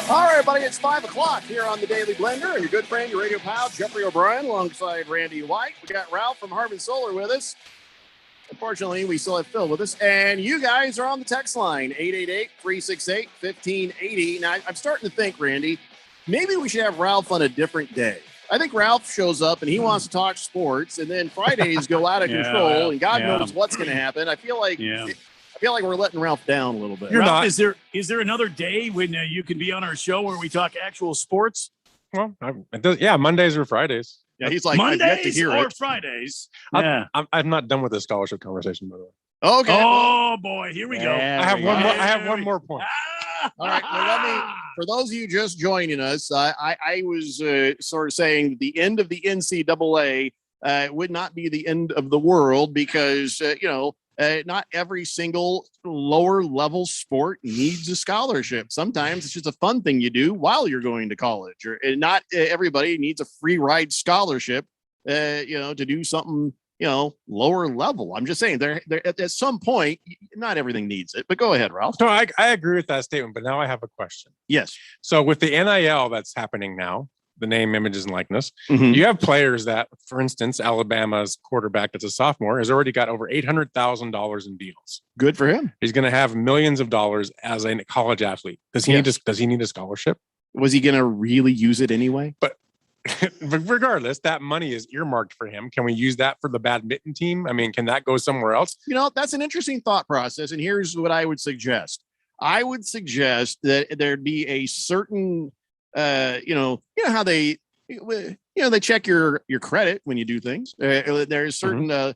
All right, everybody, it's 5 o'clock here on the Daily Blender, and your good friend, your radio pal, Jeffrey O'Brien, alongside Randy White. We got Ralph from Harmon Solar with us. Unfortunately, we still have Phil with us, and you guys are on the text line, 888-368-1580. Now, I'm starting to think, Randy, maybe we should have Ralph on a different day. I think Ralph shows up, and he wants to talk sports, and then Fridays go out of control, and God knows what's going to happen. I feel like we're letting Ralph down a little bit. Ralph, is there another day when you can be on our show where we talk actual sports? Well, Mondays or Fridays. Yeah, he's like, I've yet to Mondays hear or it. Fridays. I'm- Yeah. I'm not done with the scholarship conversation, by the way. Okay. Oh boy, here we go. I have one more. I have one more point. All right. Well, for those of you just joining us, I was sort of saying the end of the NCAA would not be the end of the world because, not every single lower level sport needs a scholarship. Sometimes it's just a fun thing you do while you're going to college, and not everybody needs a free ride scholarship, to do something, lower level. I'm just saying there at some point, not everything needs it, but go ahead, Ralph. So I agree with that statement, but now I have a question. Yes. So with the NIL that's happening now, the name, images, and likeness, Mhm. you have players that, for instance, Alabama's quarterback that's a sophomore has already got over $800,000 in deals. Good for him. He's going to have millions of dollars as a college athlete. Does he need a scholarship? Was he going to really use it anyway? But regardless, that money is earmarked for him. Can we use that for the badminton team? I mean, can that go somewhere else? That's an interesting thought process. And here's what I would suggest. I would suggest that there'd be a certain, how they check your credit when you do things. There's certain,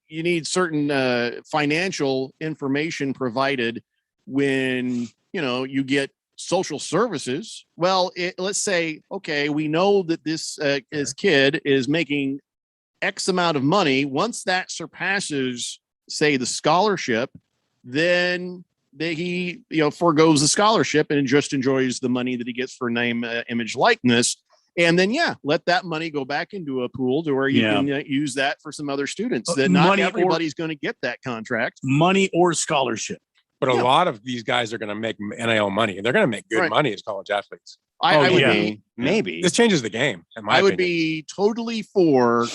you need certain financial information provided when, you get social services. Well, let's say, okay, we know that this kid is making X amount of money. Once that surpasses, say, the scholarship, then he forgoes the scholarship and just enjoys the money that he gets for name, image, likeness. And then, let that money go back into a pool to where you can use that for some other students. That not everybody's going to get that contract. Money or scholarship. But a lot of these guys are going to make NIL money, and they're going to make good money as college athletes. I would be, maybe this changes the game. In my I would opinion. be totally for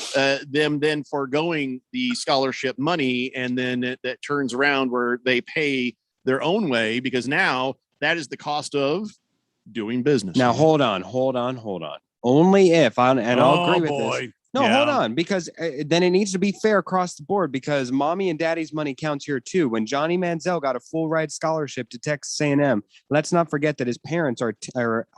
them then foregoing the scholarship money, and then that turns around where they pay their own way, because now that is the cost of doing business. Now, hold on. Only if, and I'll agree with this. No, Yeah. hold on, because then it needs to be fair across the board, because mommy and daddy's money counts here too. When Johnny Manziel got a full ride scholarship to Texas A&M, let's not forget that his parents are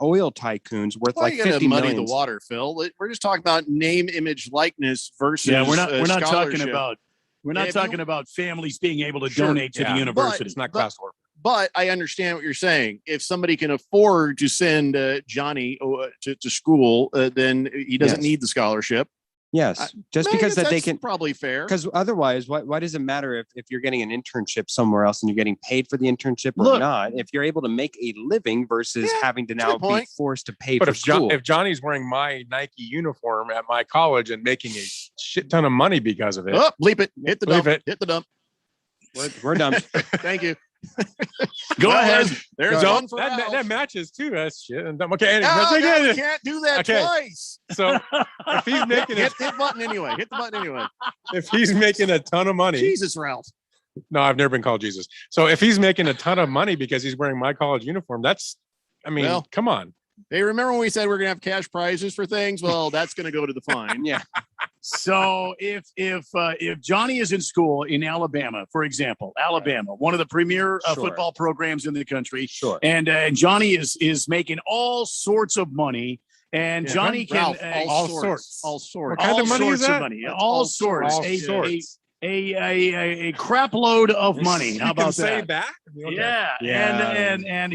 oil tycoons worth Why like you gotta 50 muddy million. the water, Phil? We're just talking about name, image, likeness versus. Yeah, we're not talking scholarship. about If you- about families being able to Sure, donate to the university. It's not class warfare. But I understand what you're saying. If somebody can afford to send Johnny to school, then he doesn't Yes. need the scholarship. Yes, just because that they that's can. probably fair. Because otherwise, why does it matter if you're getting an internship somewhere else and you're getting paid for the internship or Look. not? If you're able to make a living versus having to that's a now good be point. forced to pay But for if school. if Johnny's wearing my Nike uniform at my college and making a shit ton of money because of it, Oh, bleep it. Hit the Bleep dump. it. Hit the dump. we're done. Thank you. Go Well, ahead. There's So one for that Ralph. matches too. That's shit. And okay, anyway, Oh, let's no, again. you can't do that Okay. twice. So if he's making Hit the button anyway. Hit the button anyway. if he's making a ton of money, Jesus, Ralph. no, I've never been called Jesus. So if he's making a ton of money because he's wearing my college uniform, Well, come on. Hey, remember when we said we're gonna have cash prizes for things? Well, that's gonna go to the fine. Yeah. So if Johnny is in school in Alabama, for example, Alabama, one of the premier Sure. football programs in the country, Sure. and Johnny is making all sorts of money, and Yeah. Johnny can Ralph, all sorts. All sorts. What kind all of money is sorts of that? money, That's all all sorts, All a, sorts. a crap load of money. How You can about say that? that? Okay. Yeah, and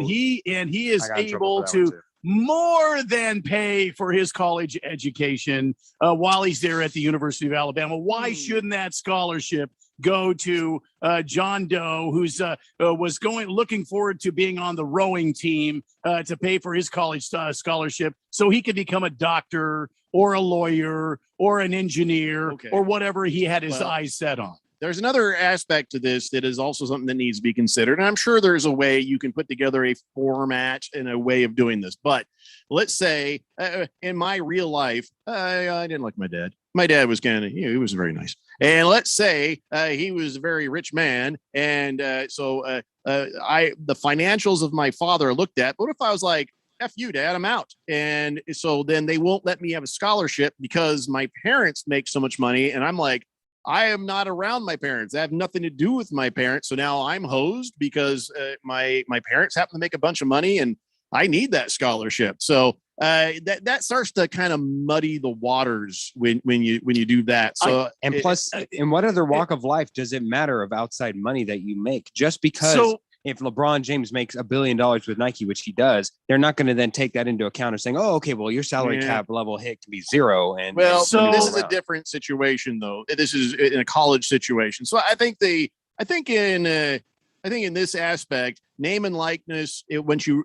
he is I got in trouble able for that one, to too. more than pay for his college education while he's there at the University of Alabama. Why shouldn't that scholarship go to John Doe, who's was looking forward to being on the rowing team to pay for his college scholarship, so he could become a doctor or a lawyer or an engineer or whatever he had his eyes set on. There's another aspect to this that is also something that needs to be considered. And I'm sure there's a way you can put together a format and a way of doing this. But let's say in my real life, I didn't like my dad. My dad was he was very nice. And let's say he was a very rich man. And so the financials of my father are looked at. What if I was like, F you, Dad, I'm out. And so then they won't let me have a scholarship because my parents make so much money. And I'm like, I am not around my parents. I have nothing to do with my parents. So now I'm hosed because my parents happen to make a bunch of money, and I need that scholarship. So that starts to kind of muddy the waters when you do that. So And plus, in what other walk of life does it matter of outside money that you make? Just because if LeBron James makes $1 billion with Nike, which he does, they're not going to then take that into account and saying, "Oh, okay, well, your salary cap level hit can be 0." And this is a different situation, though. This is in a college situation. So I think in this aspect, name and likeness, once you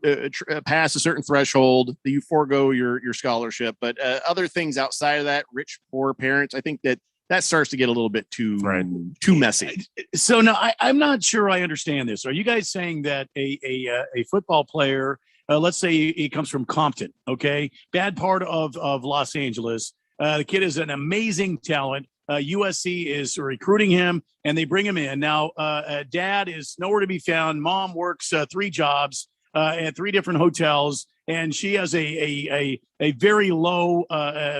pass a certain threshold, you forego your scholarship. But other things outside of that, rich, poor parents, I think that starts to get a little bit too messy. So now I'm not sure I understand this. Are you guys saying that a football player, let's say he comes from Compton, okay, bad part of Los Angeles, the kid is an amazing talent. USC is recruiting him and they bring him in. Now, dad is nowhere to be found. Mom works 3 jobs at 3 different hotels, and she has a very low,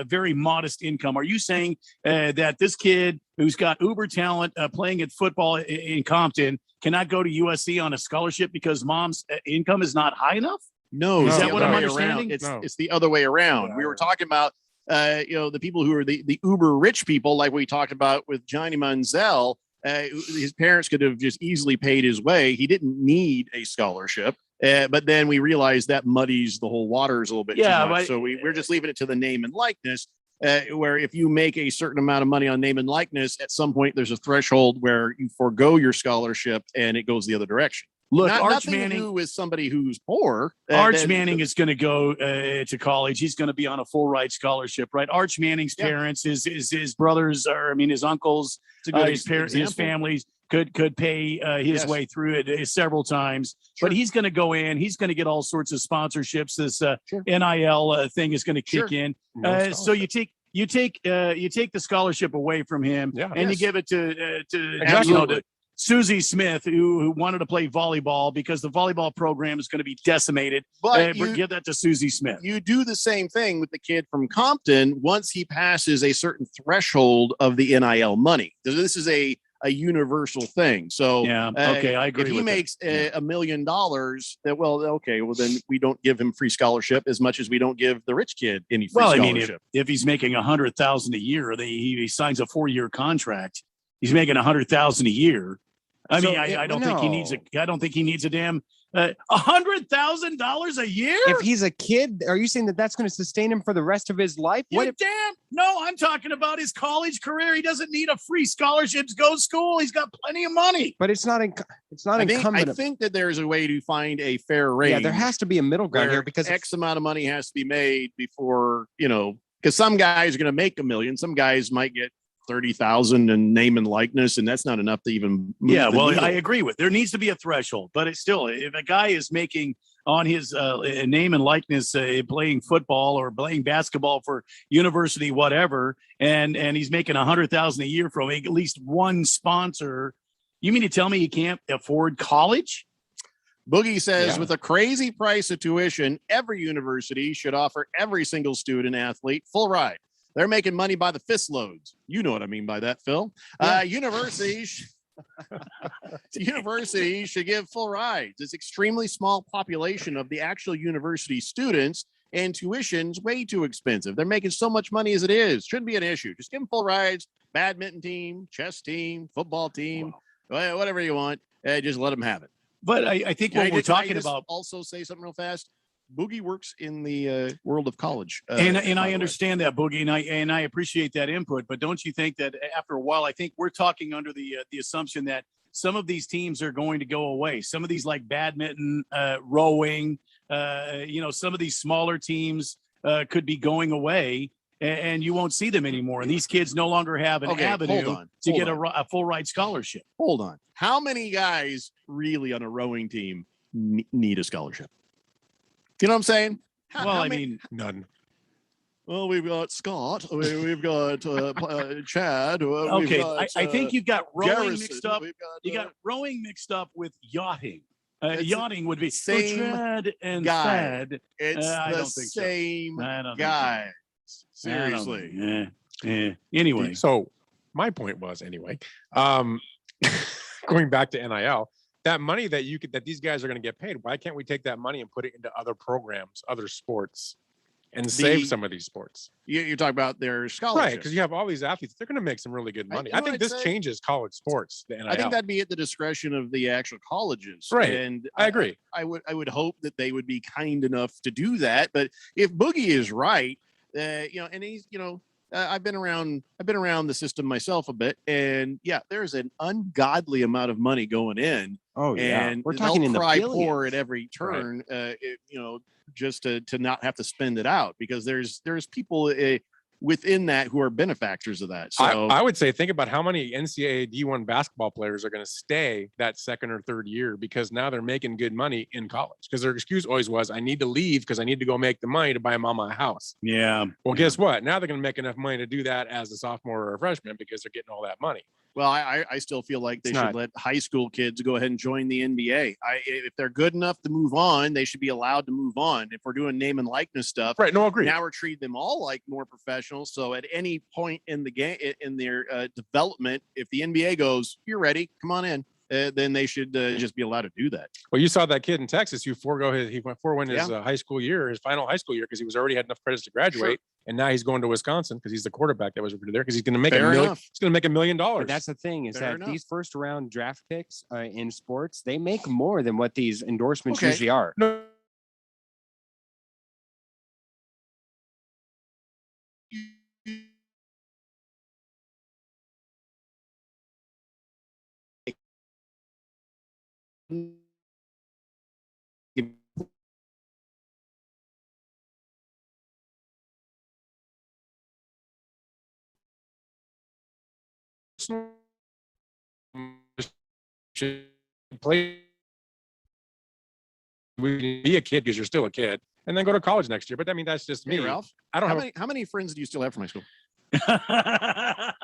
very modest income. Are you saying that this kid who's got uber talent playing at football in Compton cannot go to USC on a scholarship because mom's income is not high enough? No, is it's that the what other I'm way understanding? around. It's the other way around. We were talking about the people who are the uber rich people, like we talked about with Johnny Manziel. His parents could have just easily paid his way. He didn't need a scholarship. But then we realized that muddies the whole waters a little bit too much. So we're just leaving it to the name and likeness, where if you make a certain amount of money on name and likeness, at some point there's a threshold where you forego your scholarship and it goes the other direction. Look, Arch nothing Manning to do with somebody who's poor. Arch Manning is going to go to college. He's going to be on a full ride scholarship, right? Arch Manning's parents, his brothers, his uncles, his parents, his families could pay his way through it several times. But he's going to go in. He's going to get all sorts of sponsorships. This NIL thing is going to kick in. So you take the scholarship away from him, and you give it to Susie Smith, who wanted to play volleyball because the volleyball program is going to be decimated. But give that to Susie Smith. You do the same thing with the kid from Compton once he passes a certain threshold of the NIL money. This is a universal thing. So I agree. If he makes $1 million, then we don't give him free scholarship as much as we don't give the rich kid any free scholarship. If he's making $100,000 a year, he signs a 4-year contract. He's making $100,000 a year. I don't think he needs I don't think he needs a damn $100,000 a year. If he's a kid, are you saying that that's going to sustain him for the rest of his life? No, I'm talking about his college career. He doesn't need a free scholarship to go to school. He's got plenty of money. But it's not incumbent. I think that there's a way to find a fair range. Yeah, there has to be a middle ground here because X amount of money has to be made before, because some guys are going to make $1 million. Some guys might get 30,000 in name and likeness, and that's not enough to even move the needle. I agree with there needs to be a threshold, but it's still, if a guy is making on his name and likeness playing football or playing basketball for university whatever, and he's making $100,000 a year from at least one sponsor, you mean to tell me he can't afford college? Boogie says, with a crazy price of tuition, every university should offer every single student athlete full ride. They're making money by the fist loads. You know what I mean by that, Phil. Universities should give full rides. It's extremely small population of the actual university students, and tuition's way too expensive. They're making so much money as it is. Shouldn't be an issue. Just give them full rides. Badminton team, chess team, football team, whatever you want. Just let them have it. But I think what we're talking about. Also, say something real fast. Boogie works in the world of college, and I understand that, Boogie, and I appreciate that input. But don't you think that after a while, I think we're talking under the assumption that some of these teams are going to go away. Some of these like badminton, rowing, some of these smaller teams could be going away, and you won't see them anymore. And these kids no longer have an avenue to get a full ride scholarship. Hold on, how many guys really on a rowing team need a scholarship? You know what I'm saying? None. Well, we've got Scott. We've got Chad. Okay, got, I think you've got rowing Garrison. mixed up. You got rowing mixed up with yachting. Yachting would be same Chad and guy. Thad. It's I the don't think same so. guy. Seriously. Anyway, so my point was going back to NIL. that money that that these guys are going to get paid, why can't we take that money and put it into other programs, other sports, and save some of these sports? You're talking about their scholarships. Right, because you have all these athletes, they're going to make some really good money. you I know think what this I'd say? changes college sports. The NIL. I think that'd be at the discretion of the actual colleges. Right. And I agree. I would hope that they would be kind enough to do that. But if Boogie is right, and he's, I've been around the system myself a bit, and yeah, there's an ungodly amount of money going in. Oh yeah, and we're talking they'll in the cry billions. poor at every turn. Just to not have to spend it out, because there's people within that who are benefactors of that. So I would say, think about how many NCAA D1 basketball players are going to stay that second or third year because now they're making good money in college. Because their excuse always was, I need to leave because I need to go make the money to buy mama a house. Yeah. Well, guess what? Now they're going to make enough money to do that as a sophomore or a freshman because they're getting all that money. Well, I still feel like they should let high school kids go ahead and join the NBA. If they're good enough to move on, they should be allowed to move on. If we're doing name and likeness stuff, right? No, agree. Now we're treating them all like more professionals. So at any point in the game, in their development, if the NBA goes, "You're ready, come on in," then they should just be allowed to do that. Well, you saw that kid in Texas who forewent his high school year, his final high school year, because he was already had enough credits to graduate. Sure. And now he's going to Wisconsin because he's the quarterback that was recruited there, because he's going to make $1 million. But that's the thing, is that these first round draft picks in sports, they make more than what these endorsements usually are. No. Play, be a kid because you're still a kid, and then go to college next year. But I mean, that's just me. Hey, Ralph, I don't have how many friends do you still have from high school?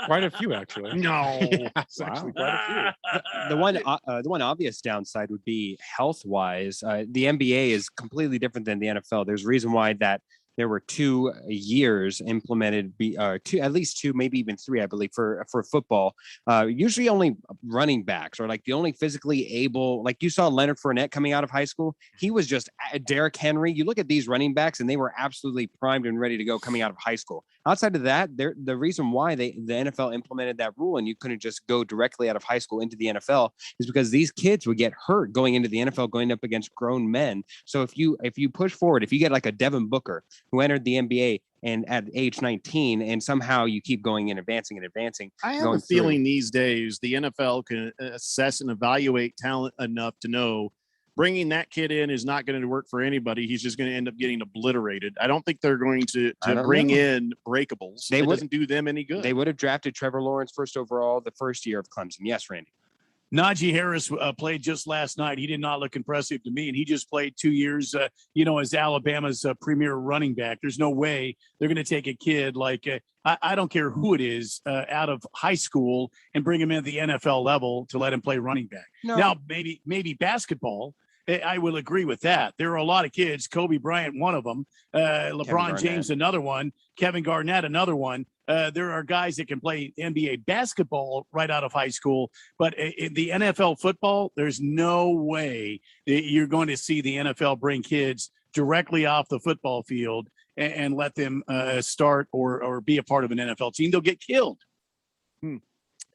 quite a few, actually. No, it's actually quite a few. The one obvious downside would be health wise. The NBA is completely different than the NFL. There's a reason why that there were 2 years implemented, at least 2, maybe even 3, I believe, for football. Usually only running backs, or like the only physically able, like you saw Leonard Fournette coming out of high school. He was just Derrick Henry. You look at these running backs and they were absolutely primed and ready to go coming out of high school. Outside of that, the reason why the NFL implemented that rule and you couldn't just go directly out of high school into the NFL is because these kids would get hurt going into the NFL, going up against grown men. So if you push forward, if you get like a Devin Booker who entered the NBA and at age 19, and somehow you keep going and advancing. I have a feeling these days the NFL can assess and evaluate talent enough to know bringing that kid in is not going to work for anybody. He's just going to end up getting obliterated. I don't think they're going to bring in breakables. It doesn't do them any good. They would have drafted Trevor Lawrence first overall the first year of Clemson. Yes, Randy. Najee Harris played just last night. He did not look impressive to me, and he just played 2 years, as Alabama's premier running back. There's no way they're going to take a kid like I don't care who it is out of high school and bring him in at the NFL level to let him play running back. No. Now, maybe basketball. I will agree with that. There are a lot of kids. Kobe Bryant, one of them. LeBron James, another one. Kevin Garnett, another one. There are guys that can play NBA basketball right out of high school. But in the NFL football, there's no way that you're going to see the NFL bring kids directly off the football field and let them start or be a part of an NFL team. They'll get killed.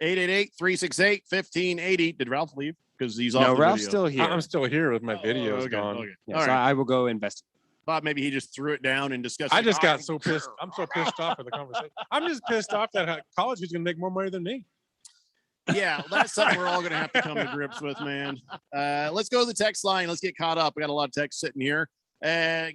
888-368-1580. Did Ralph leave? Because he's off. No, the Ralph's video. still here. I'm still here with my videos okay, gone. Okay. Yeah, All so right. I will go invest. Thought maybe he just threw it down and discussed. I just got so pissed. I'm so pissed off with the conversation. I'm just pissed off that college is going to make more money than me. Yeah, that's something we're all going to have to come to grips with, man. Let's go to the text line. Let's get caught up. We got a lot of text sitting here.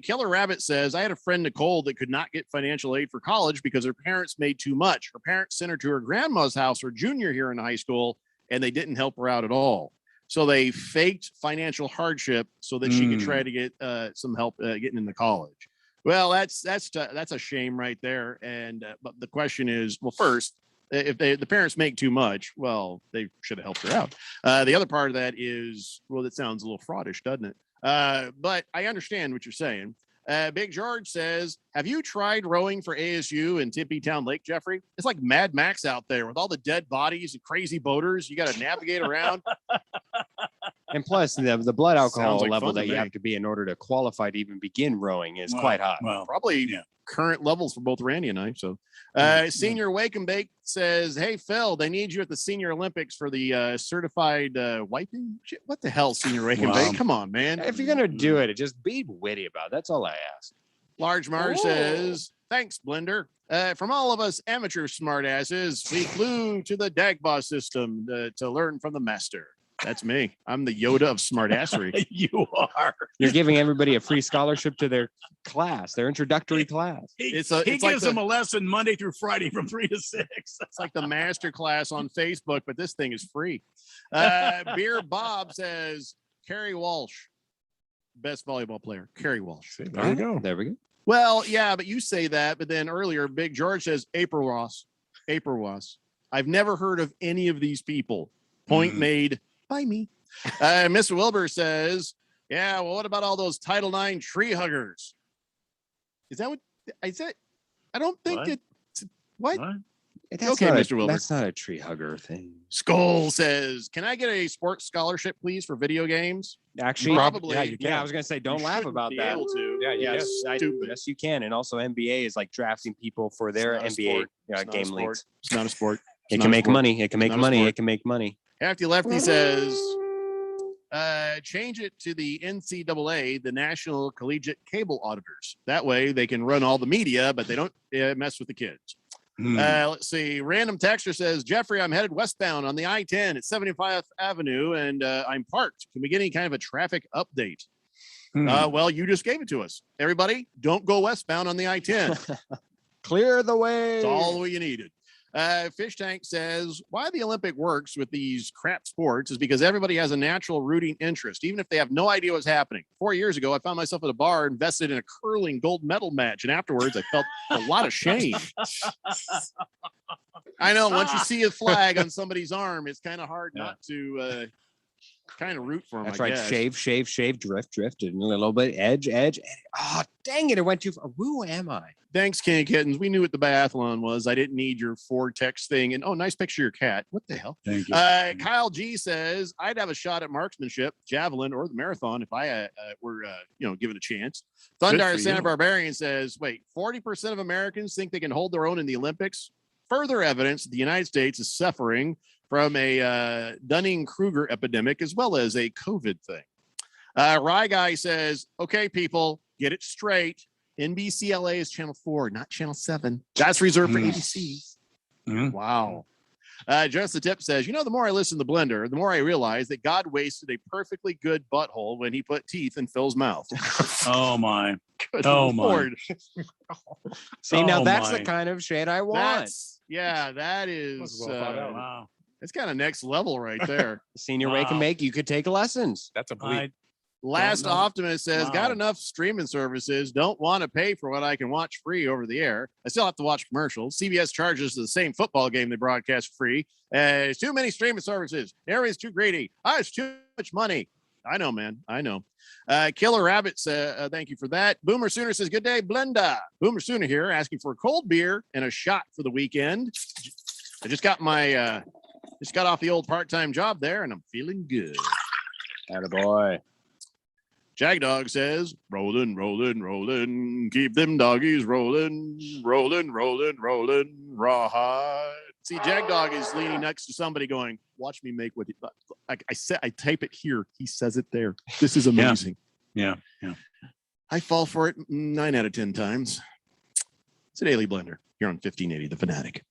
Killer Rabbit says, I had a friend, Nicole, that could not get financial aid for college because her parents made too much. Her parents sent her to her grandma's house, her junior year in high school, and they didn't help her out at all. So they faked financial hardship so that she could try to get some help getting into college. Well, that's a shame right there. And but the question is, well, first, if the parents make too much, well, they should have helped her out. The other part of that is, well, that sounds a little fraudish, doesn't it? But I understand what you're saying. Big George says, have you tried rowing for ASU in Tempe Town Lake, Jeffrey? It's like Mad Max out there with all the dead bodies and crazy boaters. You got to navigate around. And plus, the blood alcohol Sounds like level fun to that you me. have to be in order to qualify to even begin rowing is quite high. Well, Probably current levels for both Randy and I. So, Senior Wake and Bake says, "Hey Phil, they need you at the Senior Olympics for the certified wiping. Shit, what the hell, Senior Wake and Bake? Come on, man. If you're gonna do it, just be witty about it. That's all I ask." Large Marge says, "Thanks, Blender. From all of us amateur smartasses, we flew to the Dagba system to learn from the master." That's me. I'm the Yoda of smartassery. You are. You're giving everybody a free scholarship to their class, their introductory class. He It's gives like them a lesson Monday through Friday from 3 to 6. It's like the master class on Facebook, but this thing is free. Beer Bob says, Kerry Walsh, best volleyball player. Kerry Walsh. There we go. There we go. Well, yeah, but you say that, but then earlier, Big George says April Ross. April Ross. I've never heard of any of these people. Point made by me. Mr. Wilbur says, yeah, well, what about all those Title IX tree huggers? Is that what I said? I don't think it's what? That's Okay, not Mr. Wilbur. That's not a tree hugger thing. Skull says, can I get a sports scholarship, please, for video games? Actually, Probably. Yeah, you can. I was gonna say, don't You laugh shouldn't about be that. able to. Yeah, you Yes, can. yes, you can. And also, NBA is like drafting people for their not a NBA sport. It's not a game sport. leagues. It's not a sport. It's It not can a make sport. money. It can It's make not a money. sport. It can make money. Hefty Lefty says, change it to the NCAA, the National Collegiate Cable Auditors. That way they can run all the media, but they don't mess with the kids. Let's see. Random texter says, Jeffrey, I'm headed westbound on the I-10 at 75th Avenue, and I'm parked. Can we get any kind of a traffic update? Well, you just gave it to us. Everybody, don't go westbound on the I-10. Clear the way. That's all you needed. Fish Tank says, why the Olympic works with these crap sports is because everybody has a natural rooting interest, even if they have no idea what's happening. 4 years ago, I found myself at a bar invested in a curling gold medal match, and afterwards I felt a lot of shame. I know, once you see a flag on somebody's arm, it's kind of hard not to kind of root for them. That's I right. guess. Shave, drift, and a little bit edge. Oh, dang it. It went too far. Who am I? Thanks, King Kittens. We knew what the biathlon was. I didn't need your Ford text thing. And oh, nice picture of your cat. What the hell? Thank you. Kyle G says, I'd have a shot at marksmanship, javelin, or the marathon if I were, given a chance. Thundar for Santa you. Barbarian says, wait, 40% of Americans think they can hold their own in the Olympics. Further evidence that the United States is suffering from a Dunning-Kruger epidemic as well as a COVID thing. Rye Guy says, okay, people, get it straight. NBCLA is channel 4, not channel 7. That's reserved for ABC. Wow. Just the Tip says, the more I listen to Blender, the more I realize that God wasted a perfectly good butthole when he put teeth in Phil's mouth. Oh my. Good Oh my. Lord. See, now Oh, that's my. the kind of shit I want. That is Wow. that's kind of next level right there. Senior Wake and Make, you could take lessons. That's a bleep. Last Don't know. Optimist says, Wow. got enough streaming services, don't want to pay for what I can watch free over the air. I still have to watch commercials. CBS charges the same football game they broadcast free. There's too many streaming services. Everybody's too greedy. It's too much money. I know, man. I know. Killer Rabbit says, thank you for that. Boomer Sooner says, good day, Blenda. Boomer Sooner here, asking for a cold beer and a shot for the weekend. I just got my, just got off the old part-time job there, and I'm feeling good. Attaboy. Jagdog says, rolling, rolling, rolling, keep them doggies rolling, rolling, rolling, rolling, rawhide. See, Jagdog is leaning next to somebody going, watch me make what he, I type it here. He says it there. This is amazing. Yeah. I fall for it 9 out of 10 times. It's a Daily Blender here on 1580 The Fanatic.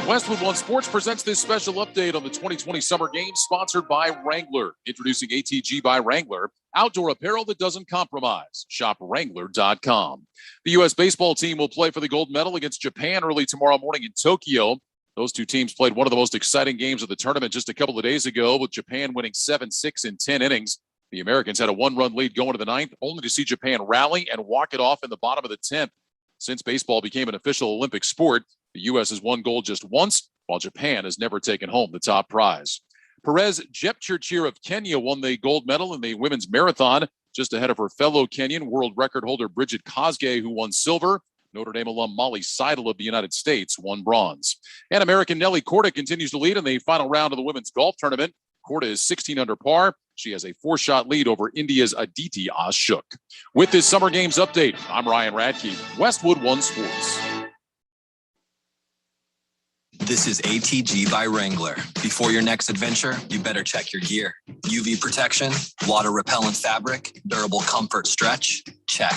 Westwood One Sports presents this special update on the 2020 Summer Games, sponsored by Wrangler. Introducing ATG by Wrangler, outdoor apparel that doesn't compromise. Shop Wrangler.com. The U.S. baseball team will play for the gold medal against Japan early tomorrow morning in Tokyo. Those two teams played one of the most exciting games of the tournament just a couple of days ago, with Japan winning 7-6 in 10 innings. The Americans had a 1-run lead going to the 9th, only to see Japan rally and walk it off in the bottom of the 10th. Since baseball became an official Olympic sport, the U.S. has won gold just once, while Japan has never taken home the top prize. Perez Jepchirchir of Kenya won the gold medal in the women's marathon, just ahead of her fellow Kenyan world record holder Bridget Kosgei, who won silver. Notre Dame alum Molly Seidel of the United States won bronze. And American Nelly Korda continues to lead in the final round of the women's golf tournament. Korda is 16 under par. She has a 4-shot lead over India's Aditi Ashok. With this Summer Games update, I'm Ryan Radke, Westwood One Sports. This is ATG by Wrangler. Before your next adventure, you better check your gear. UV protection, water repellent fabric, durable comfort stretch, check.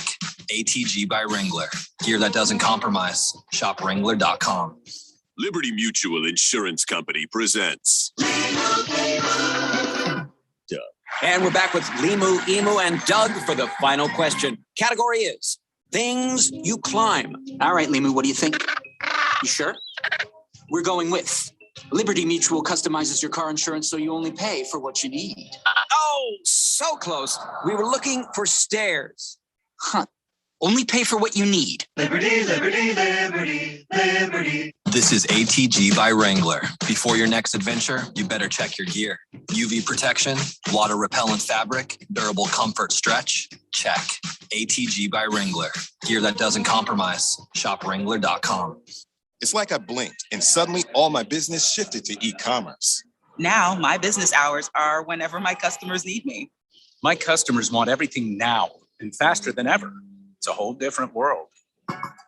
ATG by Wrangler. Gear that doesn't compromise. Shop Wrangler.com. Liberty Mutual Insurance Company presents. And we're back with Limu, Emu, and Doug for the final question. Category is things you climb. All right, Limu, what do you think? You sure? We're going with Liberty Mutual customizes your car insurance so you only pay for what you need. Oh, so close. We were looking for stairs. Huh. Only pay for what you need. Liberty, liberty, liberty, liberty. This is ATG by Wrangler. Before your next adventure, you better check your gear. UV protection, water repellent fabric, durable comfort stretch, check. ATG by Wrangler. Gear that doesn't compromise. Shop Wrangler.com. It's like I blinked and suddenly all my business shifted to e-commerce. Now my business hours are whenever my customers need me. My customers want everything now and faster than ever. It's a whole different world.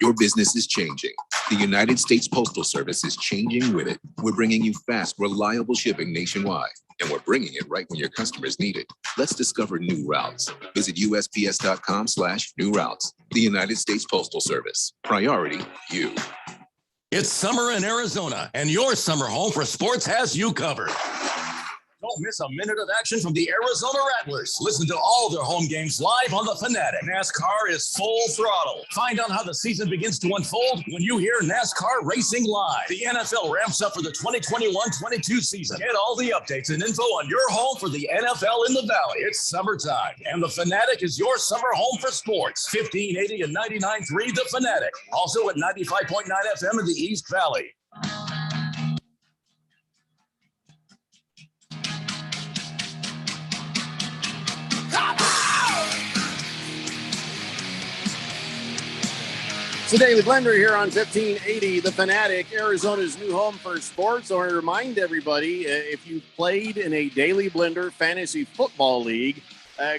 Your business is changing. The United States Postal Service is changing with it. We're bringing you fast, reliable shipping nationwide, and we're bringing it right when your customers need it. Let's discover new routes. Visit USPS.com/new routes. The United States Postal Service. Priority, you. It's summer in Arizona, and your summer home for sports has you covered. Don't miss a minute of action from the Arizona Rattlers. Listen to all their home games live on the Fanatic. NASCAR is full throttle. Find out how the season begins to unfold when you hear NASCAR racing live. The NFL ramps up for the 2021-22 season. Get all the updates and info on your home for the NFL in the Valley. It's summertime, and the Fanatic is your summer home for sports. 1580 and 99.3 The Fanatic. Also at 95.9 FM in the East Valley. It's the Daily Blender here on 1580 The Fanatic, Arizona's new home for sports. I want to remind everybody, if you played in a Daily Blender Fantasy Football League,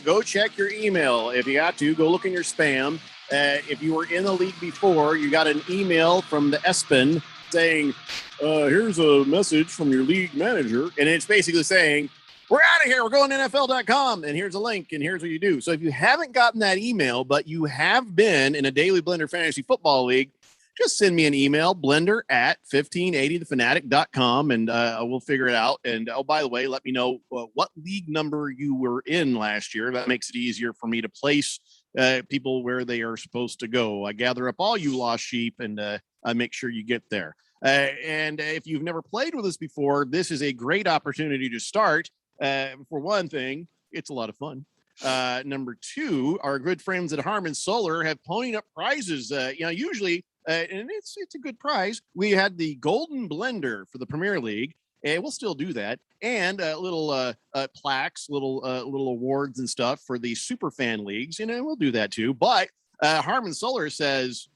go check your email. If you got to, go look in your spam. If you were in the league before, you got an email from the ESPN saying, here's a message from your league manager. And it's basically saying, we're out of here. We're going to NFL.com. And here's a link. And here's what you do. So if you haven't gotten that email, but you have been in a Daily Blender Fantasy Football League, just send me an email, blender@1580thefanatic.com, and we'll figure it out. And, oh, by the way, let me know what league number you were in last year. That makes it easier for me to place people where they are supposed to go. I gather up all you lost sheep, and I make sure you get there. And if you've never played with us before, this is a great opportunity to start. For one thing, it's a lot of fun. Number two, our good friends at Harman Solar have ponied up prizes. Usually, and it's a good prize. We had the Golden Blender for the Premier League, and we'll still do that. And little plaques, little awards and stuff for the super fan leagues. We'll do that too. But Harman Solar says,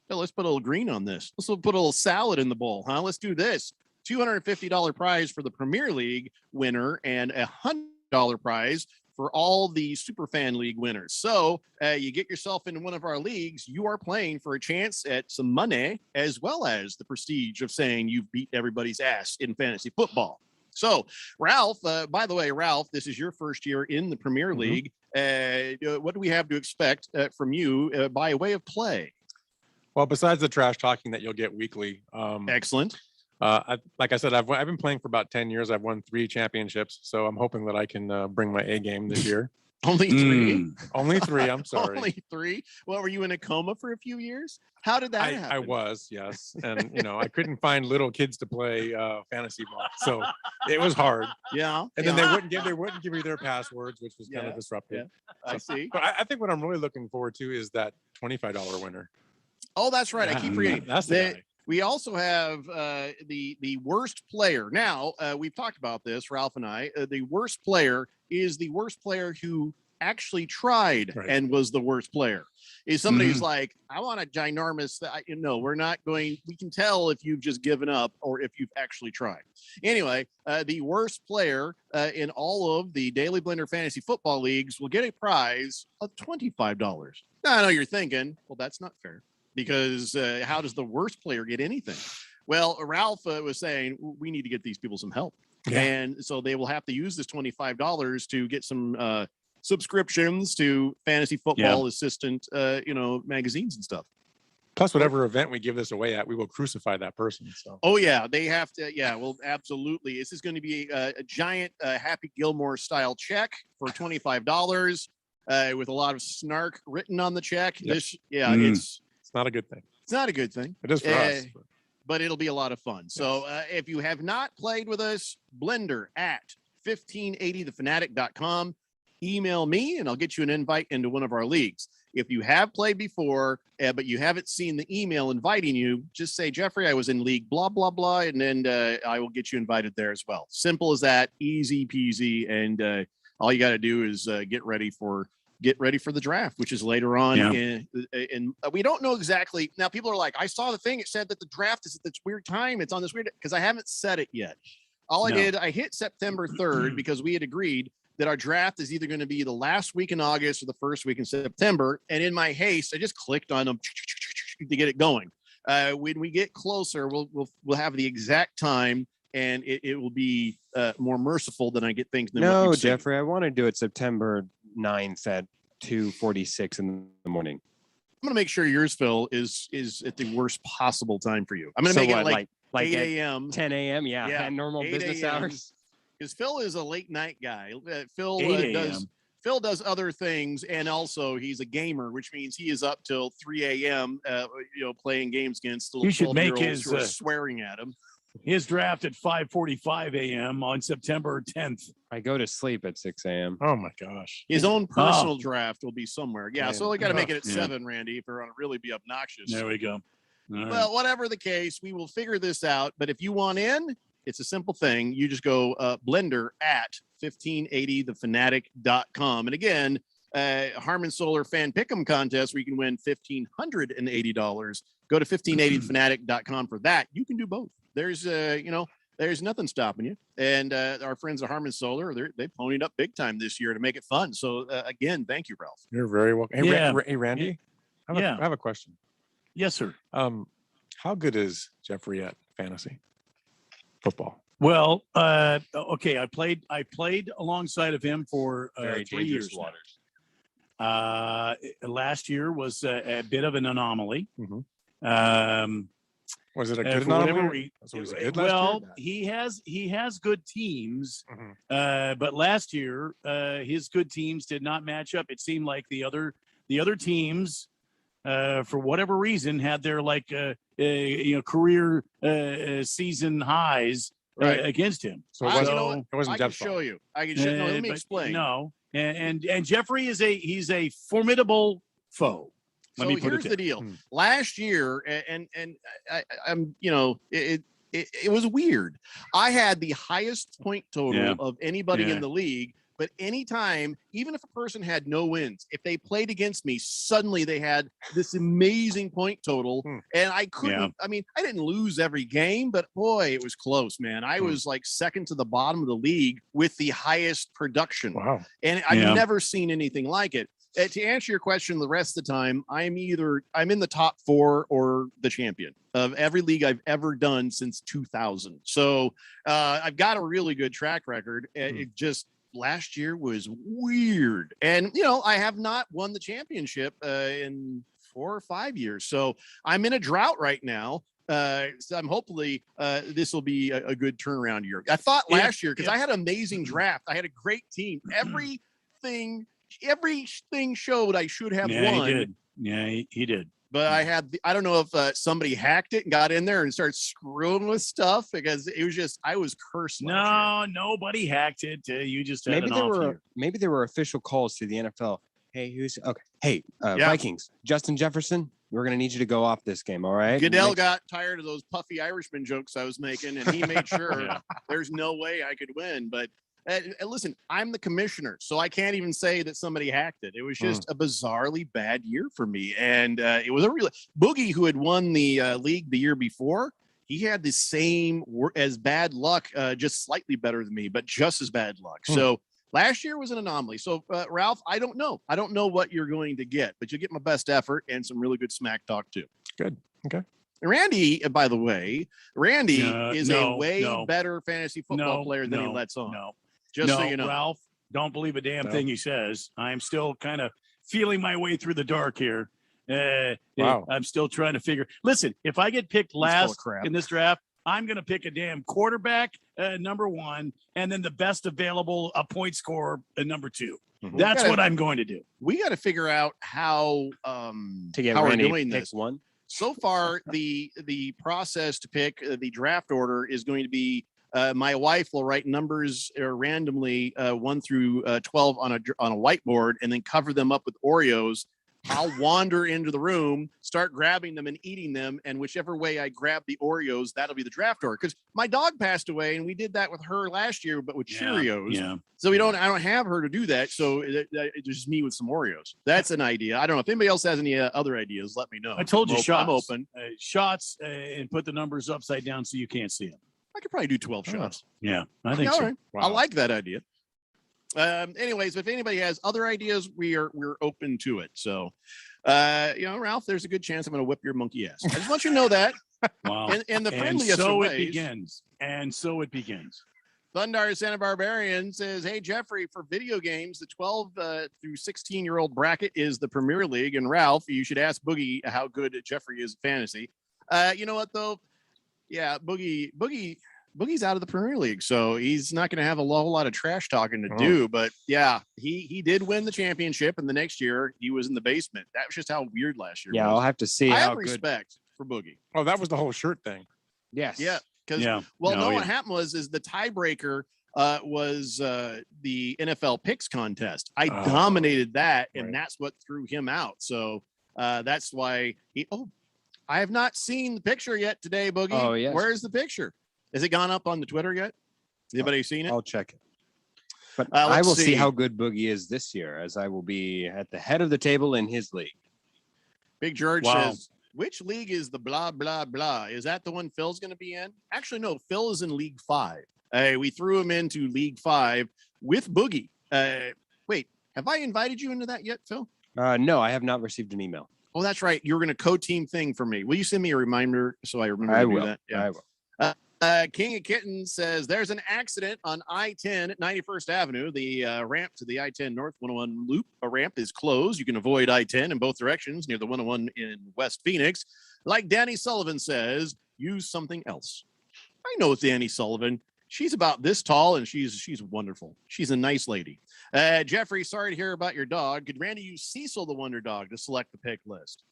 let's put a little green on this. Let's put a little salad in the bowl, huh? Let's do this. $250 prize for the Premier League winner and a $100 prize for all the Superfan League winners. So you get yourself into one of our leagues, you are playing for a chance at some money as well as the prestige of saying you've beat everybody's ass in fantasy football. So Ralph, by the way, Ralph, this is your first year in the Premier League. What do we have to expect from you by way of play? Well, besides the trash talking that you'll get weekly. Excellent. Like I said, I've been playing for about 10 years. I've won 3 championships, so I'm hoping that I can bring my A game this year. Only 3? Only 3. I'm sorry. Only 3? Well, were you in a coma for a few years? How did that happen? I was, yes. And, I couldn't find little kids to play fantasy ball. So it was hard. Yeah. And then they wouldn't give me their passwords, which was kind of disruptive. Yeah, I see. But I think what I'm really looking forward to is that $25 winner. Oh, that's right. I keep forgetting. That's the guy. We also have the worst player. Now, we've talked about this, Ralph and I. The worst player is the worst player who actually tried and was the worst player. Is somebody who's like, I want a ginormous, we're not going, we can tell if you've just given up or if you've actually tried. Anyway, the worst player in all of the Daily Blender Fantasy Football Leagues will get a prize of $25. Now, I know you're thinking, well, that's not fair because how does the worst player get anything? Well, Ralph was saying, we need to get these people some help. Yeah. And so they will have to use this $25 to get some subscriptions to Fantasy Football Assistant, magazines and stuff. Plus, whatever event we give this away at, we will crucify that person. So. Oh yeah, they have to. Yeah, well, absolutely. This is going to be a giant Happy Gilmore style check for $25 with a lot of snark written on the check. Yep. It's not a good thing. It's not a good thing. It is for us. But it'll be a lot of fun. So if you have not played with us, Blender at 1580thefanatic.com. Email me and I'll get you an invite into one of our leagues. If you have played before, but you haven't seen the email inviting you, just say, Jeffrey, I was in league, blah, blah, blah. And then I will get you invited there as well. Simple as that, easy peasy. And all you got to do is get ready for the draft, which is later on. And we don't know exactly. Now people are like, I saw the thing. It said that the draft is at this weird time. It's on this weird, because I haven't said it yet. I did, I hit September 3rd because we had agreed that our draft is either going to be the last week in August or the first week in September. And in my haste, I just clicked on them to get it going. When we get closer, we'll have the exact time, and it will be more merciful than I get things. No, Jeffrey, I want to do it September 9th at 2:46 in the morning. I'm going to make sure yours, Phil, is at the worst possible time for you. I'm going to make it like 8 a.m. 10 a.m. Yeah, at normal business hours. Because Phil is a late night guy. Phil does other things, and also he's a gamer, which means he is up till 3 a.m. Playing games against little 12-year-olds who are swearing at him. His draft at 5:45 a.m. on September 10th. I go to sleep at 6 a.m. Oh my gosh! His own personal draft will be somewhere. Yeah, so we got to make it at 7, Randy, if we're going to really be obnoxious. There we go. Well, whatever the case, we will figure this out. But if you want in, it's a simple thing. You just go Blender at 1580thefanatic.com. And again, Harmon Solar Fan Pick'em contest where you can win $1,580. Go to 1580thefanatic.com for that. You can do both. There's there's nothing stopping you. And our friends at Harmon Solar, they ponied up big time this year to make it fun. So again, thank you, Ralph. You're very welcome. Hey, Randy, I have a question. Yes, sir. How good is Jeffrey at fantasy football? Well, okay. I played alongside of him for 3 years. Last year was a bit of an anomaly. Mm-hmm. Was it a good anomaly? He has good teams, but last year his good teams did not match up. It seemed like the other teams, for whatever reason, had their career season highs against him. So it wasn't Jeff's fault. Show you. I can show. No, let me explain. No, and Jeffrey he's a formidable foe. Here's the deal. Last year, and I'm it was weird. I had the highest point total of anybody in the league. But anytime, even if a person had no wins, if they played against me, suddenly they had this amazing point total. And I couldn't, I mean, I didn't lose every game, but boy, it was close, man. I was like second to the bottom of the league with the highest production. Wow. And I've never seen anything like it. To answer your question, the rest of the time, I'm in the top 4 or the champion of every league I've ever done since 2000. So I've got a really good track record. It just, last year was weird. And, I have not won the championship in 4 or 5 years. So I'm in a drought right now. So I'm hopefully this will be a good turnaround year. I thought last year, because I had an amazing draft. I had a great team. Everything showed I should have won. He did. Yeah, he did. But I don't know if somebody hacked it and got in there and started screwing with stuff, because it was just, I was cursed. No, nobody hacked it. You just had maybe there were official calls to the NFL. Hey, Vikings, Justin Jefferson, we're going to need you to go off this game. All right. Goodell got tired of those puffy Irishman jokes I was making, and he made sure there's no way I could win. But Listen, I'm the commissioner, so I can't even say that somebody hacked it. It was just a bizarrely bad year for me. And it was a real Boogie, who had won the league the year before. He had the same as bad luck, just slightly better than me, but just as bad luck. So last year was an anomaly. So Ralph, I don't know. I don't know what you're going to get, but you'll get my best effort and some really good smack talk too. Good. Okay. Randy, by the way, is a way better fantasy football player than he lets on. Just so you know. Ralph, don't believe a damn thing he says. I'm still kind of feeling my way through the dark here. Wow. I'm still trying to figure. Listen, if I get picked last in this draft, I'm going to pick a damn quarterback, number 1, and then the best available point scorer, number 2. That's what I'm going to do. We got to figure out how to get how we're Randy doing pick this. one. So far, the process to pick the draft order is going to be my wife will write numbers randomly 1 through 12 on a whiteboard and then cover them up with Oreos. I'll wander into the room, start grabbing them and eating them, and whichever way I grab the Oreos, that'll be the draft order. Because my dog passed away, and we did that with her last year, but with Cheerios. Yeah. So I don't have her to do that. So it's just me with some Oreos. That's an idea. I don't know if anybody else has any other ideas. Let me know. I told you shots. I'm open. Shots and put the numbers upside down so you can't see them. I could probably do 12 shots. Yeah, I think All so. right. I like that idea. Anyways, if anybody has other ideas, we're open to it. So, Ralph, there's a good chance I'm going to whip your monkey ass. I just want you to know that. Wow. In the friendliest so of ways. it begins. And so it begins. Thundar Santa Barbarian says, "Hey Jeffrey, for video games, the 12 through 16-year-old bracket is the Premier League, and Ralph, you should ask Boogie how good Jeffrey is at fantasy." You know what though? Yeah, Boogie's out of the Premier League, so he's not going to have a whole lot of trash talking to do. But yeah, he did win the championship, and the next year he was in the basement. That was just how weird last year. Yeah, was. I'll have to see I how have good. respect for Boogie. Oh, that was the whole shirt thing. Yes. Yeah, because what happened was the tiebreaker was the NFL picks contest. I dominated that, and that's what threw him out. So that's why I have not seen the picture yet today, Boogie. Oh, yes. Where's the picture? Has it gone up on the Twitter yet? Anybody seen it? I'll check it. But I will see how good Boogie is this year, as I will be at the head of the table in his league. Big George says, which league is the blah, blah, blah? Is that the one Phil's going to be in? Actually, no, Phil is in League 5. We threw him into League 5 with Boogie. Wait, have I invited you into that yet, Phil? No, I have not received an email. Oh, that's right. You're going to co-team thing for me. Will you send me a reminder so I remember to do that? Yeah, I will. King of Kittens says there's an accident on I-10 at 91st Avenue. The ramp to the I-10 North 101 loop ramp is closed. You can avoid I-10 in both directions near the 101 in West Phoenix. Like Danny Sullivan says, use something else. I know it's Danny Sullivan. She's about this tall, and she's wonderful. She's a nice lady. Jeffrey, sorry to hear about your dog. Could Randy use Cecil the Wonder Dog to select the pick list?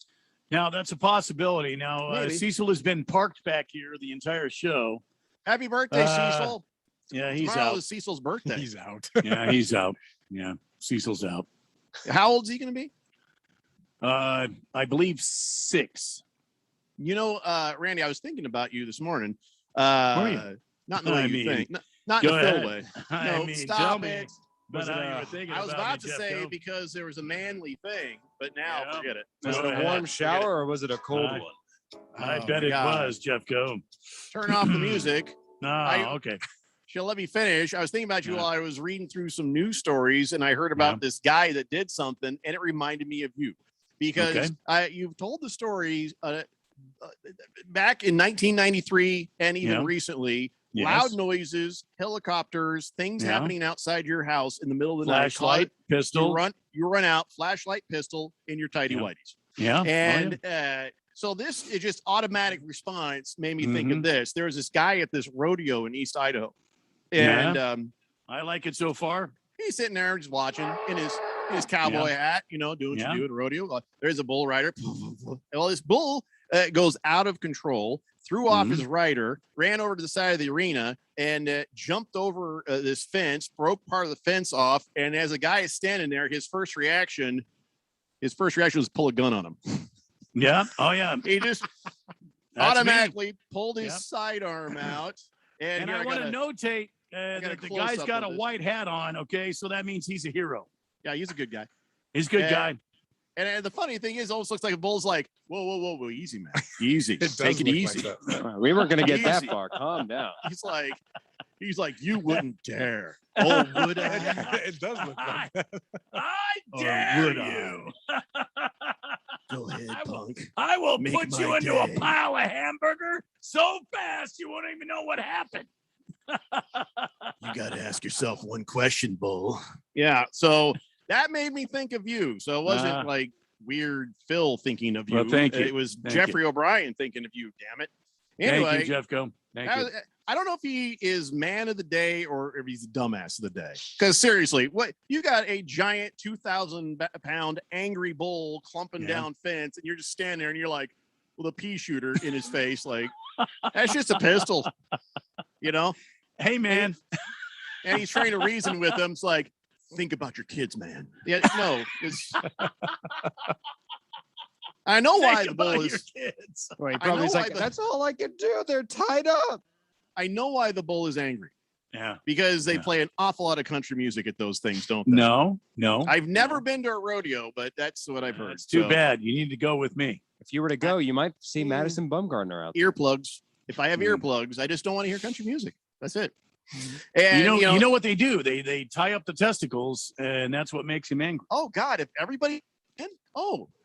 Now, that's a possibility. Now, Cecil has been parked back here the entire show. Happy birthday, Cecil. Yeah, he's Tomorrow out. is Cecil's birthday. He's out. Yeah, he's out. Yeah, Cecil's out. How old is he going to be? I believe 6. You know, Randy, I was thinking about you this morning. Were you? Not in the way you think. Not in the Phil way. No, stop it. But I was about to say because there was a manly thing, but now forget it. Was it a warm shower or was it a cold one? I bet it was, Jeff Go. Turn off the music. Okay. She'll let me finish. I was thinking about you while I was reading through some news stories, and I heard about this guy that did something, and it reminded me of you because you've told the stories back in 1993 and even recently. Loud noises, helicopters, things happening outside your house in the middle of the night. Flashlight, pistol. You run out, flashlight, pistol in your tidy whities. Yeah. And so this is just automatic response made me think of this. There was this guy at this rodeo in East Idaho. And I like it so far. He's sitting there just watching in his cowboy hat, doing what you do at a rodeo. There's a bull rider. Well, this bull goes out of control, threw off his rider, ran over to the side of the arena, and jumped over this fence, broke part of the fence off. And as a guy is standing there, his first reaction was to pull a gun on him. Yeah. Oh, yeah. He just automatically pulled his sidearm out. And I want to notate The guy's got a white hat on. Okay, so that means he's a hero. Yeah, he's a good guy. He's a good guy. And the funny thing is, it almost looks like a bull's like, whoa, easy, man, easy, does take it look easy. like that. We weren't going to get that Easy. far. Calm down. He's like, you wouldn't dare. Oh, would I? It does look like that. I Or dare would you. Go ahead, punk. I will Make put you my into day. a pile of hamburger so fast you won't even know what happened. You got to ask yourself one question, bull. Yeah, so that made me think of you. So it wasn't like weird Phil thinking of you. Well, thank you. It was Thank Jeffrey O'Brien thinking of you, damn it. Anyway, Thank you, Jeffco. Thank you. I don't know if he is man of the day or if he's dumbass of the day. Because seriously, what you got a giant 2,000-pound angry bull clumping down fence, and you're just standing there and you're like, with a pea shooter in his face, like that's just a pistol, you know? Hey, man. And he's trying to reason with him. It's like, think about your kids, man. Yeah, no, it's. I know why the bull is. Kids. Wait, probably like, that's all I can do. They're tied up. I know why the bull is angry. Yeah. Because they play an awful lot of country music at those things, don't they? No. I've never been to a rodeo, but that's what I've heard. It's too bad. You need to go with me. If you were to go, you might see Madison Bumgarner out there. Earplugs. If I have earplugs, I just don't want to hear country music. That's it. You And know what they do? They tie up the testicles, and that's what makes him angry. Oh God! If everybody,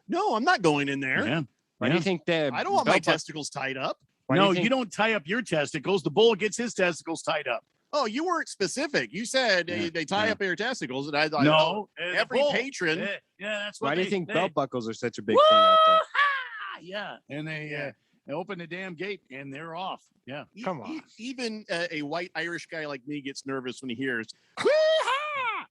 no, I'm not going in there. Yeah. Why do you think that? I don't want my testicles tied up. No, you don't tie up your testicles. The bull gets his testicles tied up. Oh, you weren't specific. You said they tie up your testicles, and I thought, No, every bull. patron. Yeah, that's what. Why do you they- think they- belt buckles are such a big thing out there? Yeah, and they open the damn gate and they're off. Yeah, Come on. Even a white Irish guy like me gets nervous when he hears.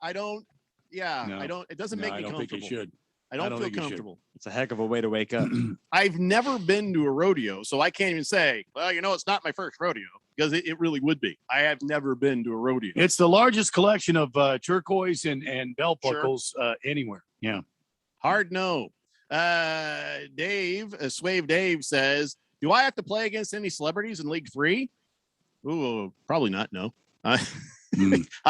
I don't. Yeah, No. I don't. It doesn't make I me don't comfortable. think you should. I don't feel think you should. comfortable. It's a heck of a way to wake up. I've never been to a rodeo, so I can't even say, well, it's not my first rodeo, because it really would be. I have never been to a rodeo. It's the largest collection of turquoise and belt Sure. buckles anywhere. Yeah. Hard no. Swave Dave says, do I have to play against any celebrities in League 3? Ooh, probably not. No. I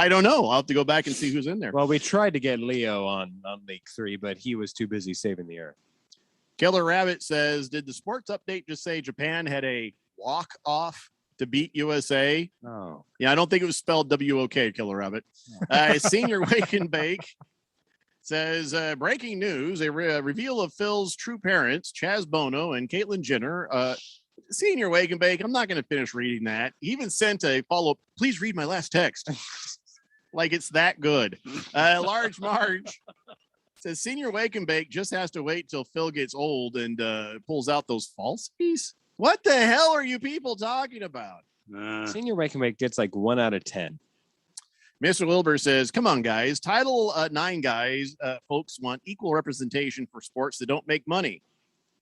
don't know. I'll have to go back and see who's in there. Well, we tried to get Leo on League 3, but he was too busy saving the earth. Killer Rabbit says, did the sports update just say Japan had a walk-off to beat USA? Oh. Yeah, I don't think it was spelled W-O-K, Killer Rabbit. Senior Wake and Bake says, breaking news, a reveal of Phil's true parents, Chaz Bono and Caitlyn Jenner. Senior Wake and Bake, I'm not going to finish reading that. He even sent a follow-up, please read my last text. Like it's that good. Large Marge says, Senior Wake and Bake just has to wait till Phil gets old and pulls out those falsies. What the hell are you people talking about? Senior Wake and Bake gets like 1 out of 10. Mr. Wilbur says, come on, guys. Title 9 guys, folks want equal representation for sports that don't make money.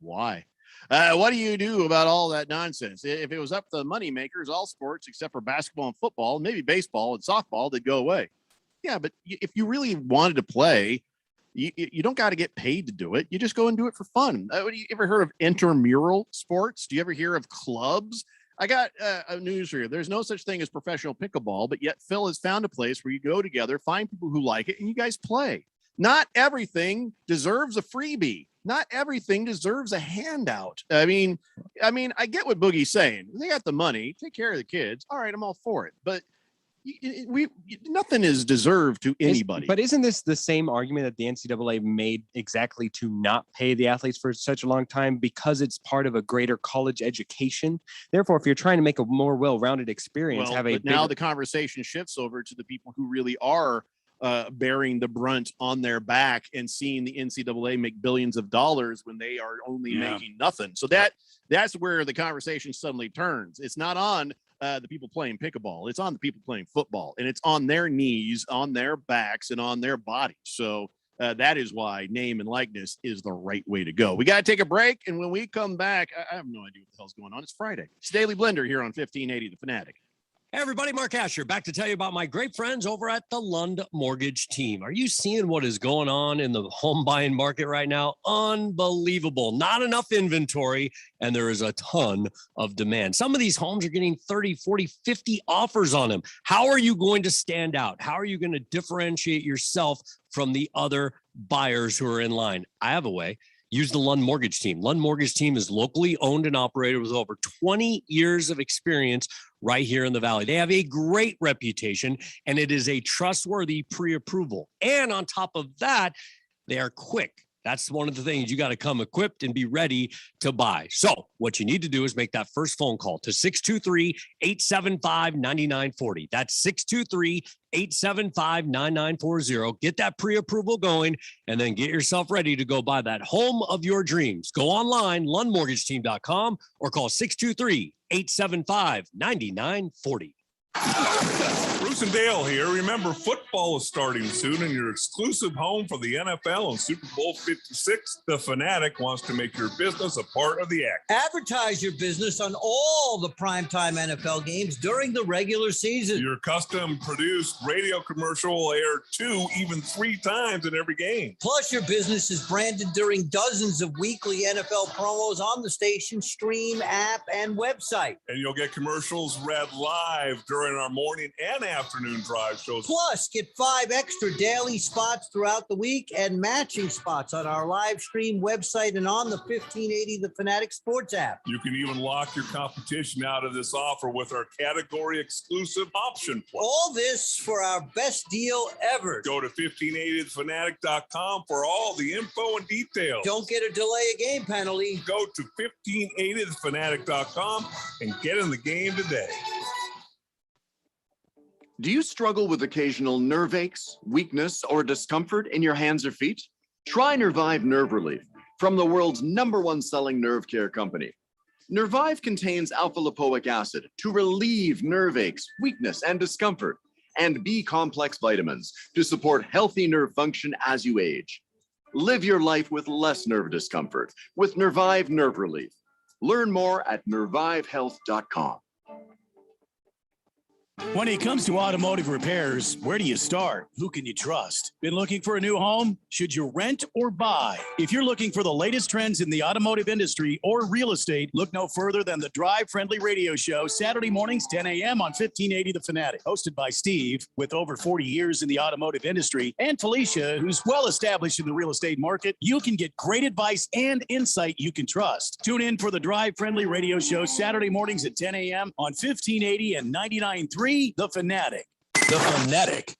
Why? What do you do about all that nonsense? If it was up to the money makers, all sports except for basketball and football, maybe baseball and softball, they'd go away. Yeah, but if you really wanted to play, you don't got to get paid to do it. You just go and do it for fun. You ever heard of intramural sports? Do you ever hear of clubs? I got a news for you. There's no such thing as professional pickleball, but yet Phil has found a place where you go together, find people who like it, and you guys play. Not everything deserves a freebie. Not everything deserves a handout. I mean, I get what Boogie's saying. They got the money, take care of the kids. All right, I'm all for it. But nothing is deserved to anybody. But isn't this the same argument that the NCAA made exactly to not pay the athletes for such a long time because it's part of a greater college education? Therefore, if you're trying to make a more well-rounded experience, but now the conversation shifts over to the people who really are bearing the brunt on their back and seeing the NCAA make billions of dollars when they are only making nothing. So that's where the conversation suddenly turns. It's not on the people playing pickleball. It's on the people playing football, and it's on their knees, on their backs, and on their bodies. So that is why name and likeness is the right way to go. We got to take a break, and when we come back, I have no idea what the hell's going on. It's Friday. It's Daily Blender here on 1580 The Fanatic. Hey everybody, Mark Asher back to tell you about my great friends over at the Lund Mortgage Team. Are you seeing what is going on in the home buying market right now? Unbelievable. Not enough inventory, and there is a ton of demand. Some of these homes are getting 30, 40, 50 offers on them. How are you going to stand out? How are you going to differentiate yourself from the other buyers who are in line? I have a way. Use the Lund Mortgage Team. Lund Mortgage Team is locally owned and operated with over 20 years of experience right here in the Valley. They have a great reputation, and it is a trustworthy pre-approval. And on top of that, they are quick. That's one of the things. You got to come equipped and be ready to buy. So what you need to do is make that first phone call to 623-875-9940. That's 623-875-9940. Get that pre-approval going, and then get yourself ready to go buy that home of your dreams. Go online, lundmortgageteam.com, or call 623-875-9940. Bruce and Dale here. Remember, football is starting soon, and your exclusive home for the NFL and Super Bowl 56, The Fanatic, wants to make your business a part of the act. Advertise your business on all the primetime NFL games during the regular season. Your custom-produced radio commercial will air 2, even 3 times in every game. Plus, your business is branded during dozens of weekly NFL promos on the station, stream, app, and website. And you'll get commercials read live during our morning and afternoon drive shows. Plus, get 5 extra daily spots throughout the week and matching spots on our live stream website and on the 1580 The Fanatic Sports app. You can even lock your competition out of this offer with our category exclusive option plan. All this for our best deal ever. Go to 1580thefanatic.com for all the info and details. Don't get a delay of game penalty. Go to 1580thefanatic.com and get in the game today. Do you struggle with occasional nerve aches, weakness, or discomfort in your hands or feet? Try Nervive Nerve Relief from the world's #1 selling nerve care company. Nervive contains alpha-lipoic acid to relieve nerve aches, weakness, and discomfort, and B-complex vitamins to support healthy nerve function as you age. Live your life with less nerve discomfort with Nervive Nerve Relief. Learn more at nervivehealth.com. When it comes to automotive repairs, where do you start? Who can you trust? Been looking for a new home? Should you rent or buy? If you're looking for the latest trends in the automotive industry or real estate, look no further than the Drive Friendly Radio Show, Saturday mornings, 10 a.m. on 1580 The Fanatic. Hosted by Steve, with over 40 years in the automotive industry, and Felicia, who's well established in the real estate market. You can get great advice and insight you can trust. Tune in for the Drive Friendly Radio Show, Saturday mornings at 10 a.m. on 1580 and 99.3 The Fanatic. The Fanatic.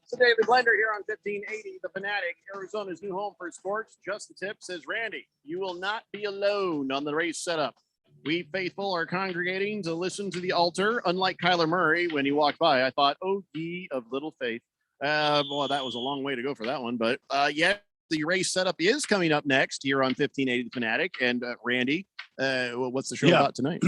So David Blender here on 1580 The Fanatic, Arizona's new home for sports. Just the tip, says Randy. You will not be alone on the race setup. We faithful are congregating to listen to the altar. Unlike Kyler Murray, when he walked by, I thought, oh, ye of little faith. Well, that was a long way to go for that one. But yeah, the race setup is coming up next here on 1580 The Fanatic. And Randy, what's the show about tonight?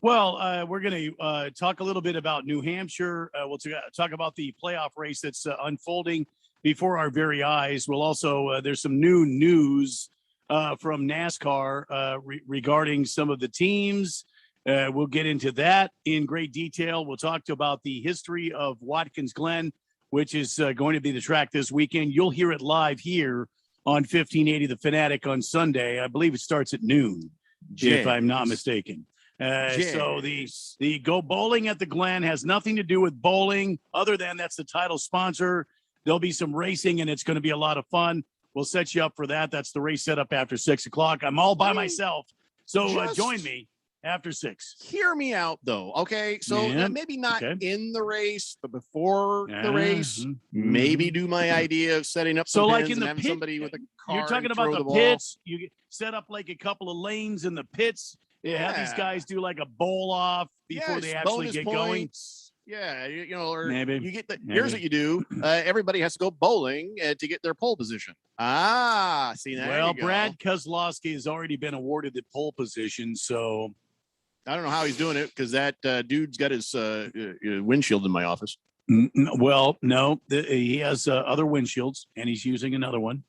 Well, we're going to talk a little bit about New Hampshire. We'll talk about the playoff race that's unfolding before our very eyes. We'll also, there's some new news from NASCAR regarding some of the teams. We'll get into that in great detail. We'll talk about the history of Watkins Glen, which is going to be the track this weekend. You'll hear it live here on 1580 The Fanatic on Sunday. I believe it starts at noon, if I'm not mistaken. So the Go Bowling at the Glen has nothing to do with bowling other than that's the title sponsor. There'll be some racing, and it's going to be a lot of fun. We'll set you up for that. That's the race setup after 6 o'clock. I'm all by myself. So join me after 6. Hear me out, though. Okay. So maybe not in the race, but before the race, maybe do my idea of setting up some like in the and pit, somebody with a car. You're talking about the pits. You set up like a couple of lanes in the pits. Have these guys do like a bowl off before they actually get going. Yeah, you know, or maybe you get the. Here's what you do: everybody has to go bowling to get their pole position. See that? Well, Brad Keselowski has already been awarded the pole position, so I don't know how he's doing it because that dude's got his windshield in my office. Well, no, he has other windshields, and he's using another one.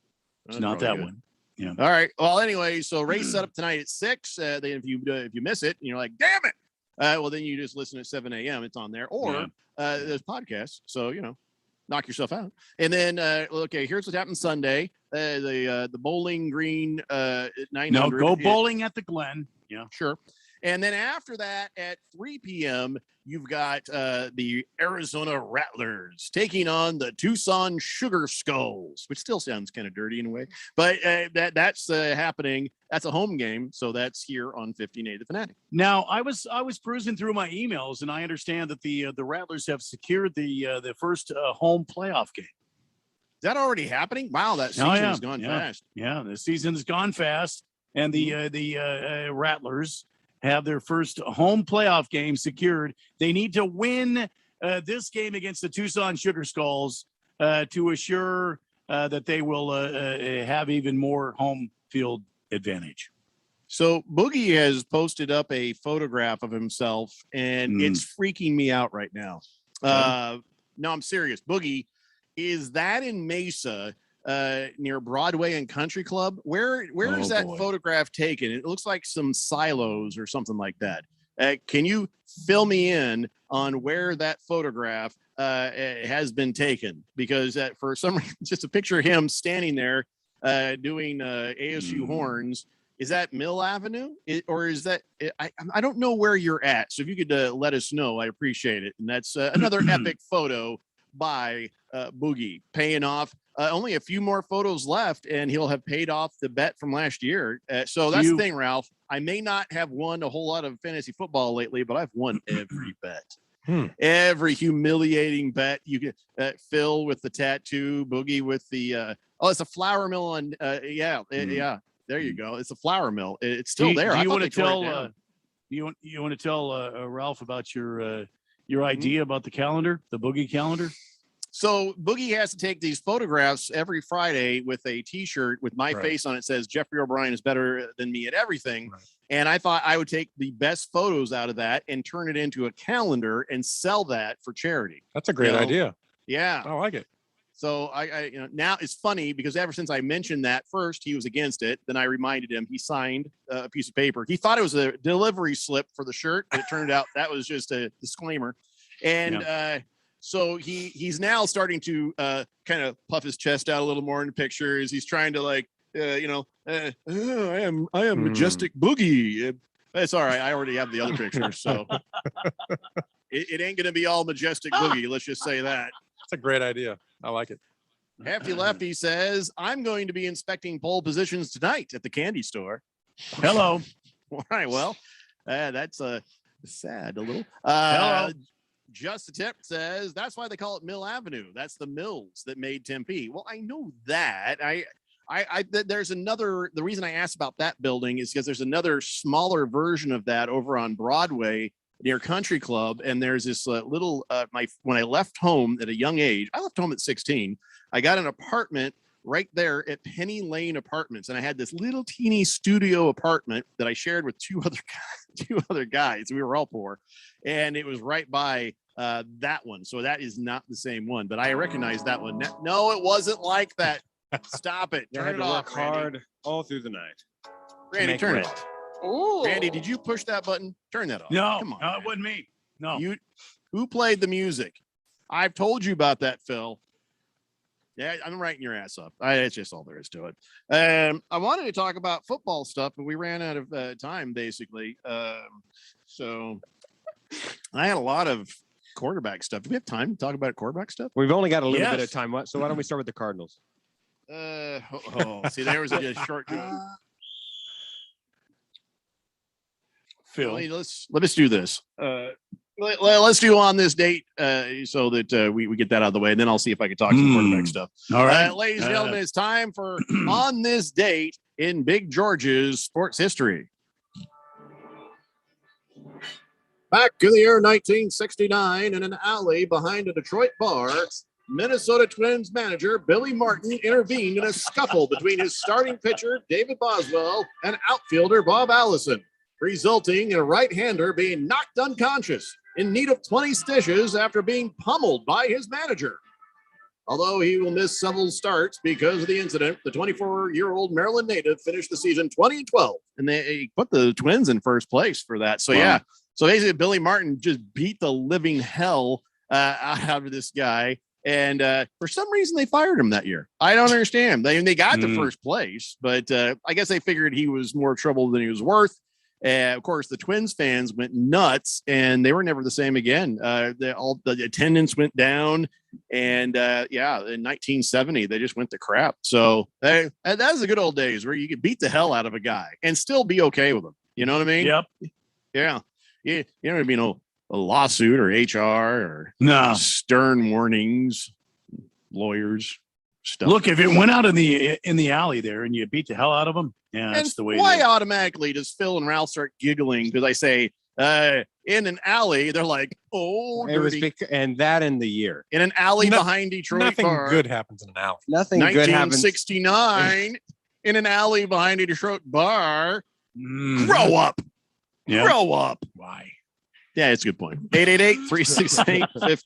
It's That's not that probably good. one. Yeah. All right. Well, anyway, so race set up tonight at 6. Then if you miss it, and you're like, damn it. Well, then you just listen at 7 a.m. It's on there, or there's podcasts. So knock yourself out. And then okay, here's what happened Sunday. The Bowling Green 900. No, go bowling at the Glen. Yeah, sure. And then after that, at 3 p.m., you've got the Arizona Rattlers taking on the Tucson Sugar Skulls, which still sounds kind of dirty in a way. But that's happening. That's a home game, so that's here on 1580 The Fanatic. Now, I was perusing through my emails, and I understand that the Rattlers have secured the first home playoff game. Is that already happening? Wow, that season has gone fast. Yeah, the season's gone fast, and the Rattlers have their first home playoff game secured. They need to win this game against the Tucson Sugar Skulls to assure that they will have even more home field advantage. So Boogie has posted up a photograph of himself, and it's freaking me out right now. No, I'm serious. Boogie, is that in Mesa? Near Broadway and Country Club. Where is that photograph taken? It looks like some silos or something like that. Can you fill me in on where that photograph has been taken? Because for some reason, just a picture of him standing there doing ASU horns. Is that Mill Avenue? Or is that I don't know where you're at. So if you could let us know, I appreciate it. And that's another epic photo by Boogie paying off. Only a few more photos left, and he'll have paid off the bet from last year. So that's the thing, Ralph. I may not have won a whole lot of fantasy football lately, but I've won every bet. Every humiliating bet. You get Phil with the tattoo, Boogie with the it's a flour mill on yeah. There you go. It's a flour mill. It's still there. Do you want to tell you want to tell Ralph about your idea about the calendar, the Boogie calendar? So Boogie has to take these photographs every Friday with a T-shirt with my face on it. Says Jeffrey O'Brien is better than me at everything. And I thought I would take the best photos out of that and turn it into a calendar and sell that for charity. That's a great idea. Yeah, I like it. So I now it's funny because ever since I mentioned that first, he was against it. Then I reminded him, he signed a piece of paper. He thought it was a delivery slip for the shirt, but it turned out that was just a disclaimer. And so he's now starting to kind of puff his chest out a little more in the pictures. He's trying to I am Majestic Boogie. It's all right. I already have the other pictures, so it ain't going to be all Majestic Boogie. Let's just say that. That's a great idea. I like it. Hefty Lefty says, I'm going to be inspecting pole positions tonight at the candy store. Hello. All right. Well, that's sad a little. Hello. Just a Tip says that's why they call it Mill Avenue. That's the mills that made Tempe. Well, I know that. There's another. The reason I asked about that building is because there's another smaller version of that over on Broadway near Country Club, and there's this little. When I left home at a young age, I left home at 16. I got an apartment right there at Penny Lane Apartments, and I had this little teeny studio apartment that I shared with two other guys. We were all poor, and it was right by that one. So that is not the same one, but I recognize that one. No, it wasn't like that. Stop it. Turn it off. Work hard all through the night. Randy, turn it off. Ooh. Randy, did you push that button? Turn that off. No, come on. No, it wasn't me. No. Who played the music? I've told you about that, Phil. Yeah, I'm writing your ass up. It's just all there is to it. I wanted to talk about football stuff, but we ran out of time, basically. So I had a lot of quarterback stuff. Do we have time to talk about quarterback stuff? We've only got a little bit of time. So why don't we start with the Cardinals? See, there was a short. Phil, let's do this. Let's do on this date so that we get that out of the way, and then I'll see if I can talk some quarterback stuff. All right, ladies and gentlemen, it's time for on this date in Big George's sports history. Back in the year 1969, in an alley behind a Detroit bar, Minnesota Twins manager Billy Martin intervened in a scuffle between his starting pitcher David Boswell and outfielder Bob Allison, resulting in a right-hander being knocked unconscious. in need of 20 stitches after being pummeled by his manager. Although he will miss several starts because of the incident, the 24-year-old Maryland native finished the season 20-12, and they put the Twins in first place for that. So, yeah. So basically, Billy Martin just beat the living hell out of this guy. And for some reason, they fired him that year. I don't understand. They got to first place, but I guess they figured he was more trouble than he was worth. Of course, the Twins fans went nuts, and they were never the same again. The attendance went down, and in 1970, they just went to crap. So that was the good old days where you could beat the hell out of a guy and still be okay with him. You know what I mean? Yep. Yeah. You don't be a lawsuit or HR or stern warnings, lawyers. Stuff. Look, if it went out in the alley there and you beat the hell out of them, that's the way. Why automatically does Phil and Ralph start giggling because I say in an alley? They're like, "Oh, it was and that in the year in an alley behind Detroit. Nothing bar. good happens in an alley. Nothing good happens. 1969 in an alley behind a Detroit bar. Grow up. Yeah. Grow up. Why? Yeah, it's a good point. 888-368-50.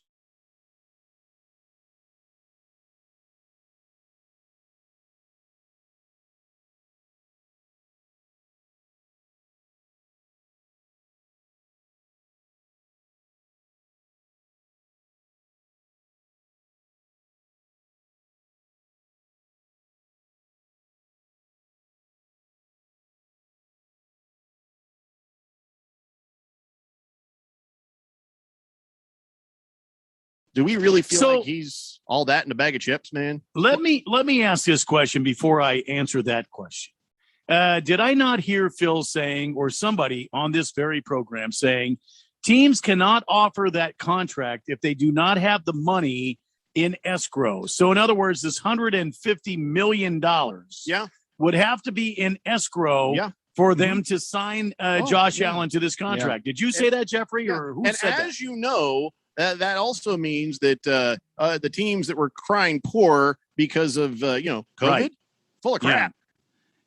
Do we really feel like he's all that in a bag of chips, man? Let me ask this question before I answer that question. Did I not hear Phil saying, or somebody on this very program saying, teams cannot offer that contract if they do not have the money in escrow? So in other words, this $150 million would have to be in escrow for them to sign Josh Allen to this contract. Did you say that, Jeffrey, or who said that? As you know, that also means that the teams that were crying poor because of COVID, full of crap.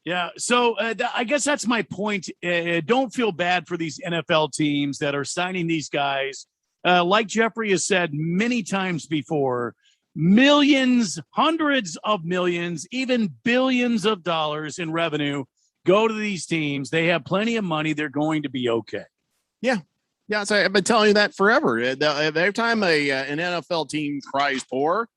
Yeah. So I guess that's my point. Don't feel bad for these NFL teams that are signing these guys. Like Jeffrey has said many times before, millions, hundreds of millions, even billions of dollars in revenue go to these teams. They have plenty of money. They're going to be okay. Yeah. Yeah, so I've been telling you that forever. Every time an NFL team cries poor,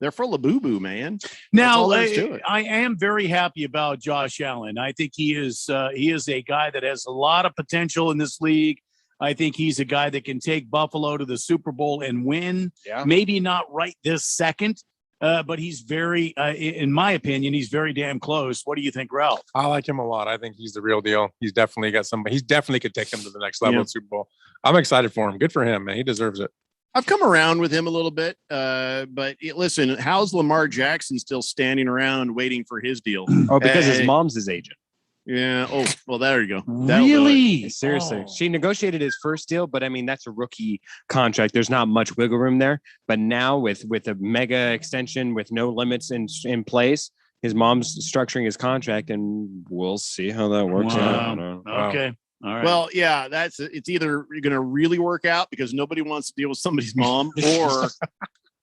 they're full of boo-boo, man. Now, I am very happy about Josh Allen. I think he is a guy that has a lot of potential in this league. I think he's a guy that can take Buffalo to the Super Bowl and win. Yeah. Maybe not right this second, but he's very, in my opinion, he's very damn close. What do you think, Ralph? I like him a lot. I think he's the real deal. He's definitely got somebody. He definitely could take him to the next level of Super Bowl. I'm excited for him. Good for him, man. He deserves it. I've come around with him a little bit, but listen, how's Lamar Jackson still standing around waiting for his deal? Oh, because his mom's his agent. Yeah. Oh, well, there you go. Really? Seriously. She negotiated his first deal, but I mean, that's a rookie contract. There's not much wiggle room there. But now with a mega extension with no limits in place, his mom's structuring his contract, and we'll see how that works out. Okay. All right. Well, yeah, it's either going to really work out because nobody wants to deal with somebody's mom,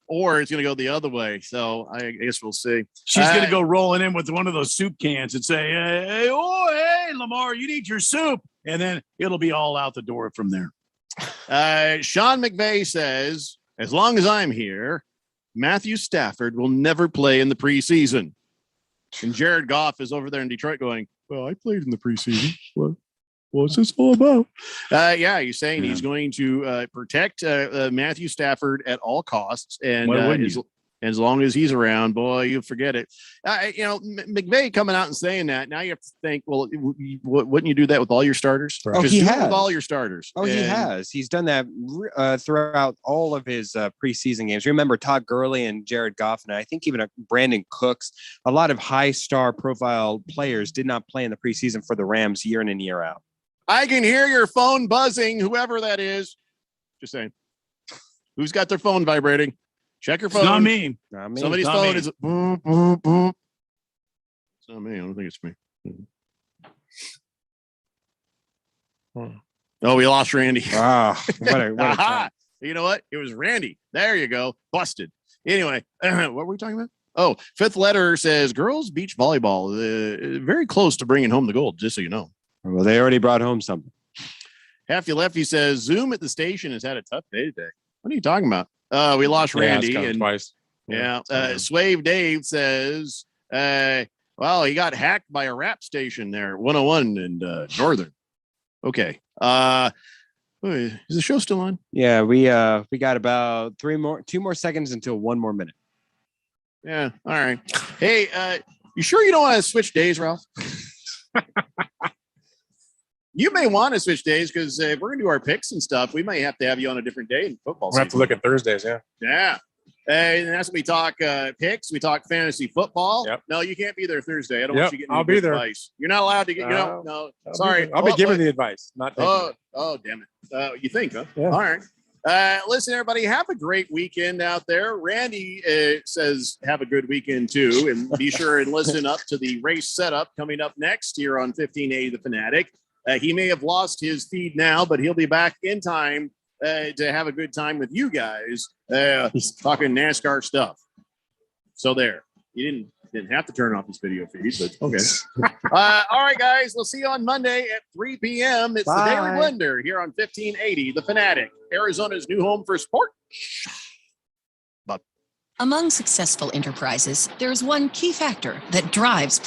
or it's going to go the other way. So I guess we'll see. She's going to go rolling in with one of those soup cans and say, hey, Lamar, you need your soup. And then it'll be all out the door from there. Sean McVay says, as long as I'm here, Matthew Stafford will never play in the preseason. And Jared Goff is over there in Detroit going, well, I played in the preseason. What's this all about? He's saying he's going to protect Matthew Stafford at all costs, and as long as he's around, boy, you forget it. McVay coming out and saying that. Now you have to think, well, wouldn't you do that with all your starters? Oh, he has with all your starters. Oh, he has. He's done that throughout all of his preseason games. Remember Todd Gurley and Jared Goff, and I think even Brandon Cooks. A lot of high-star profile players did not play in the preseason for the Rams year in and year out. I can hear your phone buzzing, whoever that is. Just saying. Who's got their phone vibrating? Check your phone. It's not me. Somebody's Not phone me. is boop, boop, boop. It's not me. I don't think it's me. Oh, we lost Randy. Wow. What a Aha! You know what? It was Randy. There you go. Busted. Anyway, what were we talking about? Oh, fifth letter says girls beach volleyball. Very close to bringing home the gold, just so you know. Well, they already brought home something. Hefty Lefty says Zoom at the station has had a tough day today. What are you talking about? We lost Randy. And twice. Yeah. Swave Dave says, well, he got hacked by a rap station there, 101 and Northern. Okay. Is the show still on? Yeah, we got about 2 more seconds until 1 more minute. Yeah. All right. Hey, you sure you don't want to switch days, Ralph? You may want to switch days because if we're gonna do our picks and stuff, we might have to have you on a different day in football. We'll have to look at Thursdays. Yeah. Yeah. And that's when we talk picks. We talk fantasy football. Yep. No, you can't be there Thursday. I don't want you getting I'll be there. advice. You're not allowed to get. No. Sorry. I'll be giving the advice. Not. Oh, damn it. You think, huh? Yeah. All right. Listen, everybody, have a great weekend out there. Randy says have a good weekend too, and be sure and listen up to the race setup coming up next here on 1580 The Fanatic. He may have lost his feed now, but he'll be back in time to have a good time with you guys talking NASCAR stuff. So there, you didn't have to turn off this video feed, but okay. All right, guys, we'll see you on Monday at 3 p.m. It's the Daily Blender here on 1580 The Fanatic, Arizona's new home for sport. Among successful enterprises, there is one key factor that drives